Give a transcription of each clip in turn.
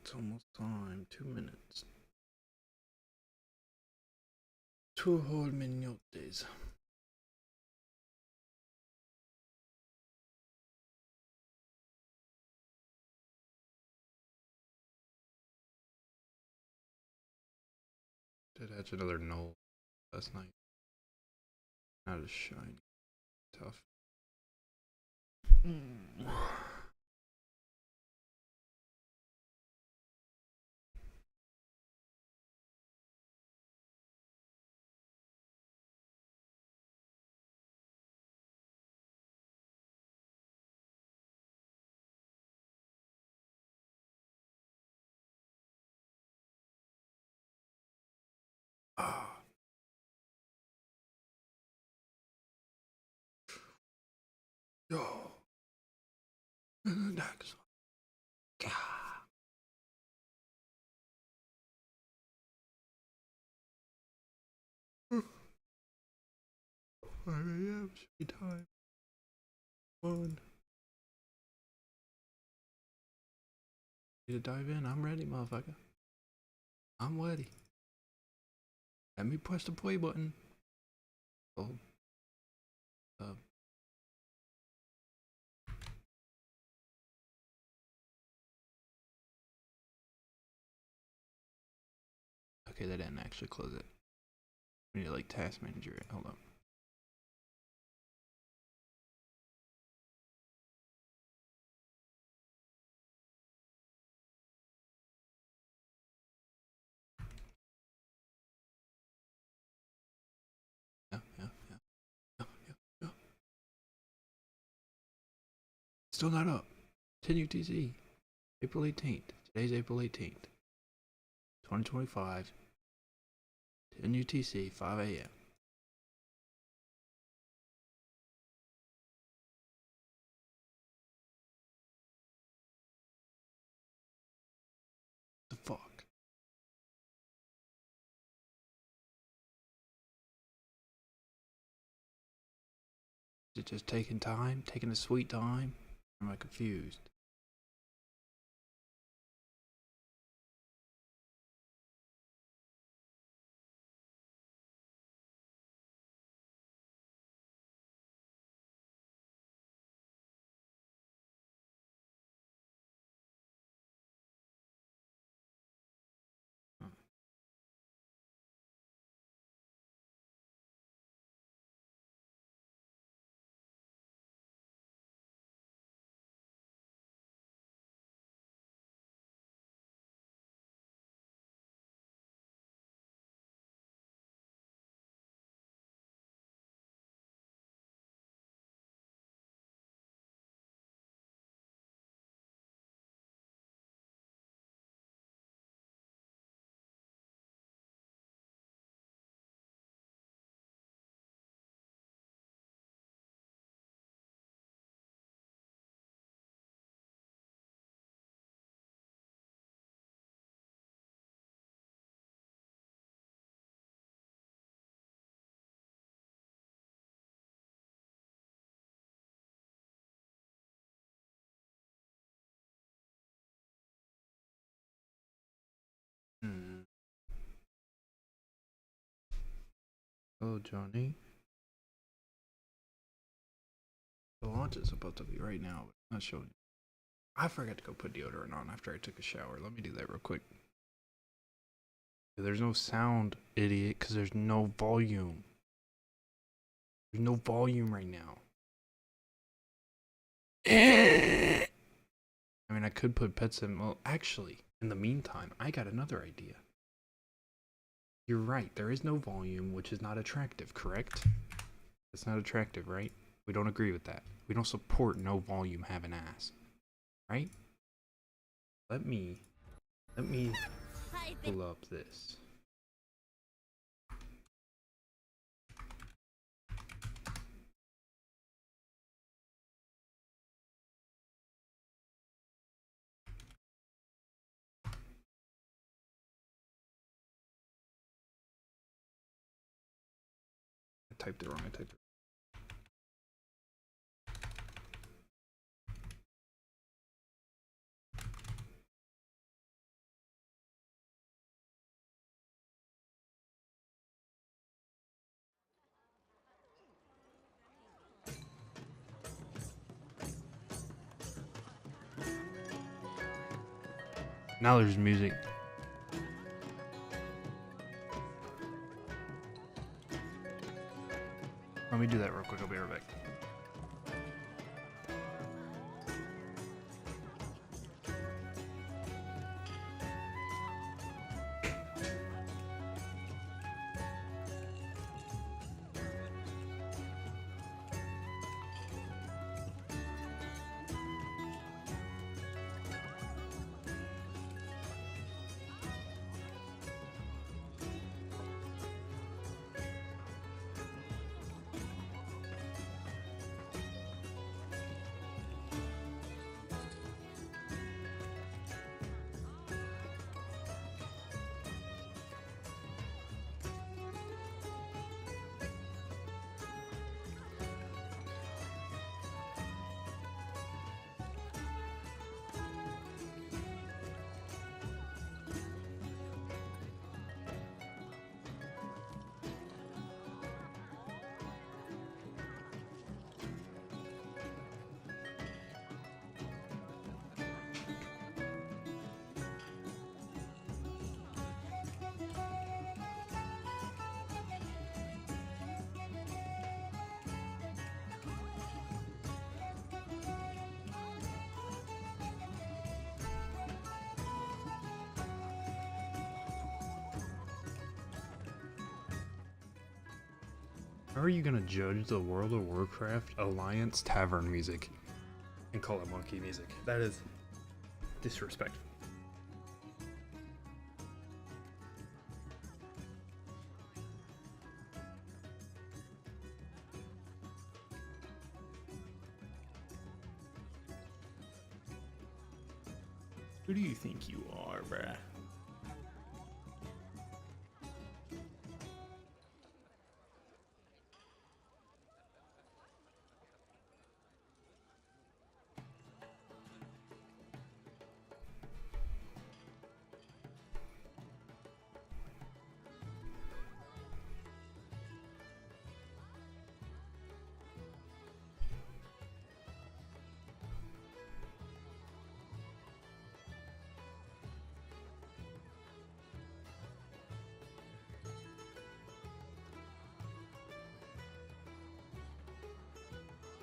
it's almost time. 2 minutes. 2 whole minutes. Did hatch another null last night. Not as shiny. Tough. Ah. Yo. Next. 5 a.m. should be time. 1. Need to dive in. I'm ready, motherfucker. I'm ready. Let me press the play button. Oh. Okay, that didn't actually close it. We need to like task manager it. Hold up. Yeah. Still not up. 10 UTC. April 18th. Today's April 18th. 2025. 10 UTC, 5 a.m. The fuck? Is it just taking time? Taking a sweet time? Or am I confused? Oh, Johnny. The launch is supposed to be right now, but it's not showing. I forgot to go put deodorant on after I took a shower. Let me do that real quick. There's no sound, idiot, because there's no volume. There's no volume right now. I mean, I could put pets in. Well, actually, in the meantime, I got another idea. You're right. There is no volume, which is not attractive, correct? It's not attractive, right? We don't agree with that. We don't support no volume having ass. Right? Let me pull up this. I typed it wrong. Now there's music. Let me do that real quick. I'll be right back. How are you gonna judge the World of Warcraft Alliance Tavern music and call it monkey music? That is disrespectful. Who do you think you are, bruh?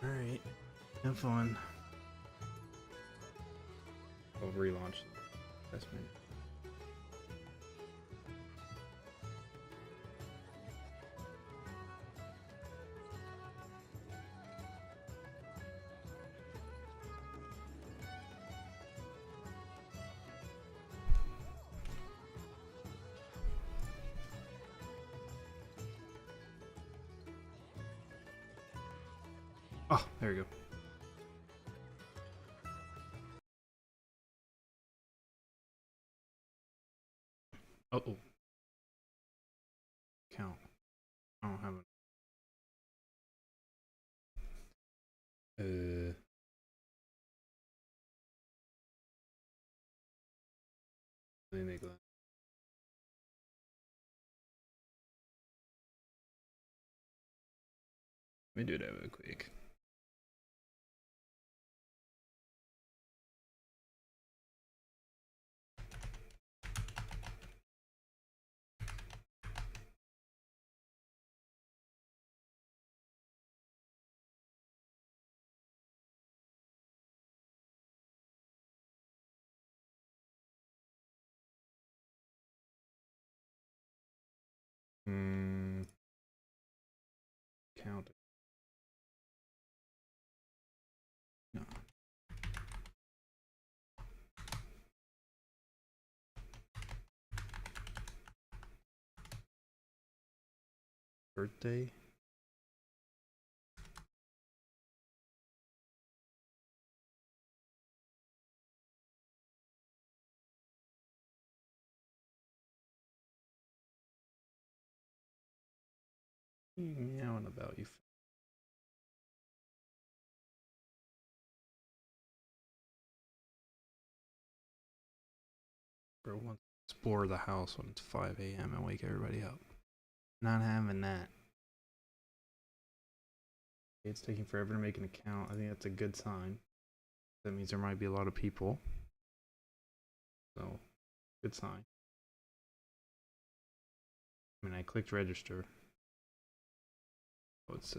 Alright, have fun. I'll relaunch this menu. Oh, there we go. Uh-oh. Count. I don't have it. Let me make that. Let me do that real quick. Count. No. Birthday. What are you meowing about, you? Bro wants to explore the house when it's 5 a.m. and wake everybody up. Not having that. It's taking forever to make an account. I think that's a good sign. That means there might be a lot of people. So Good sign. I mean, I clicked register. Oh, it's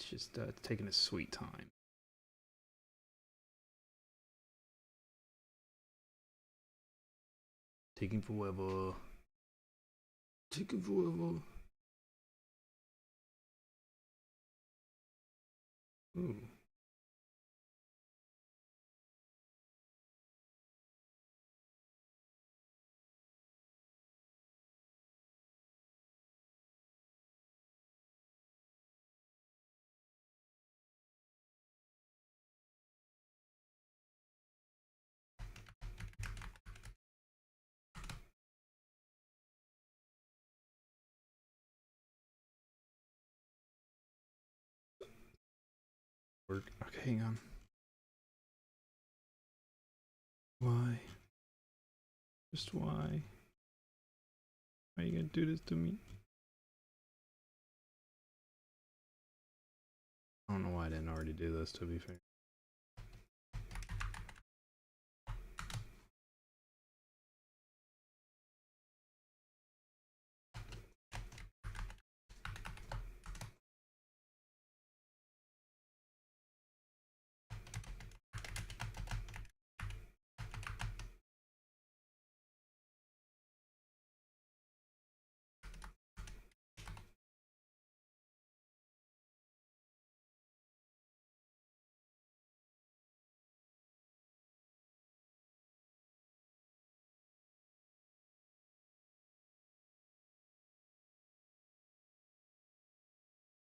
just it's taking a sweet time. Taking forever. Taking forever. Ooh. Work. Okay, hang on. Why? Just why? Why are you gonna do this to me? I don't know why I didn't already do this, to be fair.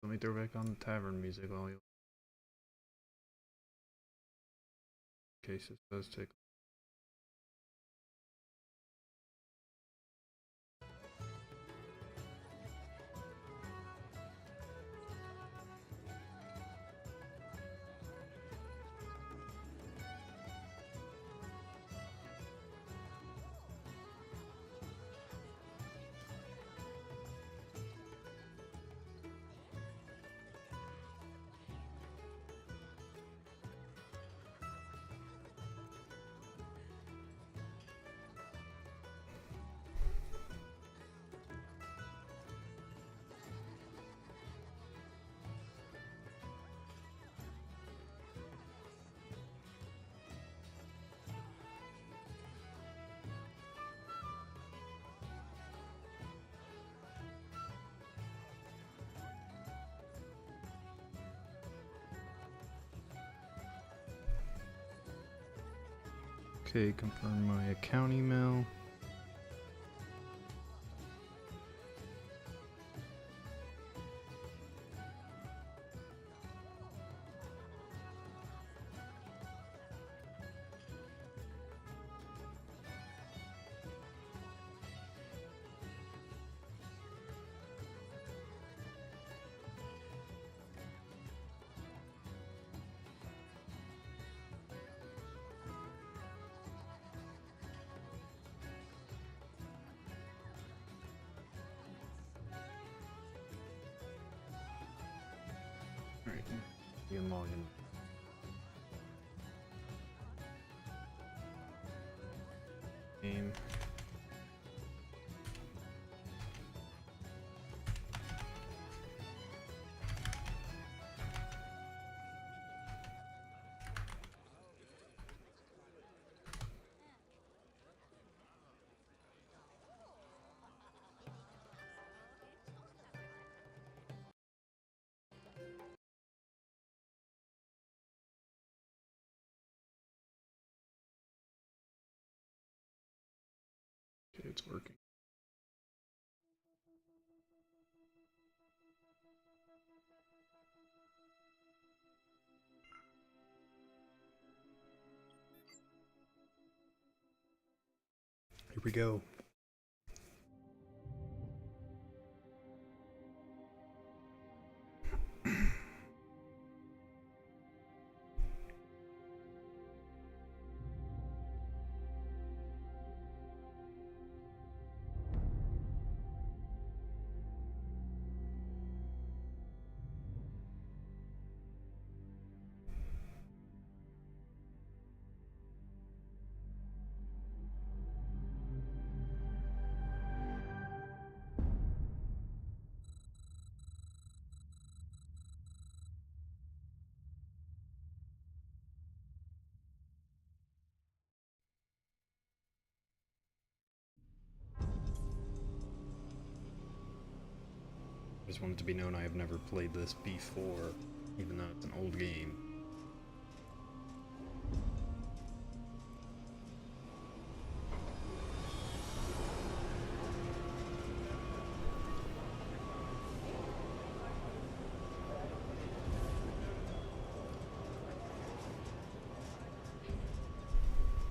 Let me throw back on the tavern music while you. In case it does take. Okay, confirm my account email. Alright, you can log in. Game. Okay, it's working. Here we go. Just want it to be known I have never played this before, even though it's an old game.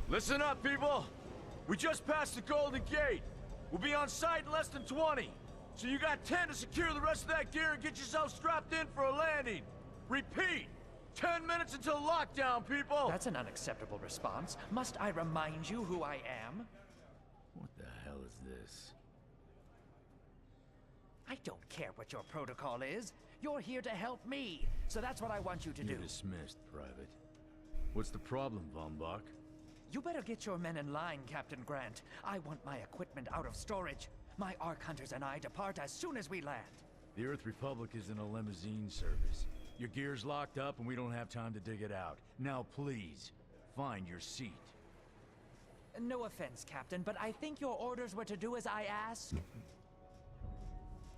Listen up, people! We just passed the Golden Gate. We'll be on site in less than 20. So you got 10 to secure the rest of that gear and get yourself strapped in for a landing. Repeat! 10 minutes until lockdown, people! That's an unacceptable response. Must I remind you who I am? What the hell is this? I don't care what your protocol is. You're here to help me, so that's what I want you to do. You're dismissed, Private. What's the problem, Von Bach? You better get your men in line, Captain Grant. I want my equipment out of storage. My Ark Hunters and I depart as soon as we land. The Earth Republic is in a limousine service. Your gear's locked up and we don't have time to dig it out. Now please, find your seat. No offense, Captain, but I think your orders were to do as I asked.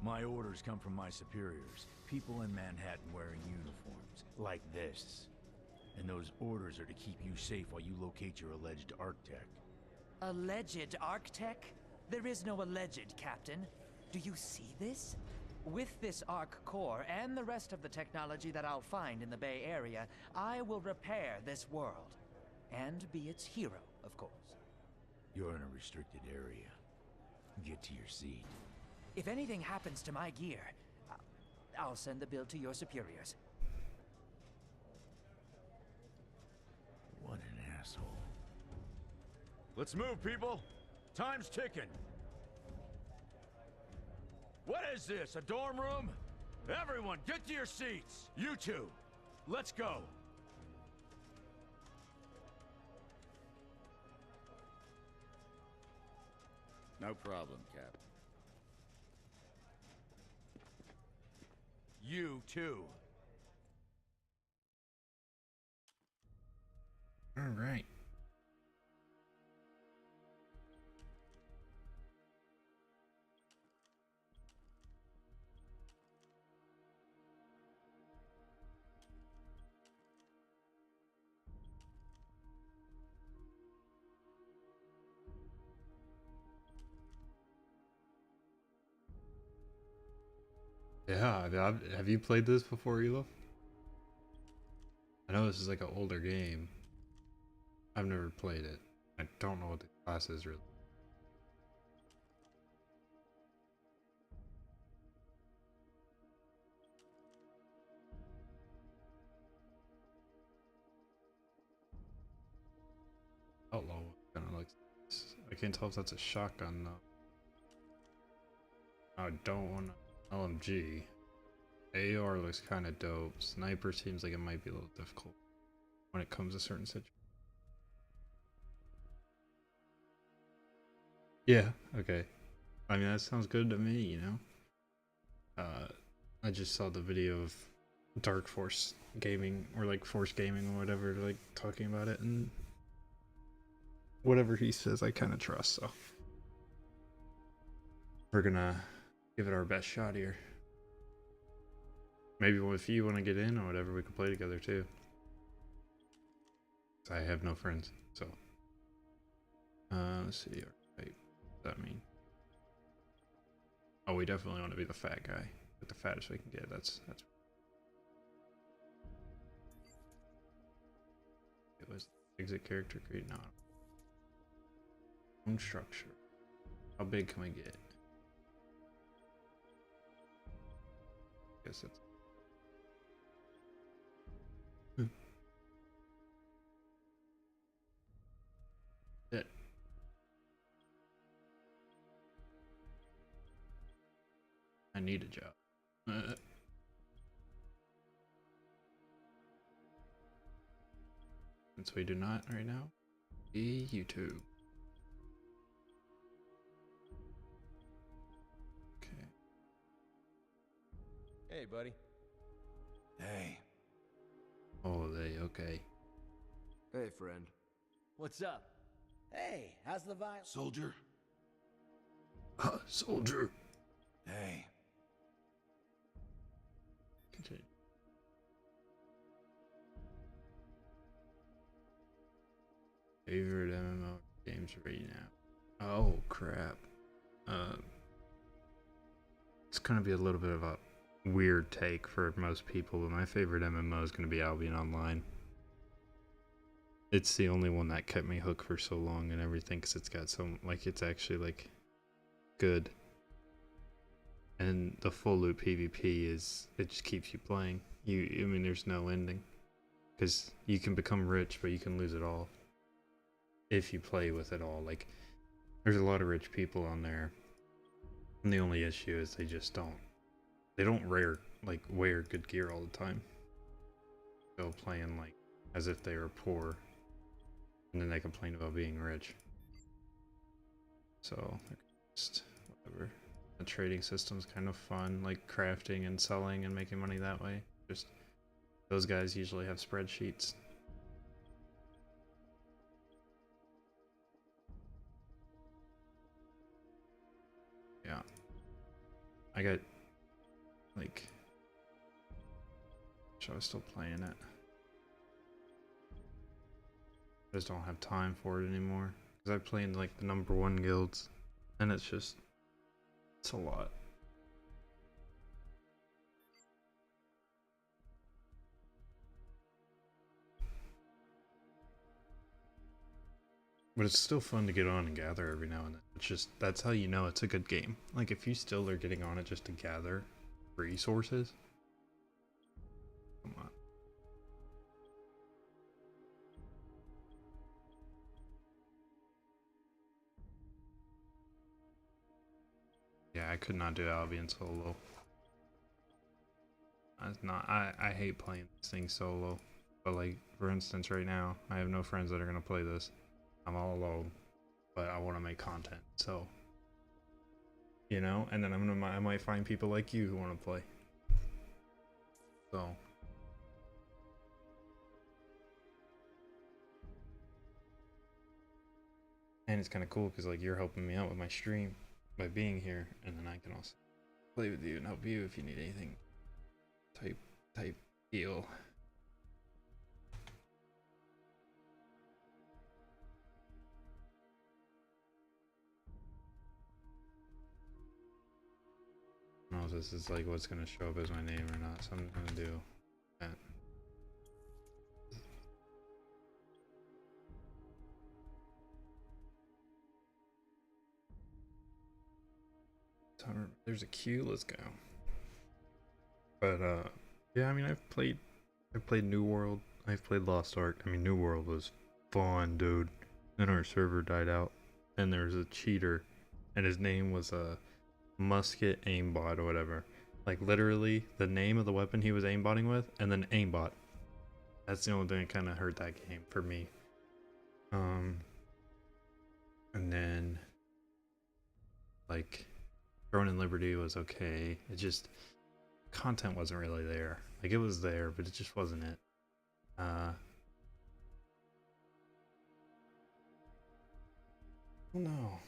My orders come from my superiors. People in Manhattan wearing uniforms, like this. And those orders are to keep you safe while you locate your alleged Arctech. Alleged Arctech? There is no alleged, Captain. Do you see this? With this Ark core and the rest of the technology that I'll find in the Bay Area, I will repair this world. And be its hero, of course. You're in a restricted area. Get to your seat. If anything happens to my gear, I'll send the bill to your superiors. What an asshole. Let's move, people! Time's ticking! What is this, a dorm room? Everyone, get to your seats! You two, let's go! No problem, Cap. You too. All right. Yeah, have you played this before, Elo? I know this is like an older game. I've never played it. I don't know what the class is really. Outlaw kind of looks. I can't tell if that's a shotgun though. I don't want an LMG. AR looks kind of dope. Sniper seems like it might be a little difficult when it comes to certain situations. Yeah, okay. I mean, that sounds good to me, you know? I just saw the video of Dark Force Gaming, or like Force Gaming or whatever, like talking about it, and whatever he says I kind of trust, so we're gonna give it our best shot here. Maybe if you want to get in or whatever, we could play together too. I have no friends, so let's see. What does that mean? Oh, we definitely want to be the fat guy, like the fattest we can get. That's. It was exit character create now. Home structure. How big can we get? Guess that's. It. I need a job. Since we do not right now, YouTube. Okay. Hey, buddy. Hey. Oh, okay. Hey, friend. What's up? Hey, how's the vibe? Soldier. Soldier. Hey. Favorite MMO games right now. Oh crap. It's gonna be a little bit of a weird take for most people, but my favorite MMO is gonna be Albion Online. It's the only one that kept me hooked for so long and everything, because it's got so, like, it's actually, like, good. And the full loop PvP is, it just keeps you playing. I mean, there's no ending. Because you can become rich, but you can lose it all. If you play with it all. Like, there's a lot of rich people on there. And the only issue is they just don't. They don't wear good gear all the time. Still playing, like, as if they were poor. And then they complain about being rich. So, they're just, whatever. The trading system's kind of fun, like crafting and selling and making money that way. Just, those guys usually have spreadsheets. Yeah. I got, like, wish I was still playing it. I just don't have time for it anymore. Because I play in, like, the #1 guilds. And it's just, it's a lot. But it's still fun to get on and gather every now and then. It's just, that's how you know it's a good game. Like, if you still are getting on it just to gather resources, come on. Yeah, I could not do Albion solo. I hate playing this thing solo. But, like, for instance, right now, I have no friends that are gonna play this. I'm all alone, but I want to make content, so, you know, and then I might find people like you who want to play. So, and it's kind of cool because, like, you're helping me out with my stream by being here, and then I can also play with you and help you if you need anything type deal. I don't know if this is, like, what's gonna show up as my name or not, so I'm gonna do that. There's a queue, let's go. But yeah, I mean, I've played New World, I've played Lost Ark. I mean, New World was fun, dude. Then our server died out, and there was a cheater, and his name was a musket aimbot or whatever. Like, literally the name of the weapon he was aimbotting with, and then aimbot. That's the only thing that kind of hurt that game for me. And then, like, Throne and Liberty was okay. It just, content wasn't really there. Like, it was there, but it just wasn't it. No.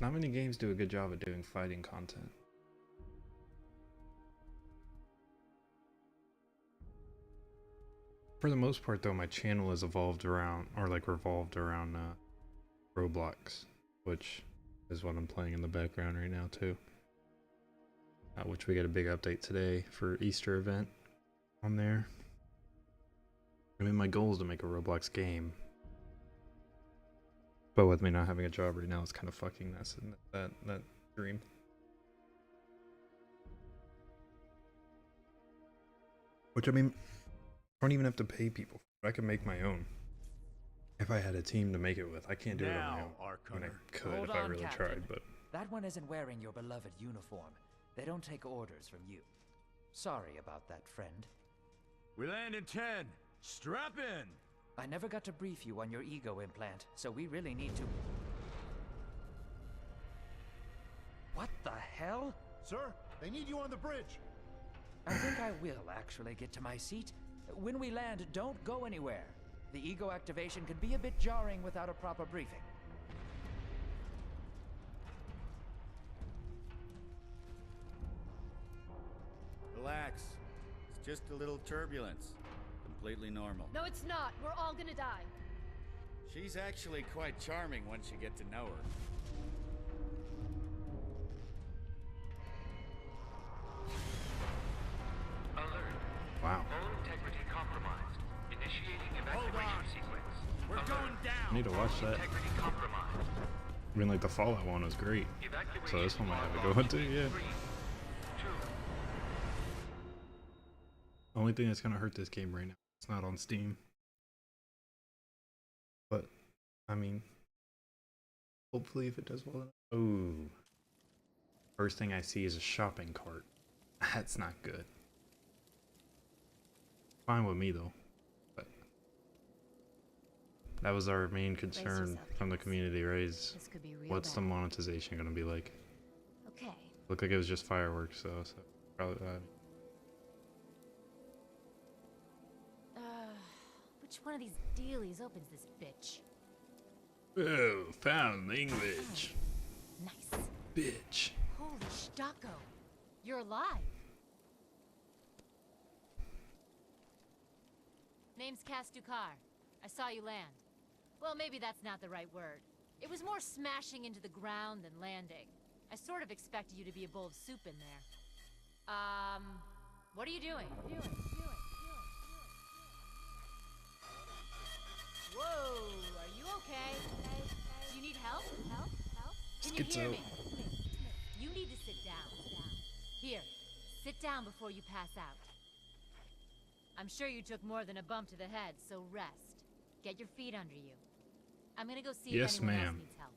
Not many games do a good job at doing fighting content. For the most part, though, my channel has evolved around, or like revolved around Roblox, which is what I'm playing in the background right now too. Which we got a big update today for Easter event on there. I mean, my goal is to make a Roblox game, but with me not having a job right now, it's kind of fucking that dream. Which, I mean, I don't even have to pay people. I can make my own. If I had a team to make it with, I can't do it on my own. I mean, I could Hold if I on, really Captain. tried, but That one isn't wearing your beloved uniform. They don't take orders from you. Sorry about that, friend. We land in 10. Strap in. I never got to brief you on your ego implant, so we really need to... What the hell? Sir, they need you on the bridge. I think I will actually get to my seat. When we land, don't go anywhere. The ego activation can be a bit jarring without a proper briefing. Relax. It's just a little turbulence. Been completely normal. No, it's not. We're all gonna die. She's actually quite charming once you get to know her. Wow. Integrity compromised. Initiating evacuation sequence. We're going I down. need to watch that. Integrity compromised. I mean, like the Fallout one was great. So this one might have to go into, yeah. 3, 2. Only thing that's gonna hurt this game right now, it's not on Steam. But, I mean, hopefully if it does well enough. Oh. First thing I see is a shopping cart. That's not good. Fine with me though. But that was our main concern yourself, from the kids. community, right? Is This could be real what's the bad. monetization gonna be like? Okay. Looked like it was just fireworks, so probably. Which one of these dealies opens this bitch? Oh, found language, Nice. bitch. Holy Stocko. You're alive. Name's Castukar. I saw you land. Well, maybe that's not the right word. It was more smashing into the ground than landing. I sort of expected you to be a bowl of soup in there. What are you doing? Whoa, are you okay? Do you need help? Can you hear Schizo. me? You need to sit down. Here, sit down before you pass out. I'm sure you took more than a bump to the head, so rest. Get your feet under you. I'm gonna go see Yes, if anyone else ma'am. needs help.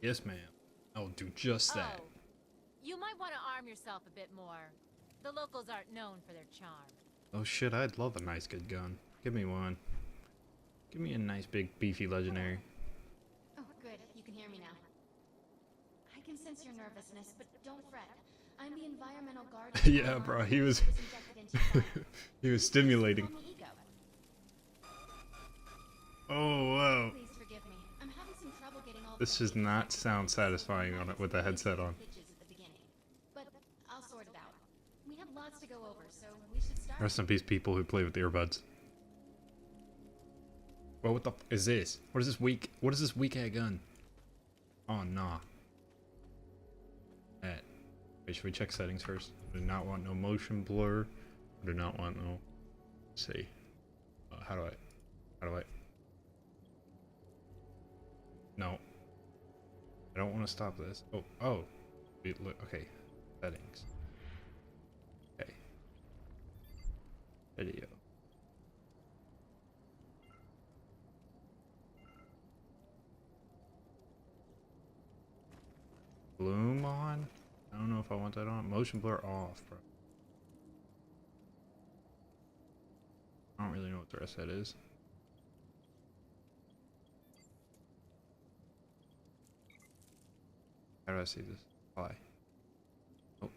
Yes, ma'am. I'll do just that. Oh, you might want to arm yourself a bit more. The locals aren't known for their charm. Oh shit, I'd love a nice good gun. Give me one. Give me a nice big beefy legendary. Oh, good. You can hear me now. I can sense your nervousness, but don't fret. I'm the environmental guard. Yeah, bro, he was he was stimulating. Oh wow. Please forgive me. I'm having some trouble getting all This does not sound satisfying on it with the headset on. But I'll sort it out. We have lots to go over, so we should start. Rest in peace, people who play with earbuds. Well, what the f is this? What is this weak? What is this weak ass gun? Oh nah. That. Wait, should we check settings first? I do not want no motion blur. I do not want no. Let's see. How do I? No. I don't want to stop this. Oh. Wait, look. Okay. Settings. Okay. Video. Bloom on? I don't know if I want that on. Motion blur off, bro. I don't really know what the rest of that is. How do I see this? Apply. Oh.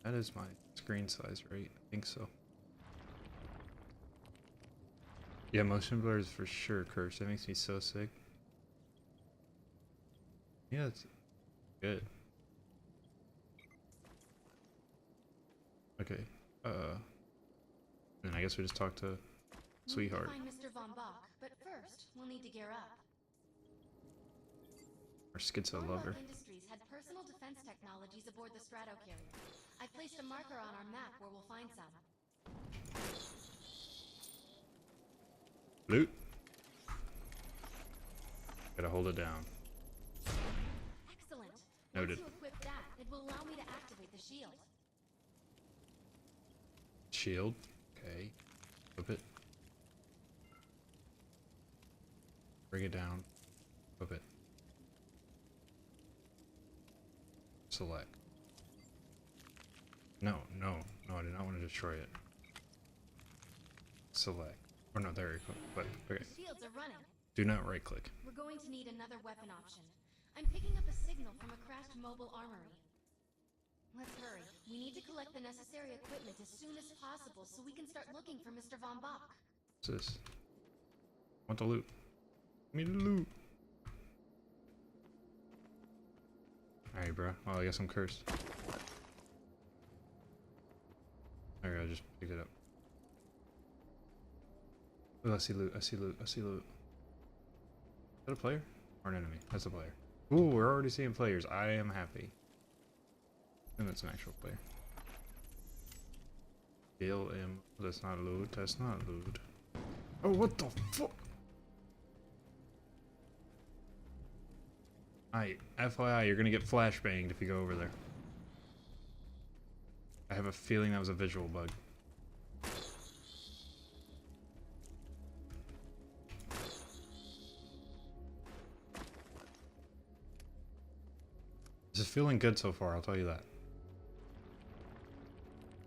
That is my screen size, right? I think so. Yeah, motion blur is for sure cursed. That makes me so sick. Yeah, it's good. Okay. Then I guess we just talk to Sweetheart. Find Mr. Von Bach, but first we'll need to gear up. Our schizo Von lover. Bach Industries had personal defense technologies aboard the Strato carrier. I placed a marker on our map where we'll find some. Loot. Gotta hold it down. Excellent. Noted. Once you equip that, it will allow me to activate the shield. Shield. Okay. Flip it. Bring it down. Flip it. Select. No, I do not want to destroy it. Select. Oh no, there you go. But okay. The shields are running. Do not right click. We're going to need another weapon option. I'm picking up a signal from a crashed mobile armory. Let's hurry. We need to collect the necessary equipment as soon as possible so we can start looking for Mr. Von Bach. What's this? I want the loot. Give me the loot. Alright, bro. Well, I guess I'm cursed. I just picked it up. Oh, I see loot, I see loot, I see loot. Is that a player? Or an enemy? That's a player. Ooh, we're already seeing players. I am happy. And that's an actual player. Kill him. That's not loot, that's not loot. Oh, what the fuck? Alright, FYI, you're gonna get flashbanged if you go over there. I have a feeling that was a visual bug. This is feeling good so far, I'll tell you that.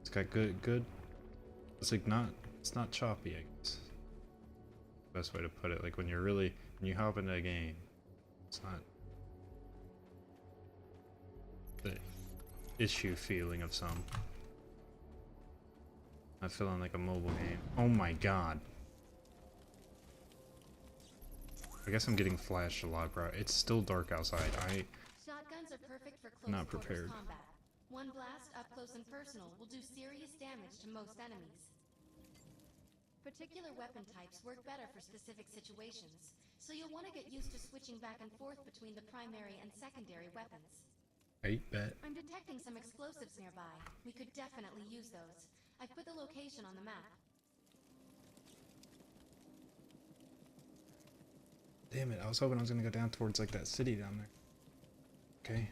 It's got good. It's like it's not choppy, I guess. Best way to put it, like when you hop into a game, it's not the issue feeling of some. I'm feeling like a mobile game. Oh my god. I guess I'm getting flashed a lot, bro. It's still dark outside. Shotguns are perfect for close Not quarters prepared. combat. One blast up close and personal will do serious damage to most enemies. Particular weapon types work better for specific situations, so you'll want to get used to switching back and forth between the primary and secondary weapons. I bet. I'm detecting some explosives nearby. We could definitely use those. I've put the location on the map. Damn it, I was hoping I was gonna go down towards like that city down there. Okay.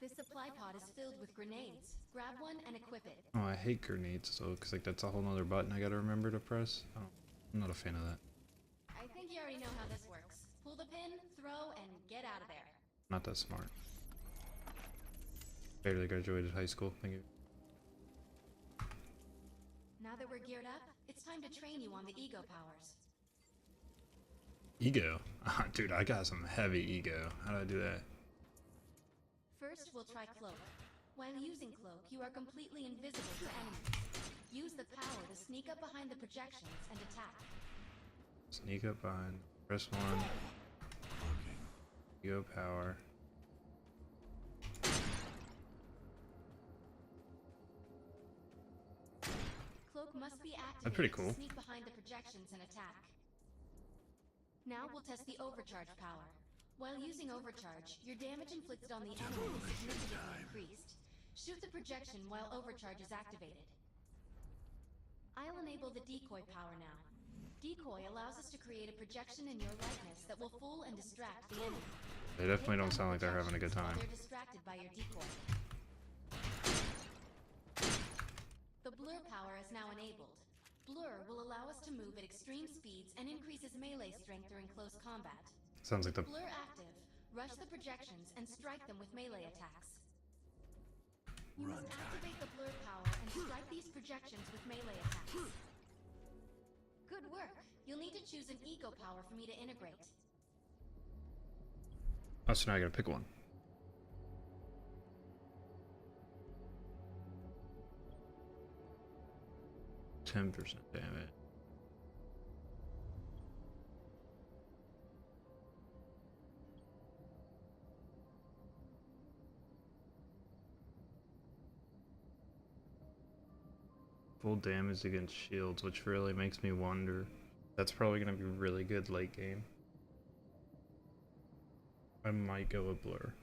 This supply pod is filled with grenades. Grab one and equip it. Oh, I hate grenades, so because like that's a whole nother button I gotta remember to press. Oh, I'm not a fan of that. I think you already know how this works. Pull the pin, throw, and get out of there. Not that smart. Barely graduated high school. Thank you. Now that we're geared up, it's time to train you on the ego powers. Ego? Ah, dude, I got some heavy ego. How do I do that? First, we'll try Cloak. While using Cloak, you are completely invisible to enemies. Use the power to sneak up behind the projections and attack. Sneak up behind. Press 1. Ego power. Cloak must be activated That's pretty cool. to sneak behind the projections and attack. Now we'll test the overcharge power. While using overcharge, your damage inflicted on the enemy is significantly increased. Shoot the projection while overcharge is activated. I'll enable the decoy power now. Decoy allows us to create a projection in your likeness that will fool and distract the enemy. They definitely don't sound like they're having a good time. They're distracted by your decoy. The blur power is now enabled. Blur will allow us to move at extreme speeds and increases melee strength during close combat. Sounds like the Blur active. Rush the projections and strike them with melee attacks. You must activate the blur power and strike these projections with melee attacks. Good work. You'll need to choose an ego power for me to integrate. Oh, so now I gotta pick one. %, damn it. Full damage against shields, which really makes me wonder. That's probably gonna be really good late game. I might go with blur.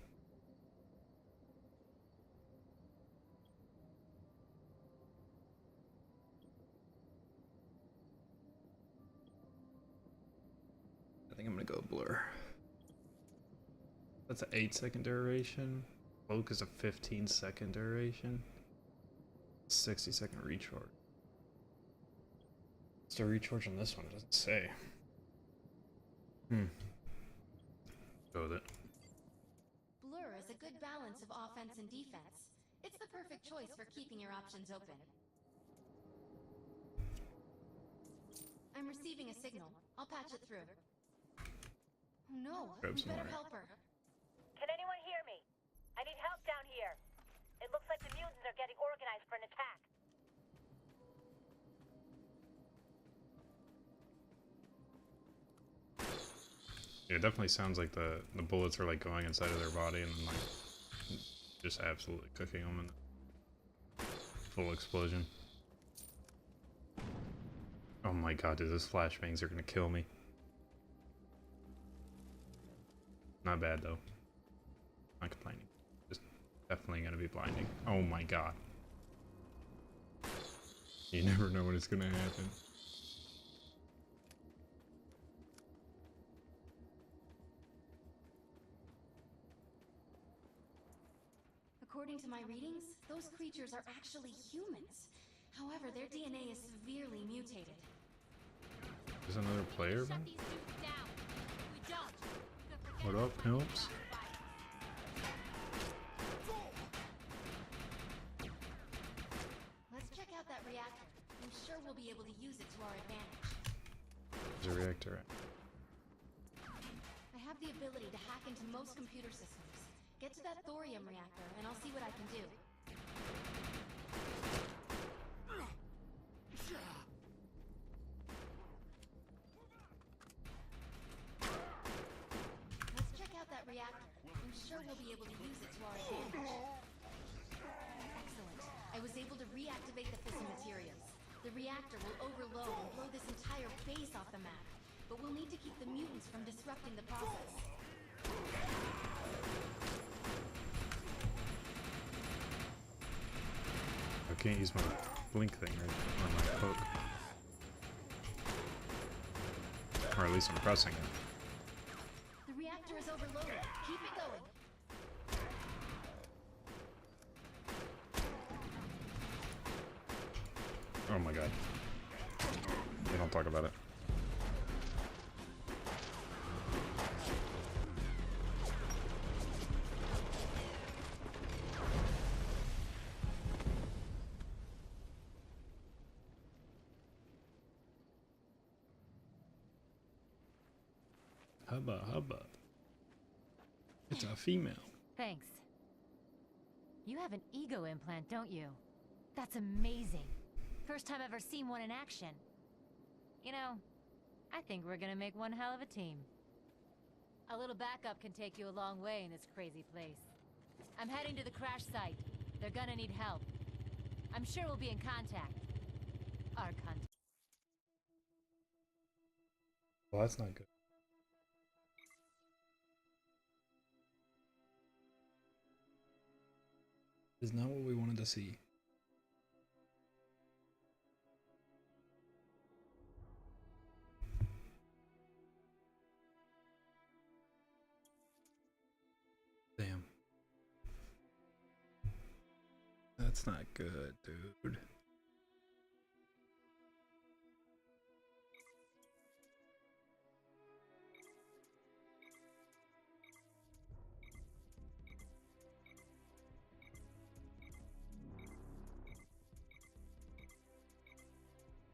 I think I'm gonna go blur. That's an 8-second duration. Cloak is a 15-second duration. 60-second recharge. What's the recharge on this one? It doesn't say. Go with it. Blur is a a good balance of offense and defense. It's the perfect choice for keeping your options open. I'm receiving a signal. I'll patch it through. Oh no, Grab we some better more. help her. Can anyone hear me? I need help down here. It looks like the mutants are getting organized for an attack. Yeah, it definitely sounds like the bullets are like going inside of their body and then like just absolutely cooking them in full explosion. Oh my god, dude, those flashbangs are gonna kill me. Not bad though. Not complaining. Just definitely gonna be blinding. Oh my god. You never know when it's gonna happen. According to my readings, those creatures are actually humans. However, their DNA is severely mutated. There's another player, Shut man? these dudes down. If we don't, we could forget What up, about pimps? the fight. Let's check out that reactor. I'm sure we'll be able to use it to our advantage. There's a reactor. I have the ability to hack into most computer systems. Get to that thorium reactor, and I'll see what I can do. Let's check out that reactor. I'm sure we'll be able to use it to our advantage. Excellent. I was able to reactivate the fissile materials. The reactor will overload and blow this entire base off the map. But we'll need to keep the mutants from disrupting the process. I can't use my blink thing right or my poke. Or at least I'm pressing it. The reactor is overloaded. Keep it going. Oh my god. They don't talk about it. Hubba hubba. It's a female. Thanks. You have an ego implant, don't you? That's amazing. First time I've ever seen one in action. You know, I think we're gonna make one hell of a team. A little backup can take you a long way in this crazy place. I'm heading to the crash site. They're gonna need help. I'm sure we'll be in contact. Our contact. Well, that's not good. Is not what we wanted to see. Damn. That's not good, dude.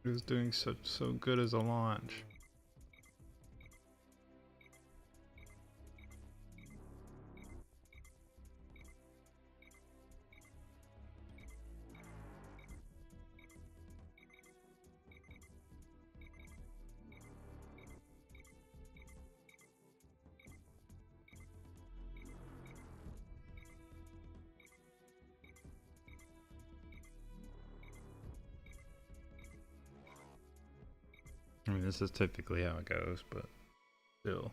It was doing so good as a launch. I mean, this is typically how it goes, but still.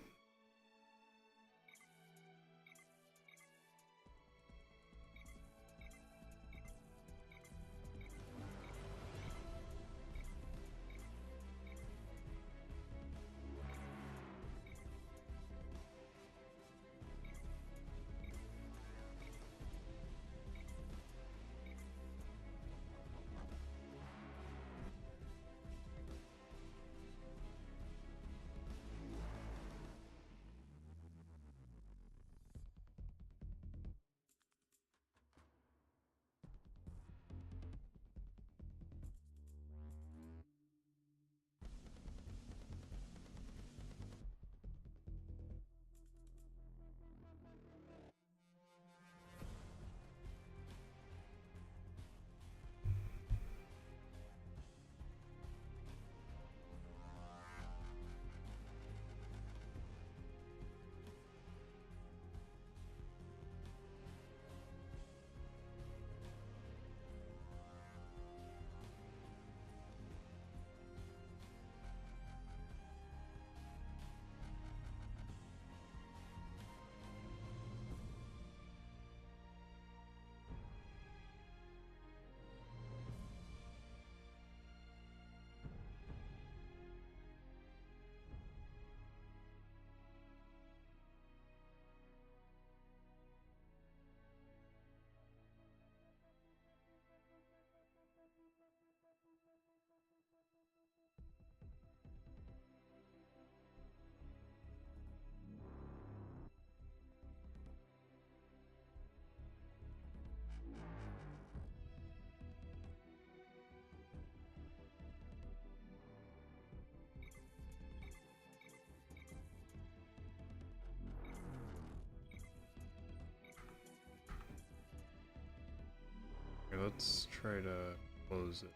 let's try to close it.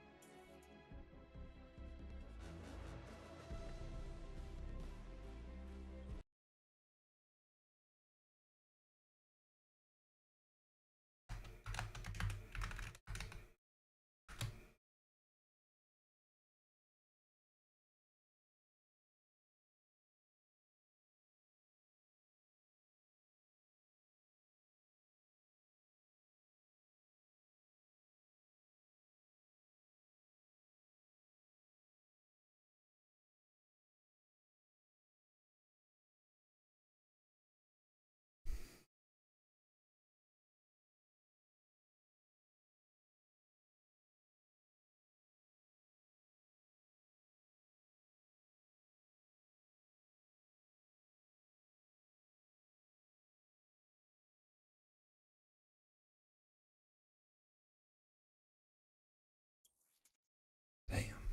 Damn.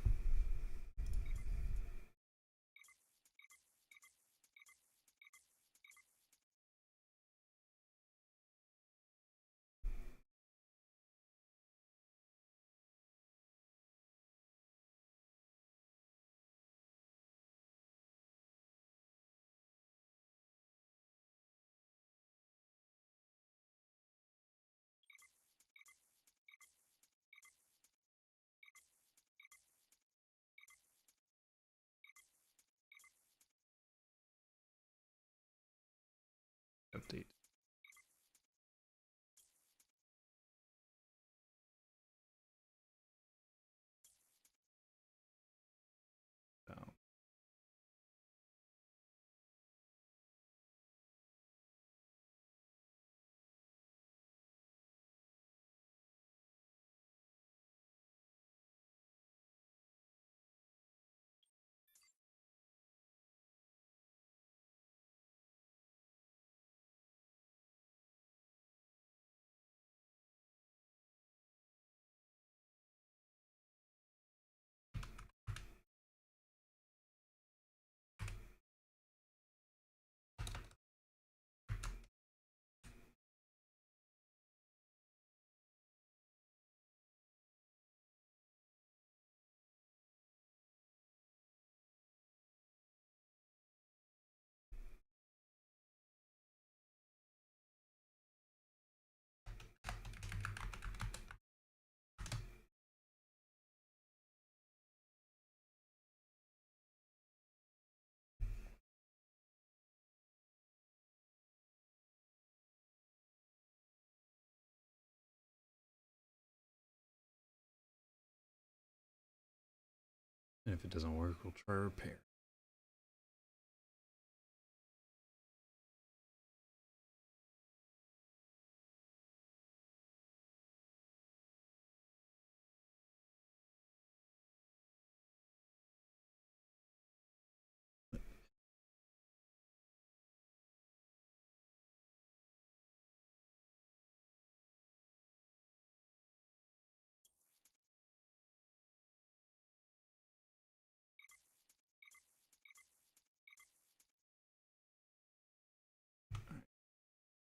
Update. Oh. And if it doesn't work, we'll try repair.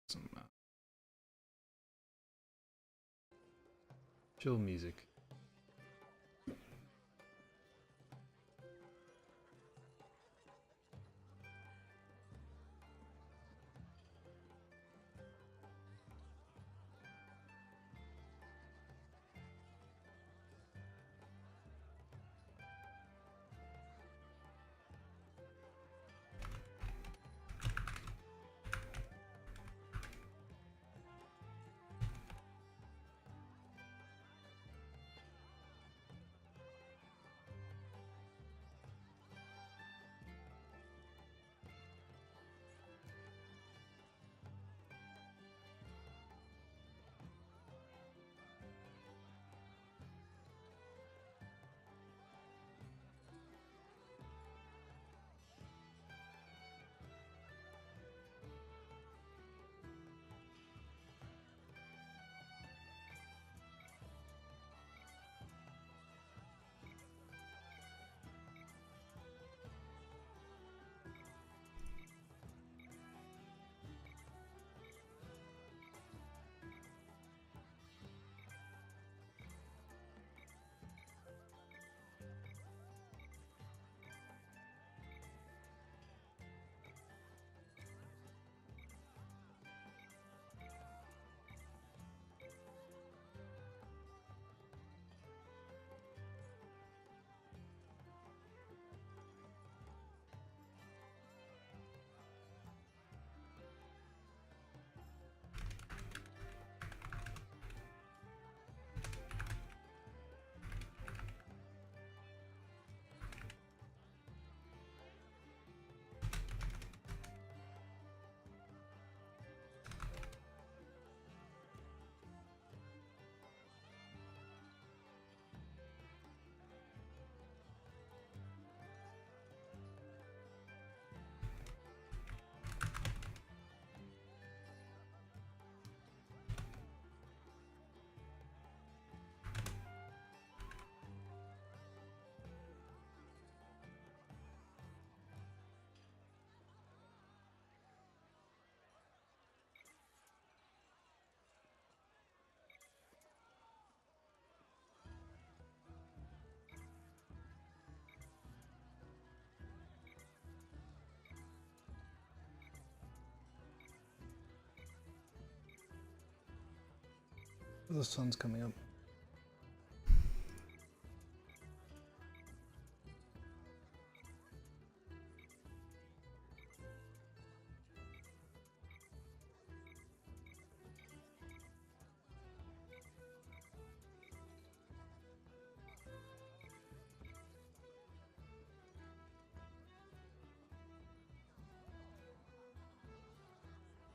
Some chill music. The sun's coming up.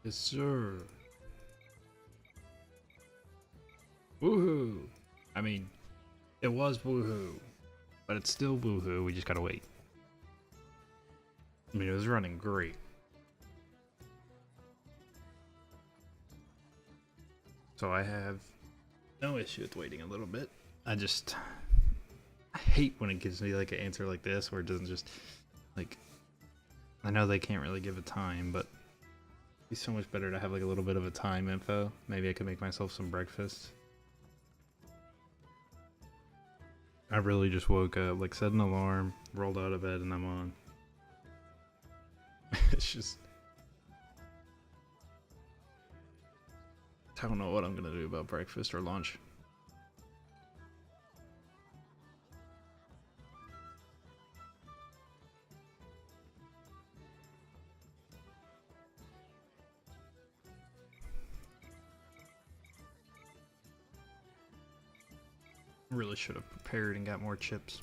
Yes, sir. Woohoo! I mean, it was woohoo, but it's still woohoo. We just gotta wait. I mean, it was running great. So I have no issue with waiting a little bit. I hate when it gives me like an answer like this where it doesn't just like, I know they can't really give a time, but it'd be so much better to have like a little bit of a time info. Maybe I could make myself some breakfast. I really just woke up, like set an alarm, rolled out of bed, and I'm on. It's just, I don't know what I'm gonna do about breakfast or lunch. Really should have prepared and got more chips.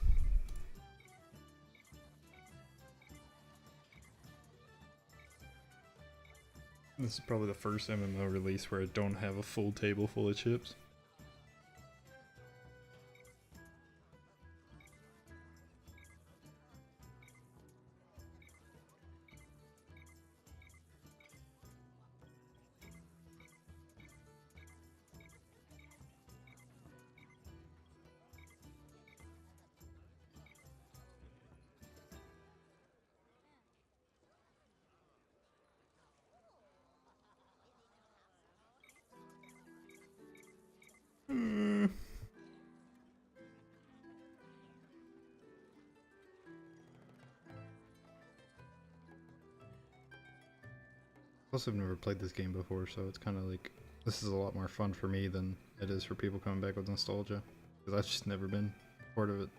This is probably the first MMO release where I don't have a full table full of chips. Plus, I've never played this game before, so it's kind of like, this is a lot more fun for me than it is for people coming back with nostalgia. Because I've just never been part of it.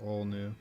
All new.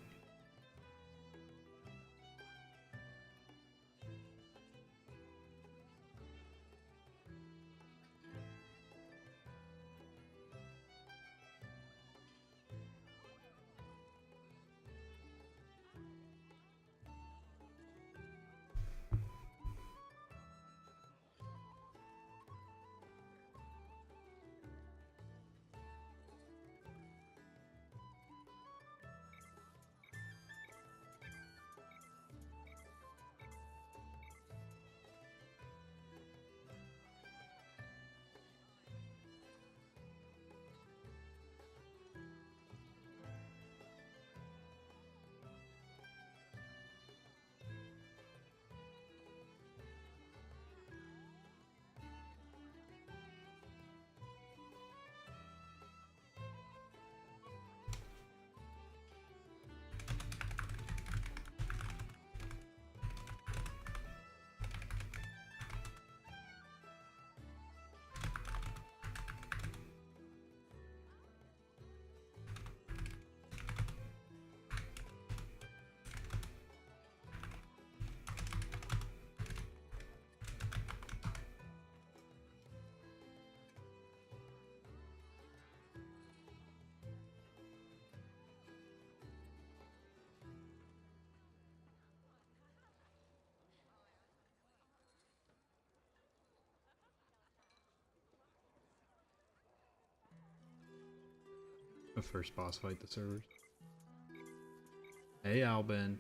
The first boss fight the servers. Hey Albin.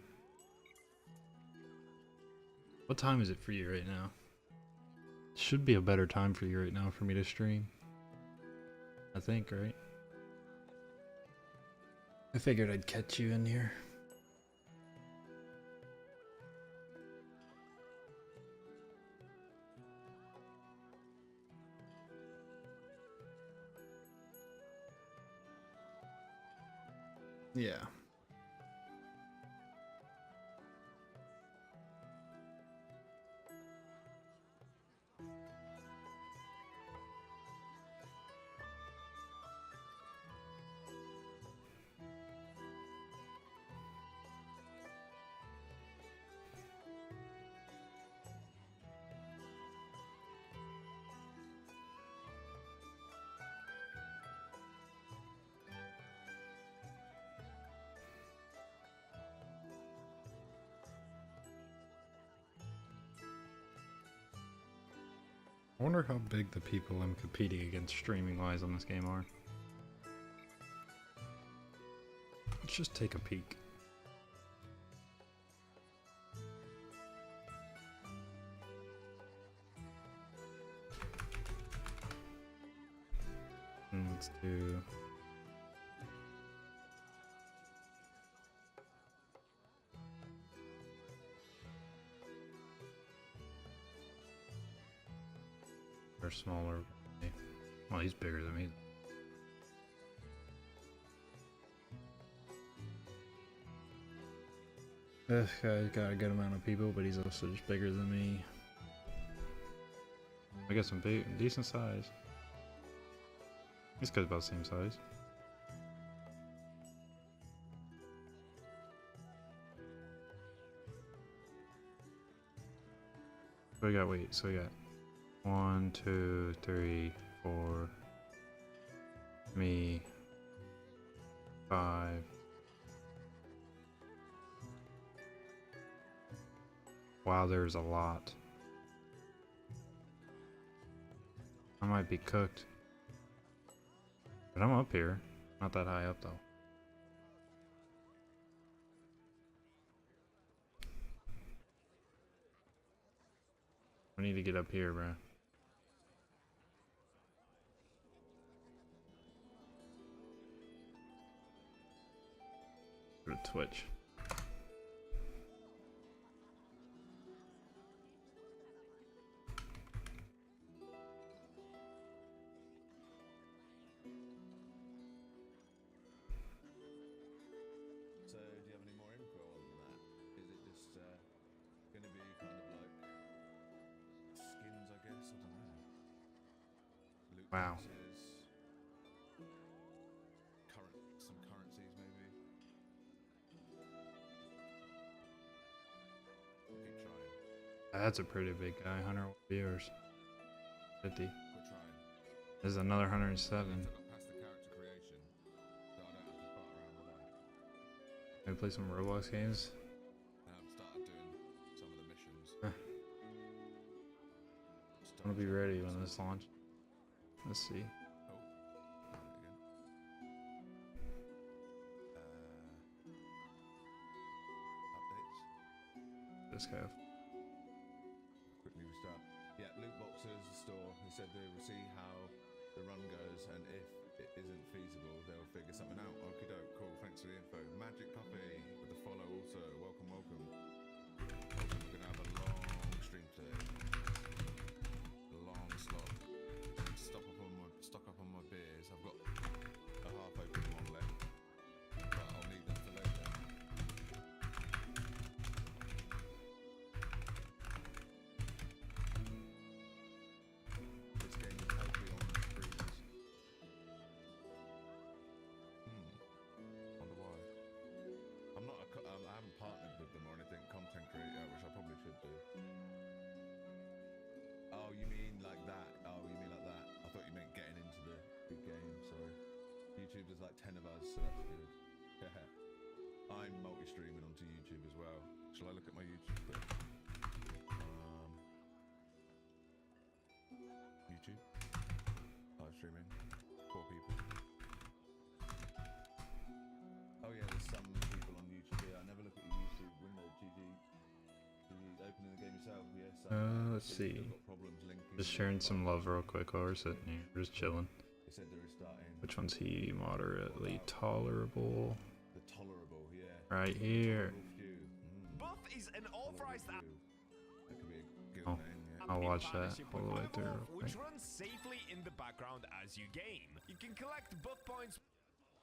What time is it for you right now? Should be a better time for you right now for me to stream. I think, right? I figured I'd catch you in here. Yeah. I wonder how big the people I'm competing against streaming wise on this game are. Let's just take a peek. And let's do... Or smaller. Well, he's bigger than me. This guy's got a good amount of people, but he's also just bigger than me. I got some big, decent size. This guy's about the same size. So we got, wait, so we got 1, 2, 3, 4, me, 5. Wow, there's a lot. I might be cooked. But I'm up here. Not that high up though. I need to get up here, bro. Go to Twitch. So, do you have any more info on that? Is it just gonna be kind of like skins, I guess? I don't know. Loot Wow. boxes, some currencies maybe. Keep trying. That's a pretty big guy. 100 viewers. 50. We're trying. There's another 107. I got past the character creation, so I don't have to fart around with that. Can we play some Roblox games? I've started doing some of the missions. I want to be ready when this launches. Let's see. Oh, again. Updates. This guy. Quickly restart. Yeah, loot boxes, store. He said they will see how the run goes, and if it isn't feasible, they'll figure something out. Okie doke, cool. Thanks for the info. Magic Puppy with the follow also. Welcome, welcome. We're gonna have a long stream today. A long slot. Stock up on my beers. I've got a half open one left, but I'll need that for later. This game is healthy on freezes. Wonder why. I haven't partnered with them or anything, content creator, which I probably should do. Oh, you mean like that? Oh, you mean like that? I thought you meant getting into the big game, sorry. YouTube, there's like 10 of us, so that's good. I'm multi-streaming onto YouTube as well. Shall I look at my YouTube quick? YouTube. Live streaming. 4 people. Oh yeah, there's some people on YouTube here. I never look at your YouTube window, GG. Opening the game yourself, yes. Let's see. Got problems linking. Just sharing some love real quick while we're sitting here. We're just chilling. They said they're restarting. Which one's he? Moderately tolerable. The tolerable, yeah. Right here. Buff is an authorized app. That could be a good Oh, name, yeah. I'll watch that all the way through. Which runs safely in the background as you game. You can collect buff points.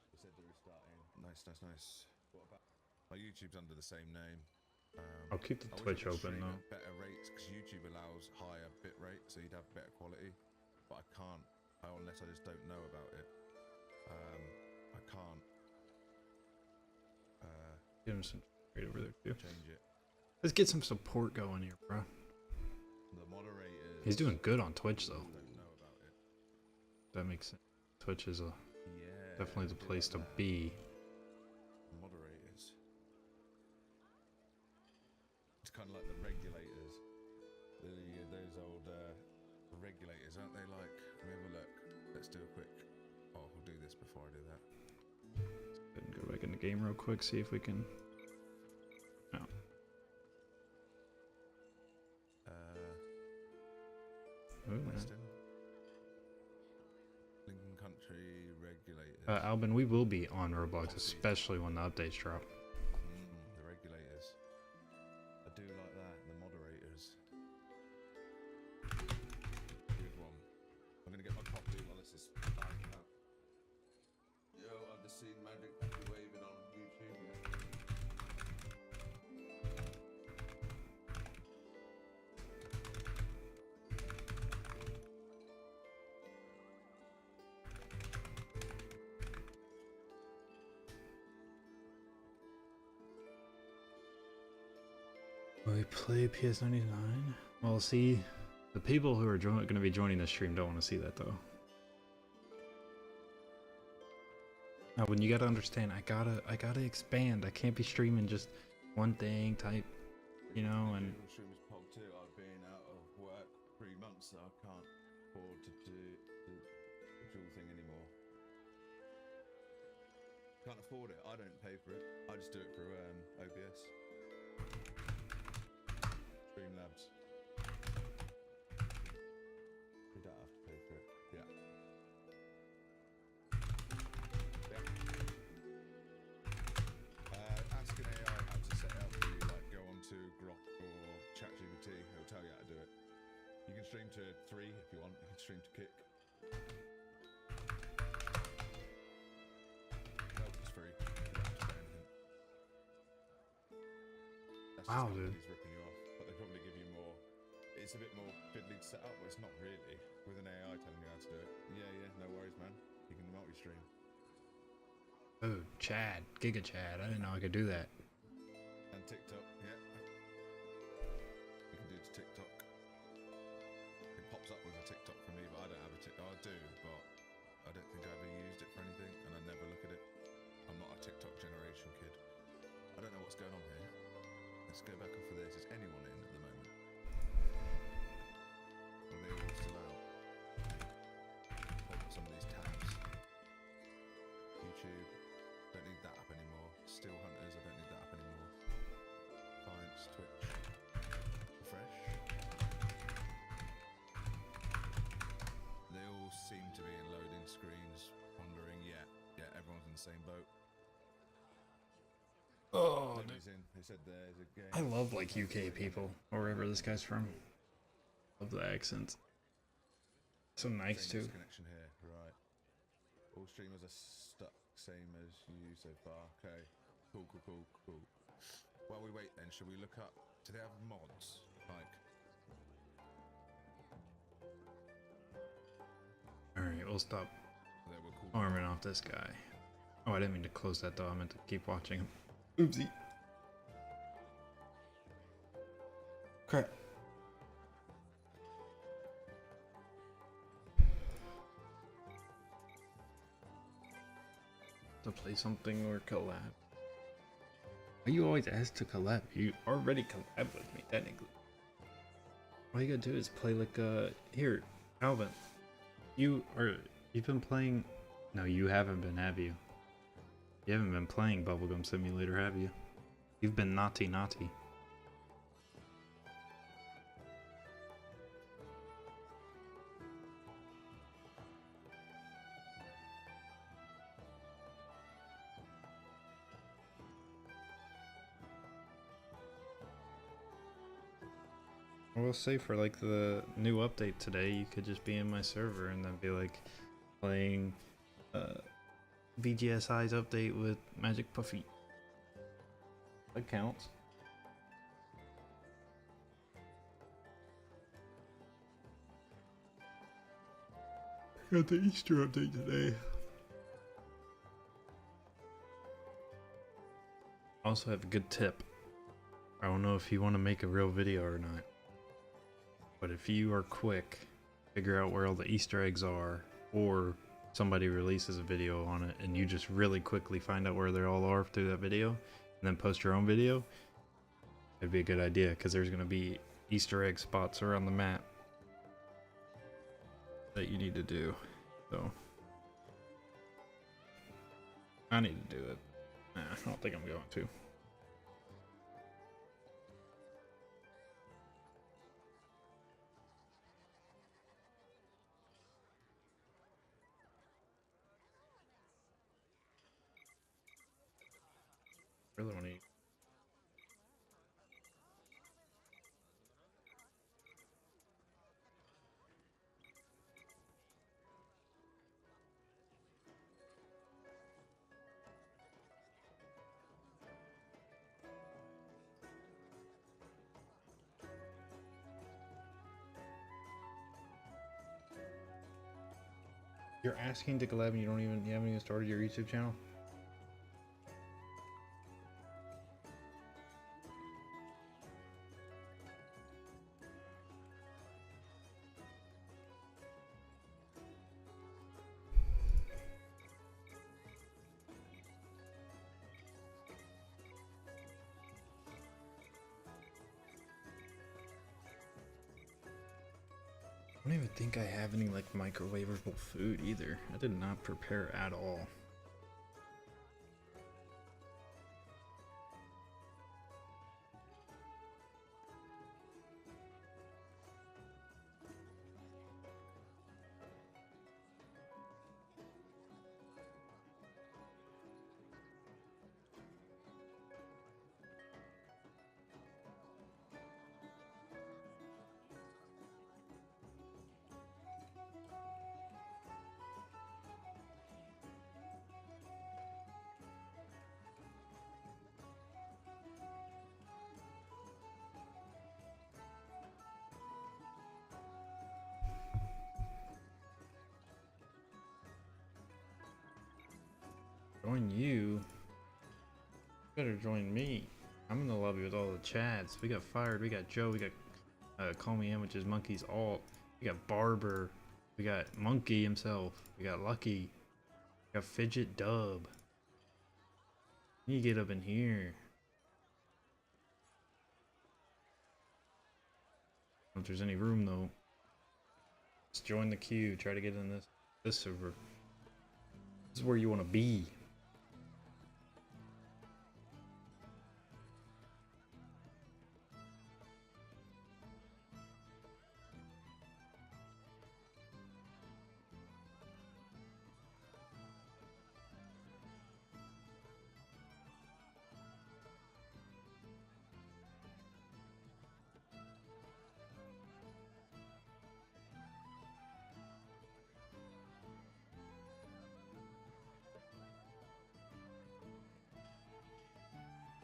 They said they're restarting. Nice, nice, nice. What about my YouTube's under the same name. I'll keep the I wish I Twitch could open stream though. at better rates because YouTube allows higher bit rate, so you'd have better quality. But I can't, unless I just don't know about it. I can't. Give him some right over there too. Change it. Let's get some support going here, bro. The moderators. He's doing good on Twitch though. Don't know about it. That makes sense. Twitch is Yeah. definitely the place to be. Moderators. It's kind of like the regulators. Those old regulators game real quick, see if we can. No. Weston. Lincoln Country regulators. Albin, we will be on Roblox, especially when the updates drop. The regulators. I do like that. The moderators. Good one. I'm gonna get my copy while this is banging out. Yo, I've just seen Magic waving on YouTube. Will we play PS99? Well, see, the people who are going to be joining the stream don't want to see that though. Now, when you gotta understand, I gotta expand. I can't be streaming just one thing type, you know. And Streamers pog too. I've been out of work 3 months, so I can't afford to do the dual thing anymore. Can't afford it. I don't pay for it. I just do it through OBS. Streamlabs. You don't have to pay for it. Yeah. Ask an AI how to set it up for you, like go onto Grok or ChatGPT, it'll tell you how to do it. You can stream to 3 if you want, you can stream to Kick. Help is free, you don't have to pay anything. That's wow, just dude. companies ripping you off, but they probably give you more. It's a bit more fiddly to set up, but it's not really. With an AI telling you how to do it. Yeah, no worries, man. You can multi-stream. oh, Chad, Giga Chad, I didn't know I could do that. And TikTok, yeah. You can do it to TikTok. It pops up with a TikTok for me, but I don't have a TikTok. I do, but I don't think I ever used it for anything, and I never look at it. I'm not a TikTok generation kid. I don't know what's going on here. Let's go back off of this. Is anyone in at the moment? Are they all still out? Open some of these tabs. YouTube. Don't need that up anymore. Still Hunters, I don't need that up anymore. Defiance, Twitch. Refresh. They all seem to be in loading screens, wondering, yeah, everyone's in the same boat. Oh, Nobody's in. They said there's a game. I love like UK people, or wherever this guy's from. Love the accents. So nice too. Connection here, right. All streamers are stuck, same as you so far. Okay, cool. While we wait then, should we look up, do they have mods? Like, Alright, we'll stop they were cool. arming off this guy. Oh, I didn't mean to close that though, I meant to keep watching him. Oopsie. Crap. To play something or collab. Why you always ask to collab? You already collab with me, technically. All you gotta do is play like here, Alvin. You've been playing. No, you haven't been, have you? You haven't been playing Bubblegum Simulator, have you? You've been naughty. I will say for like the new update today, you could just be in my server and then be like playing VGSI's update with Magic Puffy. That counts. Got the Easter update today. Also have a good tip. I don't know if you want to make a real video or not, but if you are quick, figure out where all the Easter eggs are, or somebody releases a video on it and you just really quickly find out where they all are through that video and then post your own video, it'd be a good idea because there's going to be Easter egg spots around the map that you need to do. So I need to do it. Nah, I don't think I'm going to. Really want to eat. You're asking to collab and you haven't even started your YouTube channel? I don't even think I have any like microwavable food either. I did not prepare at all. Join you? Better join me. I'm in the lobby with all the Chads. We got Fired, we got Joe, we got Call Me In, which is Monkey's alt. We got Barber, we got Monkey himself, we got Lucky, we got Fidget Dub. You get up in here. I don't know if there's any room though. Let's join the queue, try to get in this server. This is where you want to be.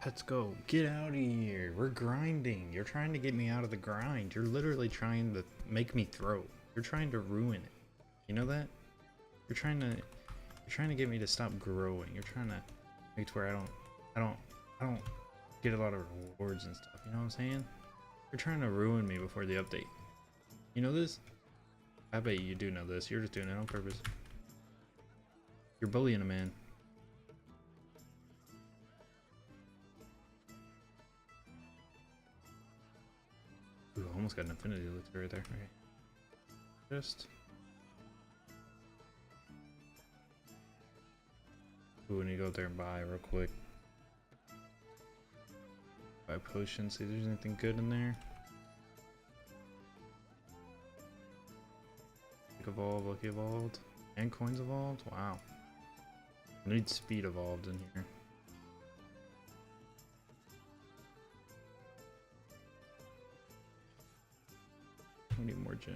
Let's go. Get out of here. We're grinding. You're trying to get me out of the grind. You're literally trying to make me throw. You're trying to ruin it. You know that? You're trying to get me to stop growing. You're trying to make it to where I don't get a lot of rewards and stuff. You know what I'm saying? You're trying to ruin me before the update. You know this? I bet you do know this. You're just doing it on purpose. You're bullying a man. Ooh, almost got an infinity elixir right there. Okay. Just. Ooh, we need to go out there and buy real quick. Buy potions, see if there's anything good in there. Evolved, lucky evolved, and coins evolved. Wow. I need speed evolved in here. We need more gen.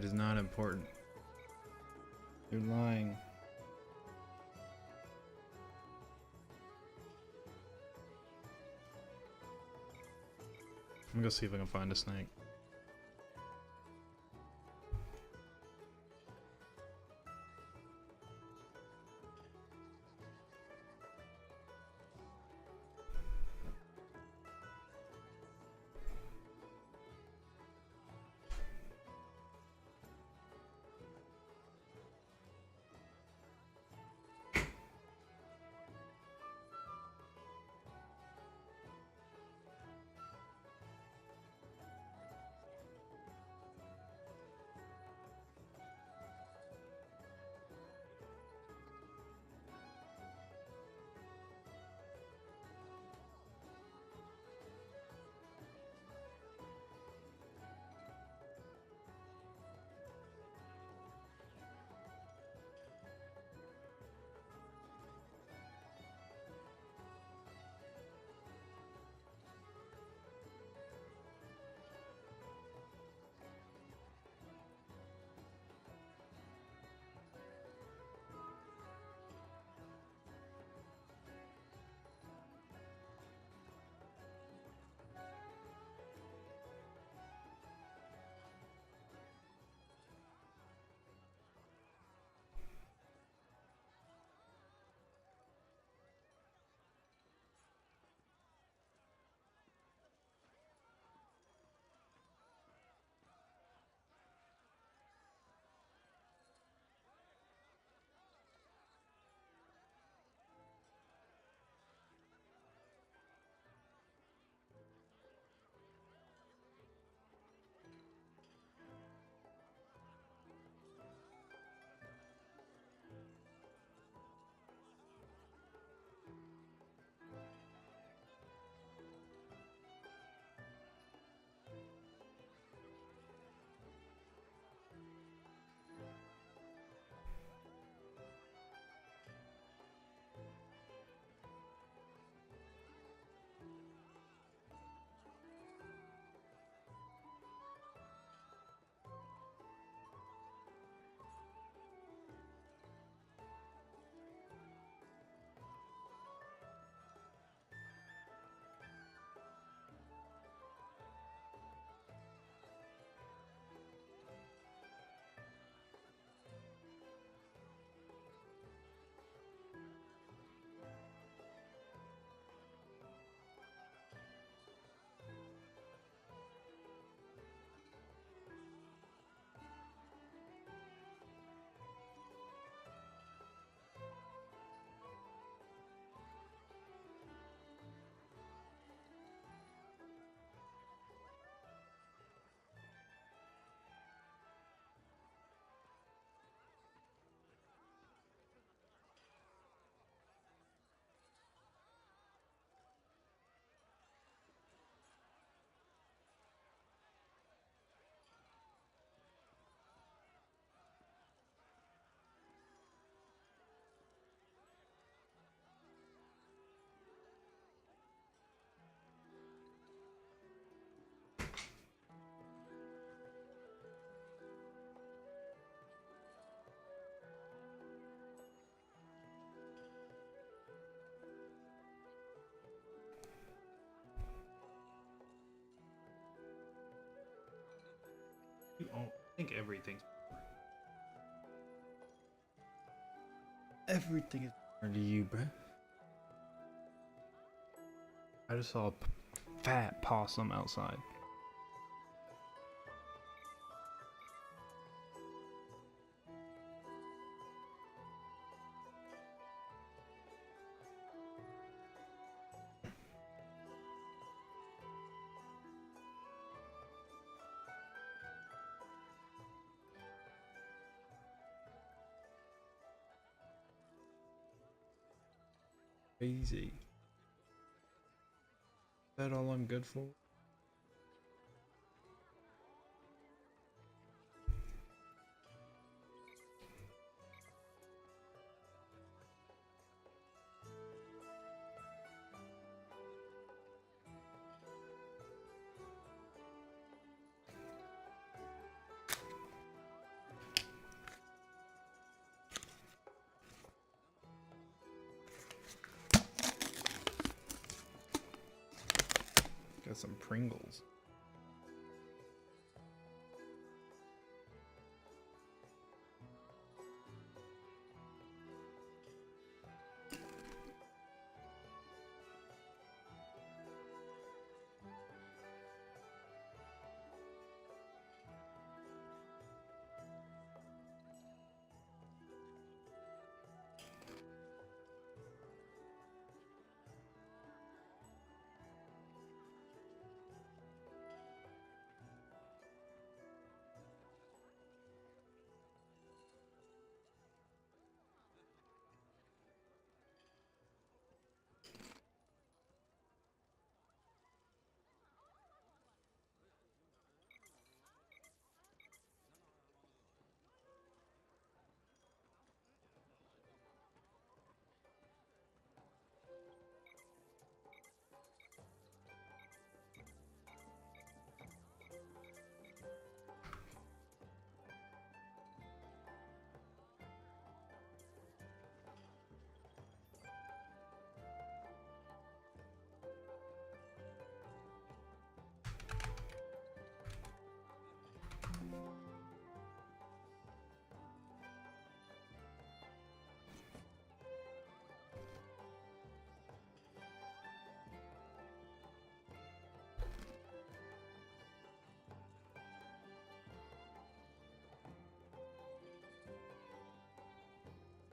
It is not important. You're lying. I'm gonna go see if I can find a snake. Oh, I think everything's. Everything is to you, bruh. I just saw a fat possum outside. Crazy. Is that all I'm good for? Got some Pringles.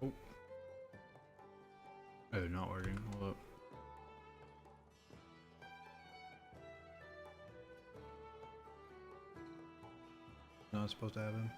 Oh. Oh, not working. Hold up. Not supposed to happen.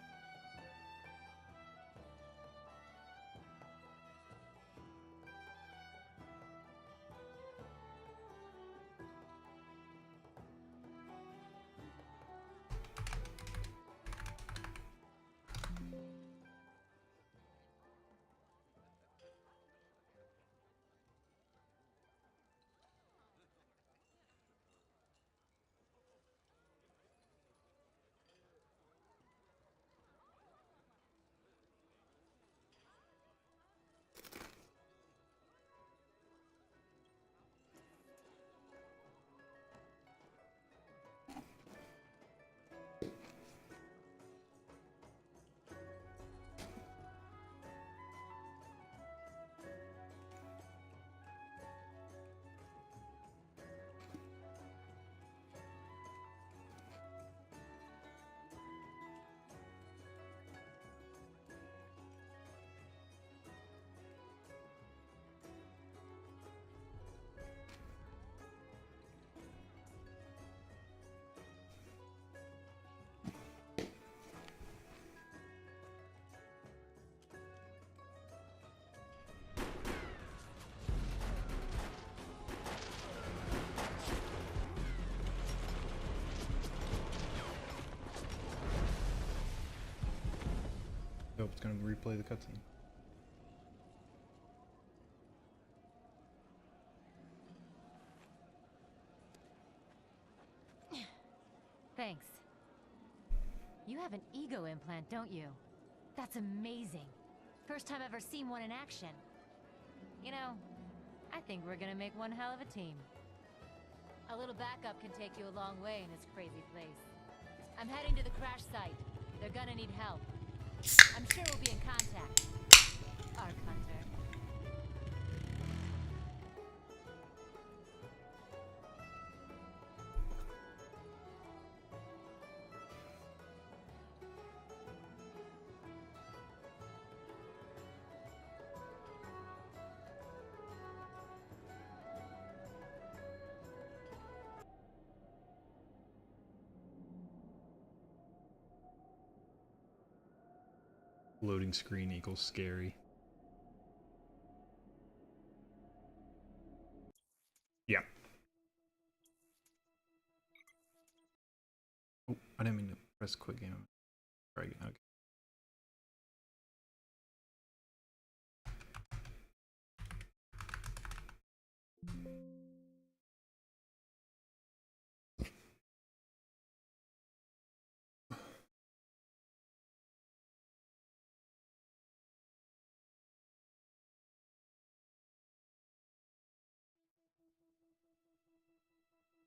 Hope it's gonna replay the cutscene. Thanks. You have an ego implant, don't you? That's amazing. First time I've ever seen one in action. You know, I think we're gonna make one hell of a team. A little backup can take you a long way in this crazy place. I'm heading to the crash site. They're gonna need help. I'm sure we'll be in contact. Arc Hunter. Loading screen equals scary. Yeah. Oh, I didn't mean to press quit game. Right, okay.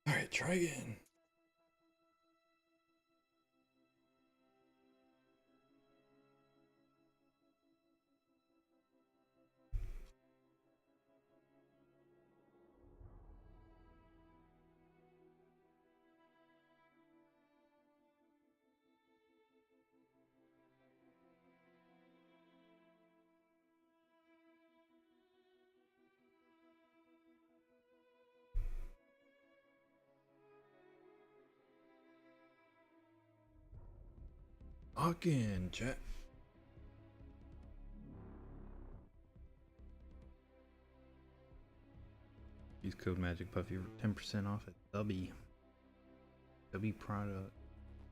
Alright, Try again. Again, chat. Use code Magic Puffy for 10% off at W product.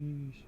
Yeesh.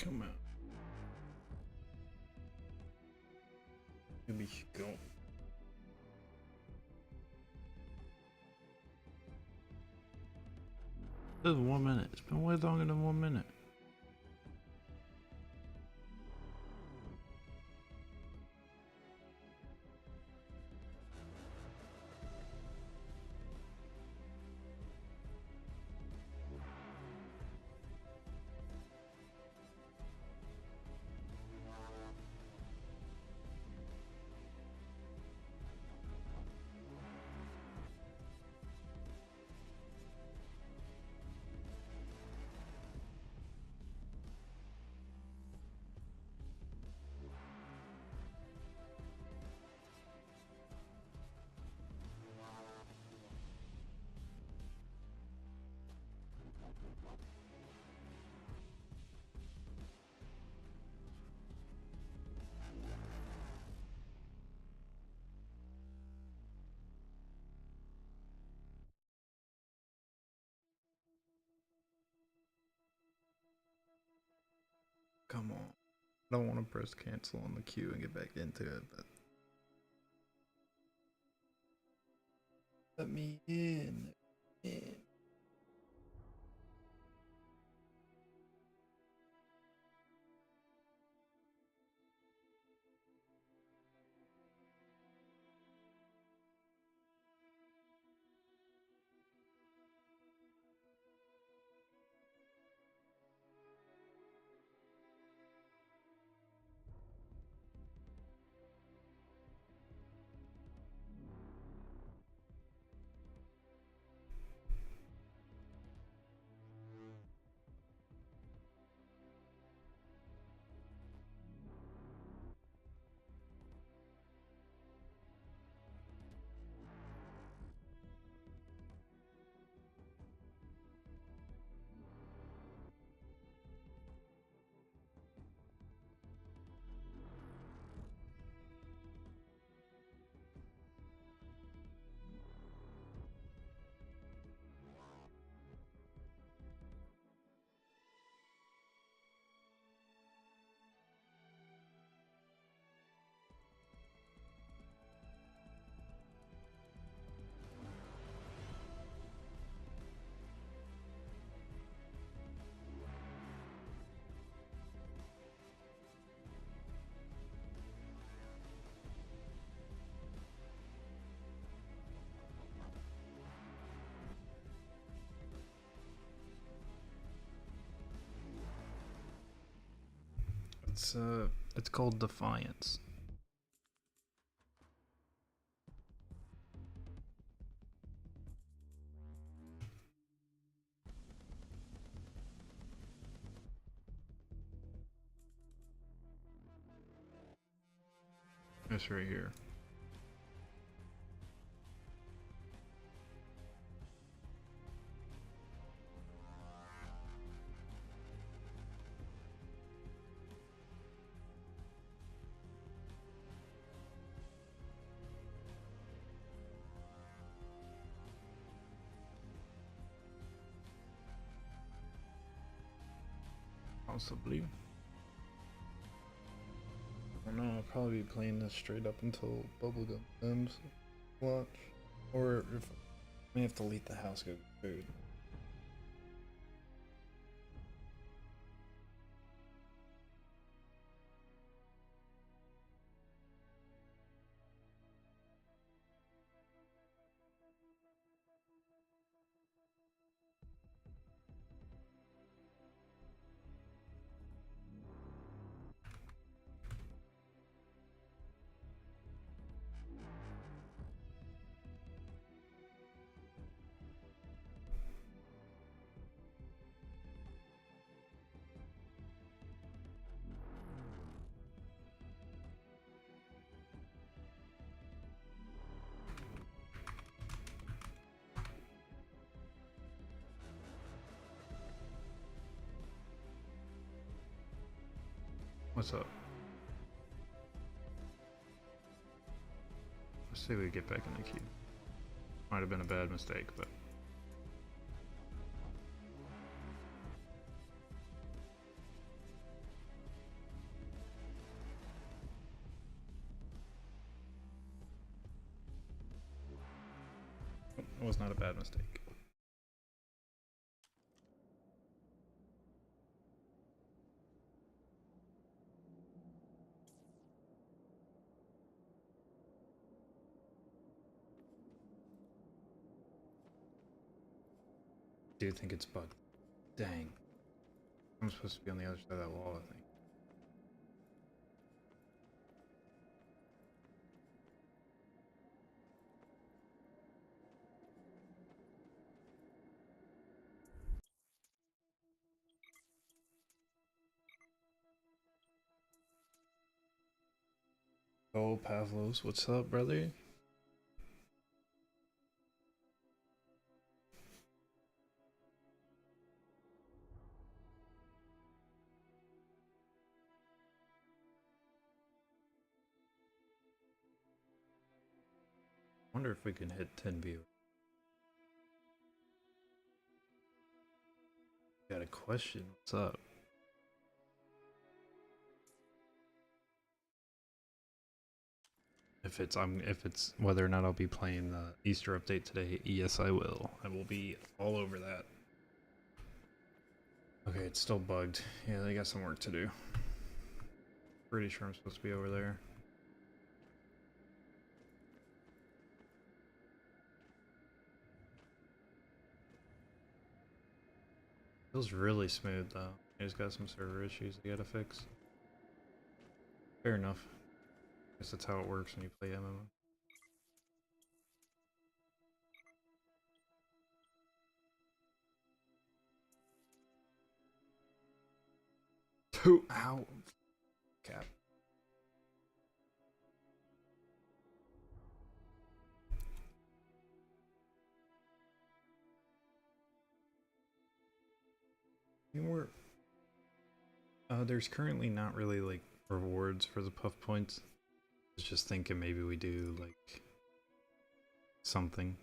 Come out. Here we go. This is 1 minute. It's been way longer than 1 minute. Come on. I don't want to press cancel on the queue and get back into it, but let me in. It's called Defiance. It's right here. Possibly. I don't know, I'll probably be playing this straight up until Bubblegum ends. Watch. Or if I may have to leave the house, go get food. What's up? Let's see if we get back in the queue. Might have been a bad mistake, but it was not a bad mistake. I do think it's bugged. Dang. I'm supposed to be on the other side of that wall, I think. Oh, Pavlos, what's up, brother? Wonder if we can hit 10 viewers. Got a question. What's up? If it's whether or not I'll be playing the Easter update today, yes I will. I will be all over that. Okay, it's still bugged. Yeah, they got some work to do. Pretty sure I'm supposed to be over there. Feels really smooth though. I just got some server issues I gotta fix. Fair enough. Guess that's how it works when you play MMO. Ow! Cap. There's currently not really like rewards for the puff points. I was just thinking maybe we do like something.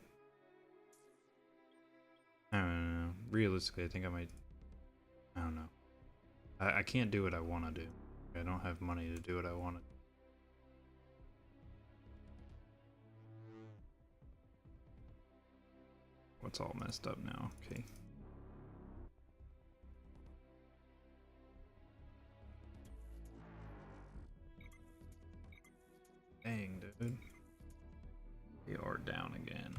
I don't know. Realistically, I think I might. I don't know. I can't do what I want to do. I don't have money to do what I want to do. What's all messed up now? Okay. Dang, dude. They are down again.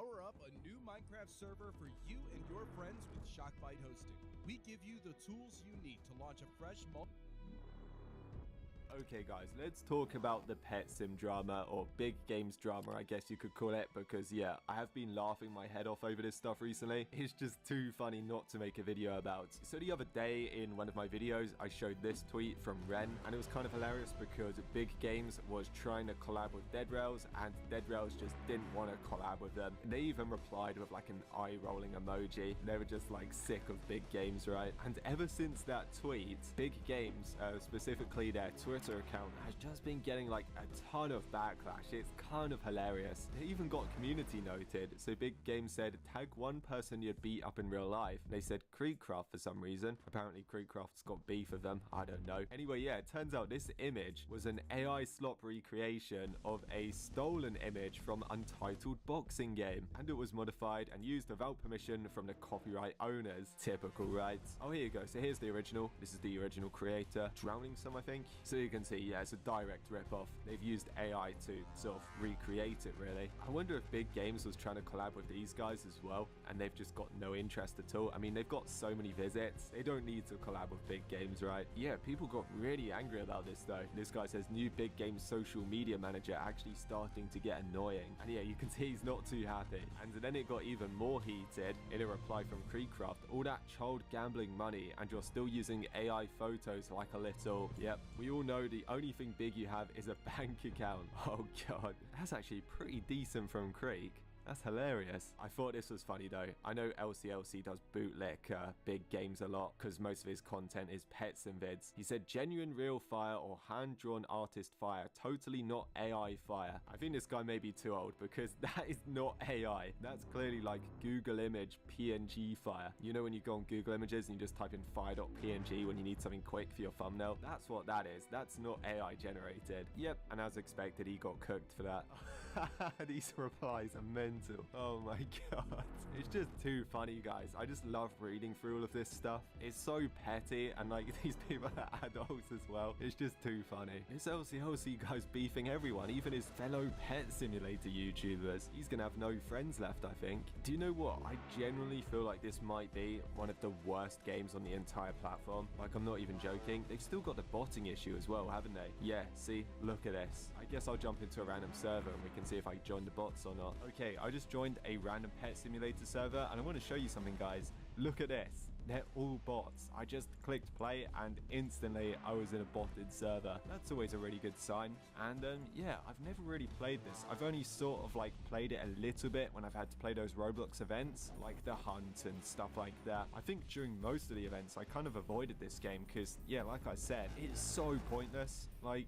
Power up a new Minecraft server for you and your friends with Shockbite hosting. We give you the tools you need to launch a fresh Okay guys, let's talk about the pet sim drama, or big games drama I guess you could call it, because yeah, I have been laughing my head off over this stuff recently. It's just too funny not to make a video about. So the other day in one of my videos, I showed this tweet from Ren, and it was kind of hilarious because Big Games was trying to collab with Dead Rails, and Dead Rails just didn't want to collab with them. They even replied with like an eye rolling emoji. They were just like sick of Big Games, right? And ever since that tweet, Big Games, specifically their Twitter account, has just been getting like a ton of backlash. It's kind of hilarious. They even got community noted. So Big Game said, tag one person you'd beat up in real life. They said Creekcraft for some reason. Apparently Creekcraft's got beef with them. I don't know. Anyway, yeah, it turns out this image was an AI slop recreation of a stolen image from Untitled boxing game, and it was modified and used without permission from the copyright owners. Typical, right? Oh, here you go. So here's the original. This is the original creator. Drowning some, I think. So you can see, yeah, it's a direct rip-off. They've used AI to sort of recreate it, really. I wonder if Big Games was trying to collab with these guys as well, and they've just got no interest at all. I mean, they've got so many visits. They don't need to collab with Big Games, right? Yeah, people got really angry about this, though. This guy says, new Big Games social media manager actually starting to get annoying. And yeah, you can see he's not too happy. And then it got even more heated in a reply from Creekcraft. All that child gambling money, and you're still using AI photos like a little... Yep, we all know the only thing big you have is a bank account. Oh god, that's actually pretty decent from Creek. That's hilarious. I thought this was funny though. I know LCLC does bootleg Big Games a lot because most of his content is pets and vids. He said genuine real fire or hand-drawn artist fire, totally not AI fire. I think this guy may be too old because that is not AI. That's clearly like Google image PNG fire. You know when you go on Google Images and you just type in fire.png when you need something quick for your thumbnail? That's what that is. That's not AI generated. Yep, and as expected, he got cooked for that. These replies are mental. Oh my god. It's just too funny, guys. I just love reading through all of this stuff. It's so petty, and like these people are adults as well. It's just too funny. This LCLC guy's beefing everyone, even his fellow pet simulator YouTubers. He's gonna have no friends left, I think. Do you know what? I genuinely feel like this might be one of the worst games on the entire platform. Like, I'm not even joking. They've still got the botting issue as well, haven't they? Yeah, see? Look at this. I guess I'll jump into a random server and we can see if I join the bots or not. Okay, I just joined a random pet simulator server and I want to show you something, guys. Look at this. They're all bots. I just clicked play and instantly I was in a botted server. That's always a really good sign. And yeah, I've never really played this. I've only sort of like played it a little bit when I've had to play those Roblox events, like the hunt and stuff like that. I think during most of the events, I kind of avoided this game because, yeah, like I said, it's so pointless. Like,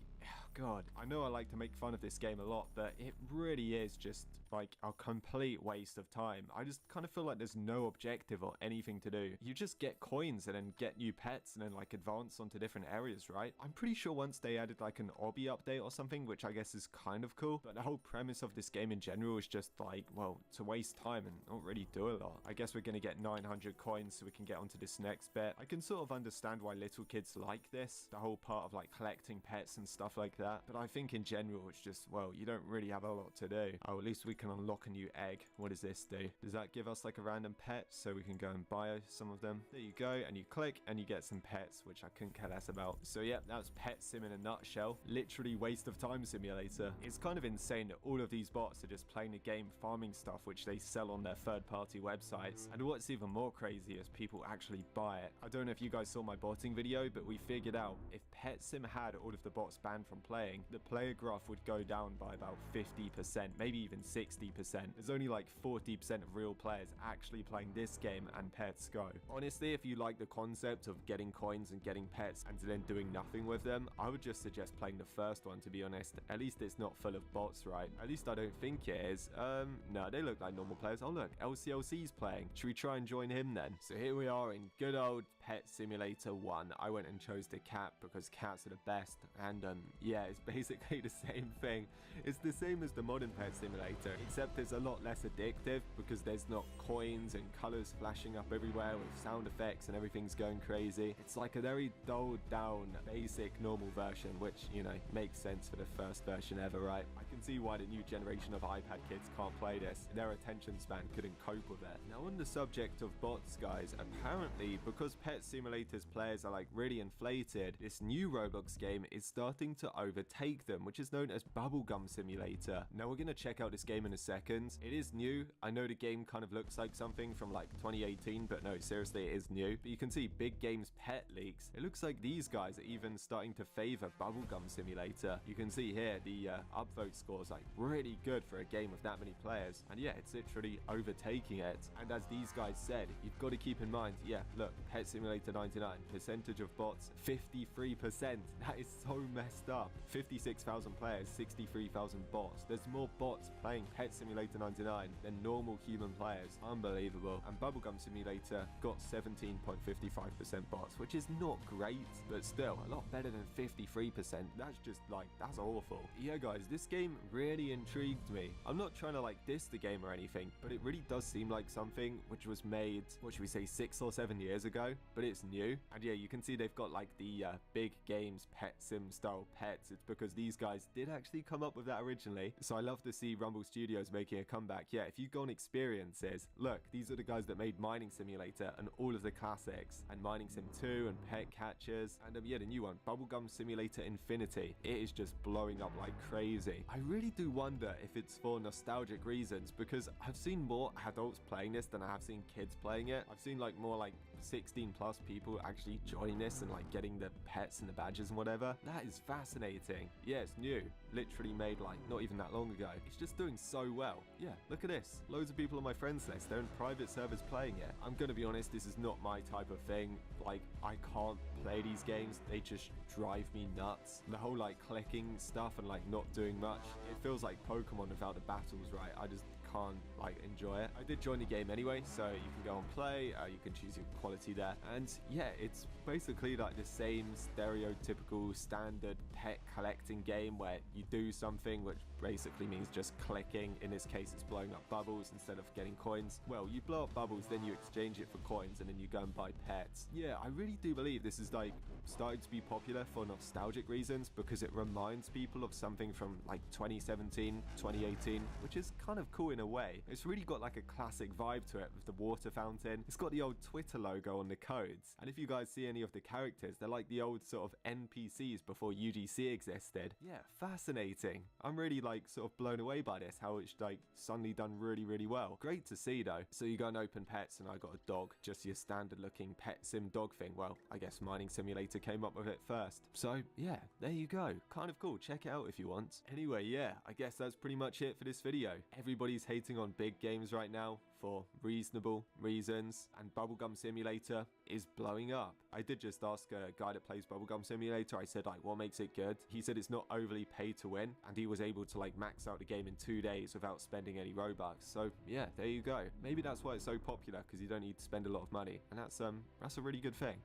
God, I know I like to make fun of this game a lot, but it really is just like a complete waste of time. I just kind of feel like there's no objective or anything to do. You just get coins and then get new pets and then like advance onto different areas, right? I'm pretty sure once they added like an obby update or something, which I guess is kind of cool, but the whole premise of this game in general is just like, well, to waste time and not really do a lot. I guess we're going to get 900 coins so we can get onto this next bit. I can sort of understand why little kids like this, the whole part of like collecting pets and stuff like that, but I think in general it's just, well, you don't really have a lot to do. Oh, at least we can unlock a new egg. What does this do? Does that give us like a random pet so we can go and buy some of them? There you go, and you click and you get some pets, which I couldn't care less about. So yeah, that's Pet Sim in a nutshell. Literally waste of time simulator. It's kind of insane that all of these bots are just playing the game, farming stuff which they sell on their third-party websites, and what's even more crazy is people actually buy it. I don't know if you guys saw my botting video, but we figured out if Pet Sim had all of the bots banned from playing, the player graph would go down by about 50%, maybe even 60%. There's only like 40% of real players actually playing this game and Pets Go. Honestly, if you like the concept of getting coins and getting pets and then doing nothing with them, I would just suggest playing the first one, to be honest. At least it's not full of bots, right? At least I don't think it is. No, they look like normal players. Oh look, LCLC's playing. Should we try and join him then? So here we are in good old Pet Simulator 1. I went and chose the cat because cats are the best, and yeah, yeah, it's basically the same thing. It's the same as the modern Pet Simulator, except it's a lot less addictive because there's not coins and colors flashing up everywhere with sound effects and everything's going crazy. It's like a very dulled down, basic, normal version, which, you know, makes sense for the first version ever, right? I can see why the new generation of iPad kids can't play this. Their attention span couldn't cope with it. Now, on the subject of bots, guys, apparently, because Pet Simulator's players are like really inflated, this new Roblox game is starting to overtake them, which is known as Bubblegum Simulator. Now, we're gonna check out this game in a second. It is new. I know the game kind of looks like something from like 2018, but no, seriously, it is new. But you can see big games pet leaks. It looks like these guys are even starting to favor Bubblegum Simulator. You can see here the upvote score is like really good for a game with that many players. And yeah, it's literally overtaking it. And as these guys said, you've got to keep in mind, yeah, look, Pet Simulator 99, percentage of bots, 53%. That is so messed up. 56,000 players, 63,000 bots. There's more bots playing Pet Simulator 99 than normal human players. Unbelievable. And Bubblegum Simulator got 17.55% bots, which is not great, but still a lot better than 53%. That's just like, that's awful. Yeah, guys, this game really intrigued me. I'm not trying to like diss the game or anything, but it really does seem like something which was made, what should we say, 6 or 7 years ago, but it's new. And yeah, you can see they've got like the big games pet sim style pets. It's because these guys did actually come up with that originally. So I love to see Rumble Studios making a comeback. Yeah, if you go on experiences, look, these are the guys that made Mining Simulator and all of the classics, and Mining Sim 2 and Pet Catchers, and yeah, the new one, Bubblegum Simulator Infinity. It is just blowing up like crazy. I really do wonder if it's for nostalgic reasons, because I've seen more adults playing this than I have seen kids playing it. I've seen like more like 16 plus people actually joining this and like getting the pets and the badges and whatever. That is fascinating. Yeah, it's new. Literally made like not even that long ago. It's just doing so well. Yeah, look at this. Loads of people on my friends list. They're in private servers playing it. I'm gonna be honest, this is not my type of thing. Like, I can't play these games. They just drive me nuts. The whole like clicking stuff and like not doing much. It feels like Pokemon without the battles, right? I just can't like enjoy it. I did join the game anyway, so you can go and play, you can choose your quality there, and yeah, it's basically like the same stereotypical standard pet collecting game where you do something which basically means just clicking. In this case, it's blowing up bubbles instead of getting coins. Well, you blow up bubbles, then you exchange it for coins, and then you go and buy pets. Yeah, I really do believe this is like starting to be popular for nostalgic reasons, because it reminds people of something from like 2017, 2018, which is kind of cool in a way. It's really got like a classic vibe to it with the water fountain. It's got the old Twitter logo on the codes, and if you guys see any of the characters, they're like the old sort of NPCs before UGC existed. Yeah, fascinating. I'm really like sort of blown away by this, how it's like suddenly done really well. Great to see though. So you go and open pets, and I got a dog, just your standard looking pet sim dog thing. Well, I guess Mining Simulator came up with it first. So yeah, there you go. Kind of cool. Check it out if you want. Anyway, yeah, I guess that's pretty much it for this video. Everybody's hating on big games right now for reasonable reasons, and Bubblegum Simulator is blowing up. I did just ask a guy that plays Bubblegum Simulator, I said like, what makes it good? He said it's not overly pay to win, and he was able to like max out the game in 2 days without spending any Robux. So yeah, there you go. Maybe that's why it's so popular, because you don't need to spend a lot of money, and that's a really good thing.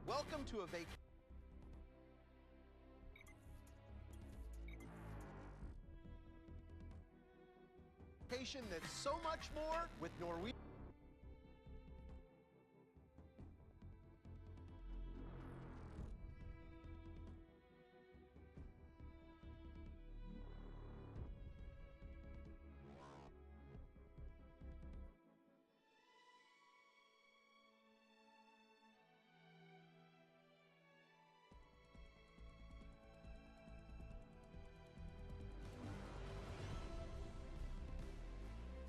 Welcome to a vacation that's so much more with Norwegian.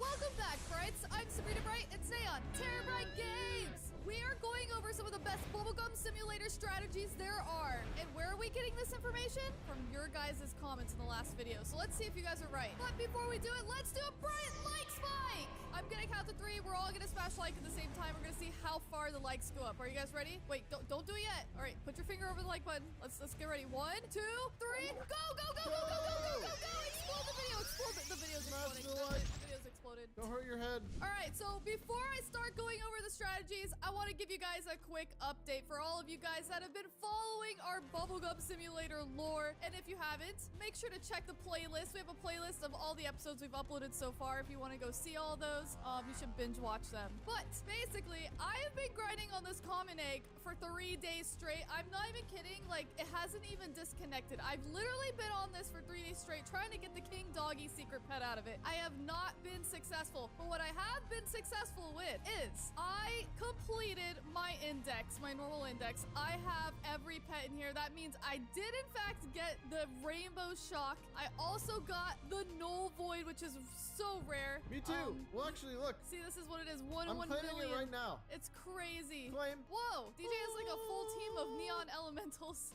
Welcome back, Brights! I'm Sabrina Bright and today on Terror Bright Games! We are going over some of the best Bubblegum Simulator strategies there are. And where are we getting this information? From your guys' comments in the last video. So let's see if you guys are right. But before we do it, let's do a bright like spike! I'm gonna count to 3. We're all gonna smash like at the same time. We're gonna see how far the likes go up. Are you guys ready? Wait, don't do it yet. All right, put your finger over the like button. Let's get ready. 1, 2, 3, go, go, go, go, go, go, go, go, go! Explode the video! Explode it! The video's exploding. The video's exploded. Don't hurt your head. All right, so before I start going over the strategies, I want to give you guys a quick update for all of you guys that have been following our Bubblegum Simulator lore. And if you haven't, make sure to check the playlist. We have a playlist of all the episodes we've uploaded so far. If you want to go see all those, you should binge watch them. But basically, I have been grinding on this common egg for 3 days straight. I'm not even kidding. Like, it hasn't even disconnected. I've literally been on this for 3 days straight trying to get the King Doggy secret pet out of it. I have not been successful. But what I have been successful with is I completed my index, my normal index. I have every pet in here. That means I did in fact get the Rainbow Shock. I also got the Null Void, which is so rare. Me too. Well, actually, look. See, this is what it is. 1 in I'm 1 claiming million. it right now. It's crazy. Claim. Whoa, DJ has like a full team of neon elementals.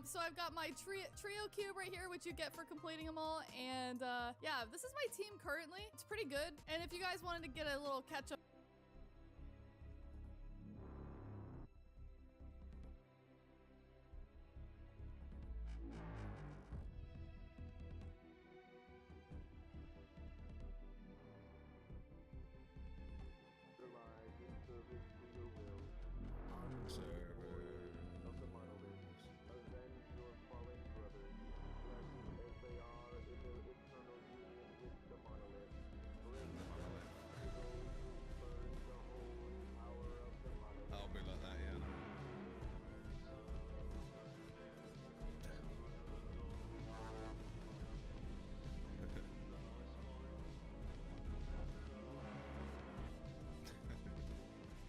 So I've got my trio cube right here, which you get for completing them all. And yeah, this is my team currently. It's pretty good. And if you guys wanted to get a little catch up. I'll be like that, yeah.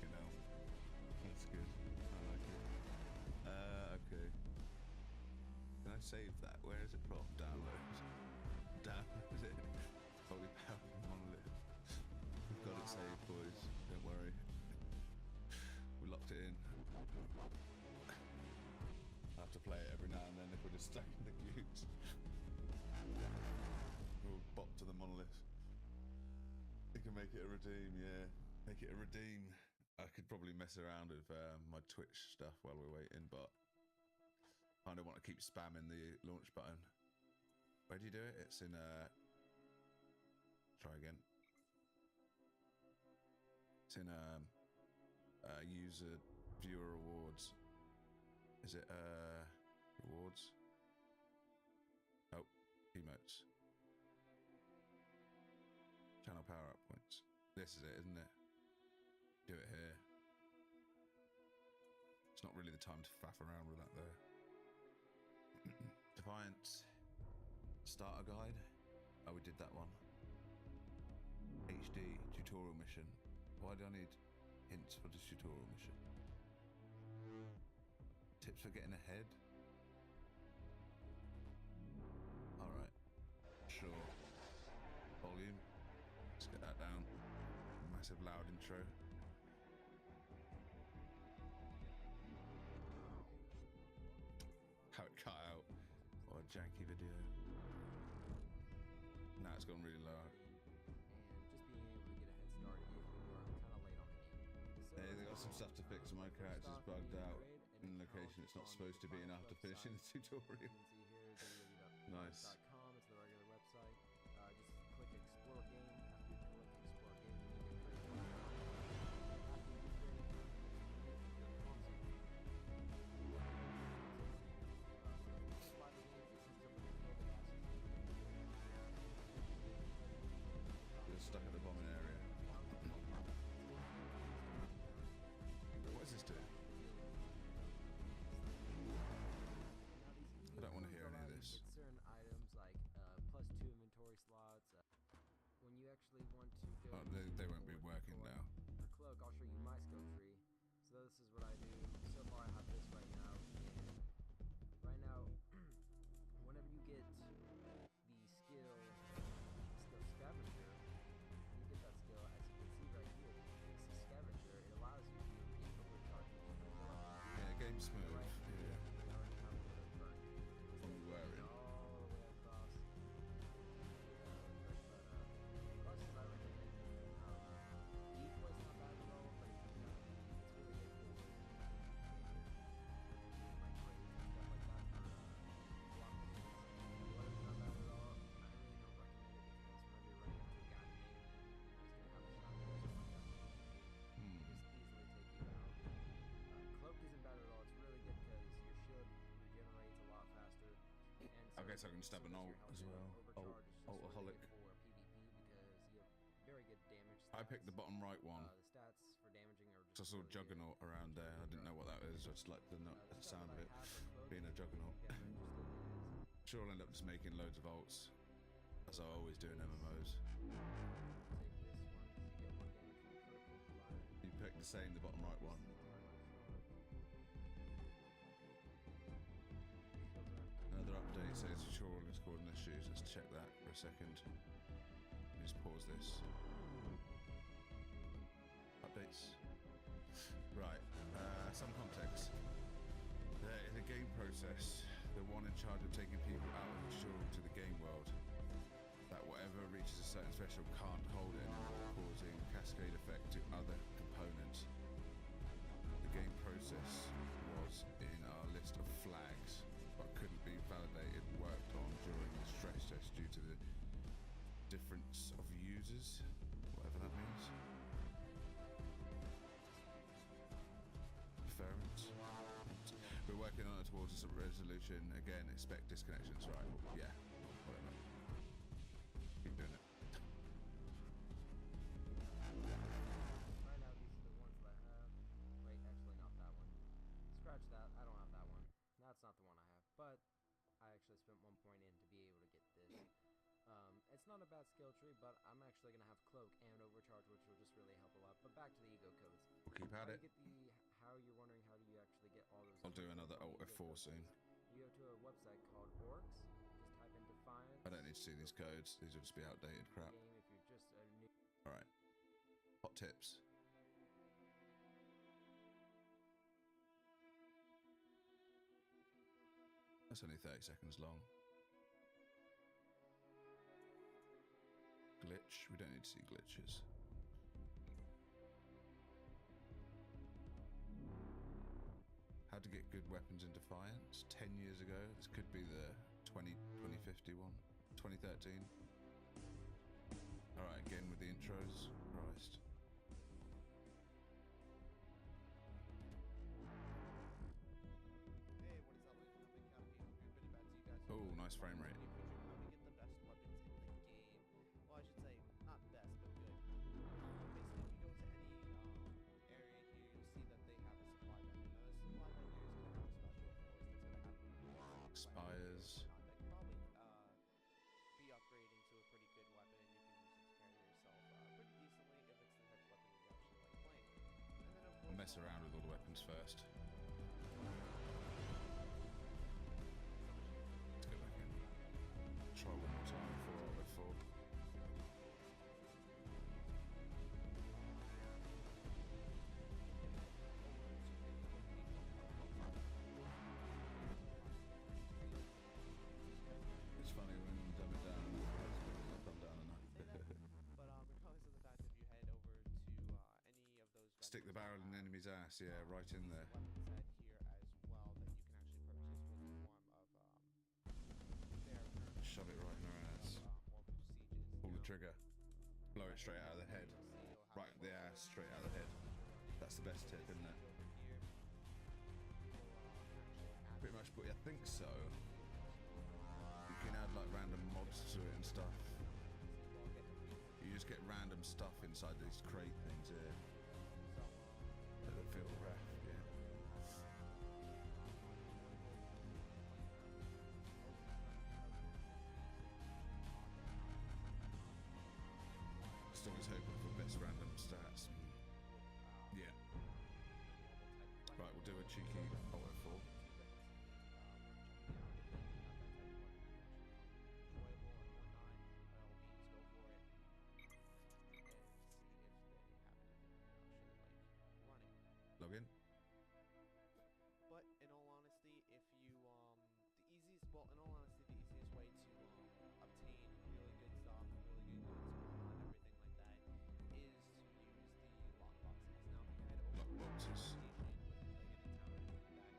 You know, that's good. I like it. Okay. Can I save that? Where is it from? Downloads. Download it. Holy power monolith. We've got it saved, boys. Don't worry. We locked it in. I have to play it every now and then if we're just stuck in the queues. We'll bot to the monolith. You can make it a redeem, yeah. Make it a redeem. I could probably mess around with my Twitch stuff while we're waiting, but I don't want to keep spamming the launch button. Where do you do it? It's in try again. It's in user viewer rewards. Is it rewards? Oh, emotes. Channel power up points. This is it, isn't it? Do it here. It's not really the time to faff around with that though. Defiance. Starter guide. Oh, we did that one. HD tutorial mission. Why do I need hints for this tutorial mission? Tips for getting ahead? Alright. Sure. Volume. Let's get that down. Massive loud intro. How it cut out. What a janky video. Now it's gone really low. Hey, they got some stuff to fix. My character's bugged out in the location it's not supposed to be in after finishing the tutorial. Nice. It's the regular website. Just click explore game. After you click explore game, you can create You're stuck at the bombing area. What does this do? I don't want to hear any of this. Certain items like +2 inventory slots. When you actually want to go, They won't be working now. A cloak, I'll show you my skill tree. So this is what I do. So far I have this right now. And right now, whenever you get the skill scavenger, you get that skill, as you can see right here, it's the scavenger. It allows you to get overcharged. Yeah, game smooth. Yeah. From wearing. All the way across. Plus, I recommend decoy's not bad at all, but it's really good. guess I can stab an ult as well. Ultaholic. For PvP because you have very good damage stats. I picked the bottom right one. The stats for damaging are So I just saw really good. Juggernaut around there. I didn't know what that is. I just liked the sound of it being a Juggernaut. Sure, I'll end up just making loads of ults, as I always do in MMOs. You picked the same, the bottom right one. Another update says tutorial is causing issues. Let's check that for a second. Just pause this. Updates. Right, some context. In the game process, the one in charge of taking people out of the tutorial to the game world, that whatever reaches a certain threshold can't hold it anymore, causing cascade effect to other components. The game process was in our list of flags, but couldn't be validated, worked on during the stress test due to the difference of users, whatever that means. Deference. We're working on it towards a resolution. Again, expect disconnections, right? Yeah, whatever. Keep doing it. Right now, these are the ones that I have. Wait, actually, not that one. Scratch that. I don't have that one. That's not the one I have. But I actually spent 1 point in to be able to get this. It's not a bad skill tree, but I'm actually going to have Cloak and Overcharge, which will just really help a lot. But back to the ego codes. We'll keep at it. How you're wondering how do you actually get all those? I'll do another Alt F4 soon. You go to a website called Orcs. Just type in Defiance. I don't need to see these codes. These will just be outdated crap. If you're just a new. All right. Hot tips. That's only 30 seconds long. Glitch. We don't need to see glitches. How to get good weapons in Defiance. 10 years ago. This could be the 2050 one. 2013. Alright, again with the intros. Christ. Hey, what is up, ladies and gentlemen? Count Game. We're pretty bad to you guys. Oh, nice frame rate. How to get the best weapons in the game. Well, I should say, not best, but good. Basically, if you go to any area here, you'll see that they have a supply vendor. Now, this supply vendor is going to have a special force that's going to have Spires. that can probably be upgrading to a pretty good weapon, and you can use it to carry yourself pretty decently if it's the type of weapon you actually like playing with. And then, of course, I'll mess around with all the weapons first. Let's go back in. Try one more time before I go forward. It's funny when you dumb it down, it's dumb down enough. But regardless of the fact, if you head over to any of those Stick the barrel in the enemy's ass, yeah, right in there. weapon set here as well that you can actually purchase with the form of their Shove it right in her ass. Pull the trigger. Blow it straight out of the head. Right in the ass, straight out of the head. That's the best tip, isn't it? Pretty much, but I think so. You can add like random mods to it and stuff. You just get random stuff inside these crate things here. That feel ref, yeah. Still always hoping for best random stats. Yeah. Right, we'll do a cheeky Alt F4. Log in. But in all honesty, if you the easiest way to obtain really good stuff, really good goods, and everything like that, is to use the lockboxes. Now, if you head over Lockboxes. to the location, like an encounter or anything like that,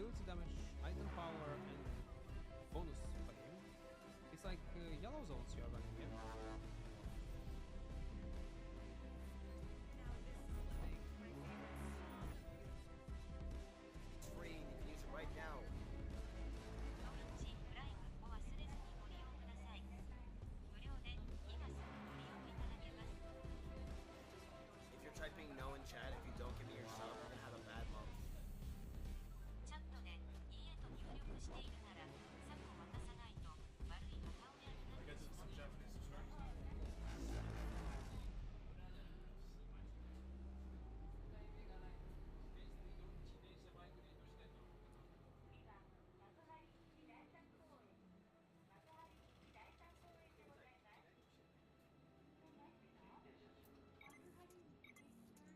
ability damage, item power, and bonus value. It's like yellow zones you're running here. It's free and you can use it right now. If you're typing no in chat, if you don't give me your sub, you're gonna have a bad month.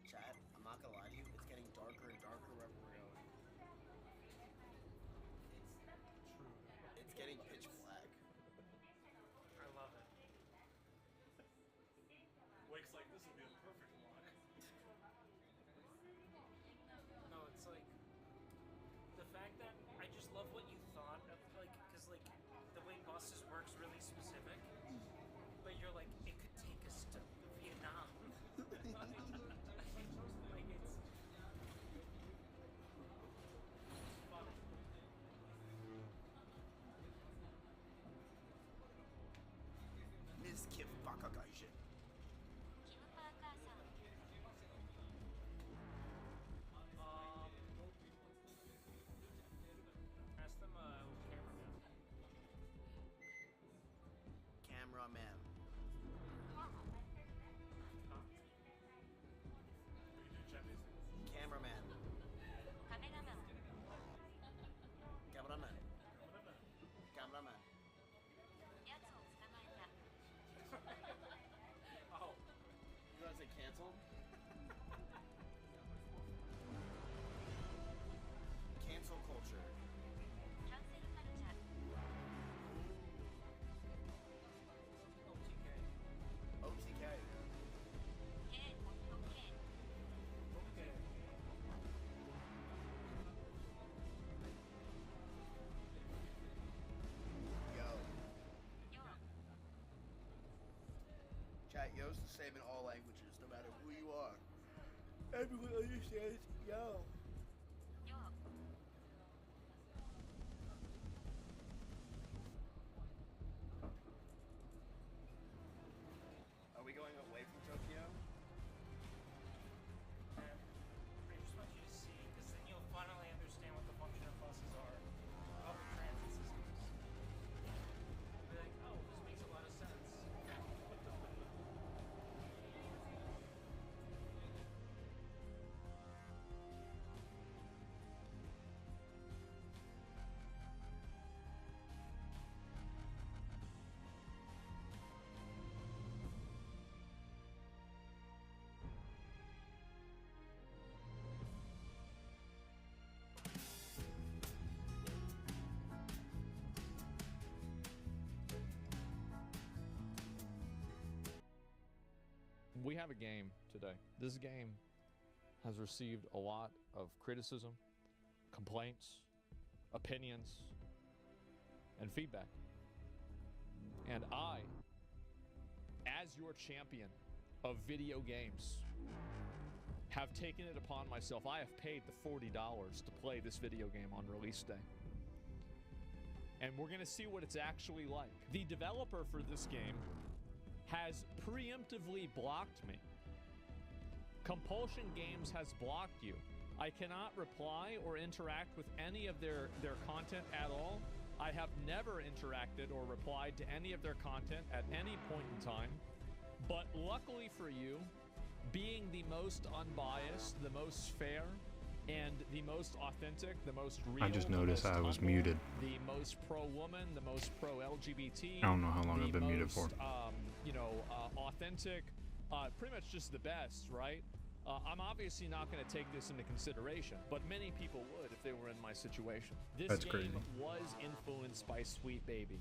Chat, I'm not gonna lie to you, it's getting darker and darker wherever we're going. It's getting pitch black. I love it. Wakes like this would be a perfect walk. No, it's like the fact that I just love what you thought of, like, because like the way buses works really specific, but you're like it could take us to Vietnam. Like it's funny. Ms. Kif Bakagaishin. Ask them Cameraman. Cameraman. Cameraman. Cameraman. Oh. You guys say canceled? Cancel culture. OTK. Yo. Chat, yo's the same in all languages, no matter who you are. Everyone understands yo. Are we going away from Tokyo? I just want you to see, because then you'll finally understand what the function of buses are, public transit systems. You'll be like, oh, this makes a lot of sense. We have a game today. This game has received a lot of criticism, complaints, opinions, and feedback. And I, as your champion of video games, have taken it upon myself. I have paid the $40 to play this video game on release day. And we're going to see what it's actually like. The developer for this game has preemptively blocked me. Compulsion Games has blocked you. I cannot reply or interact with any of their content at all. I have never interacted or replied to any of their content at any point in time. But luckily for you, being the most unbiased, the most fair, and the most authentic, the most real, I just noticed I was muted. the most pro-woman, the most pro-LGBT. I don't know how long I've been muted for. Authentic, pretty much just the best, right? I'm obviously not going to take this into consideration, but many people would if they were in my situation. This That's game crazy. was influenced by Sweet Baby.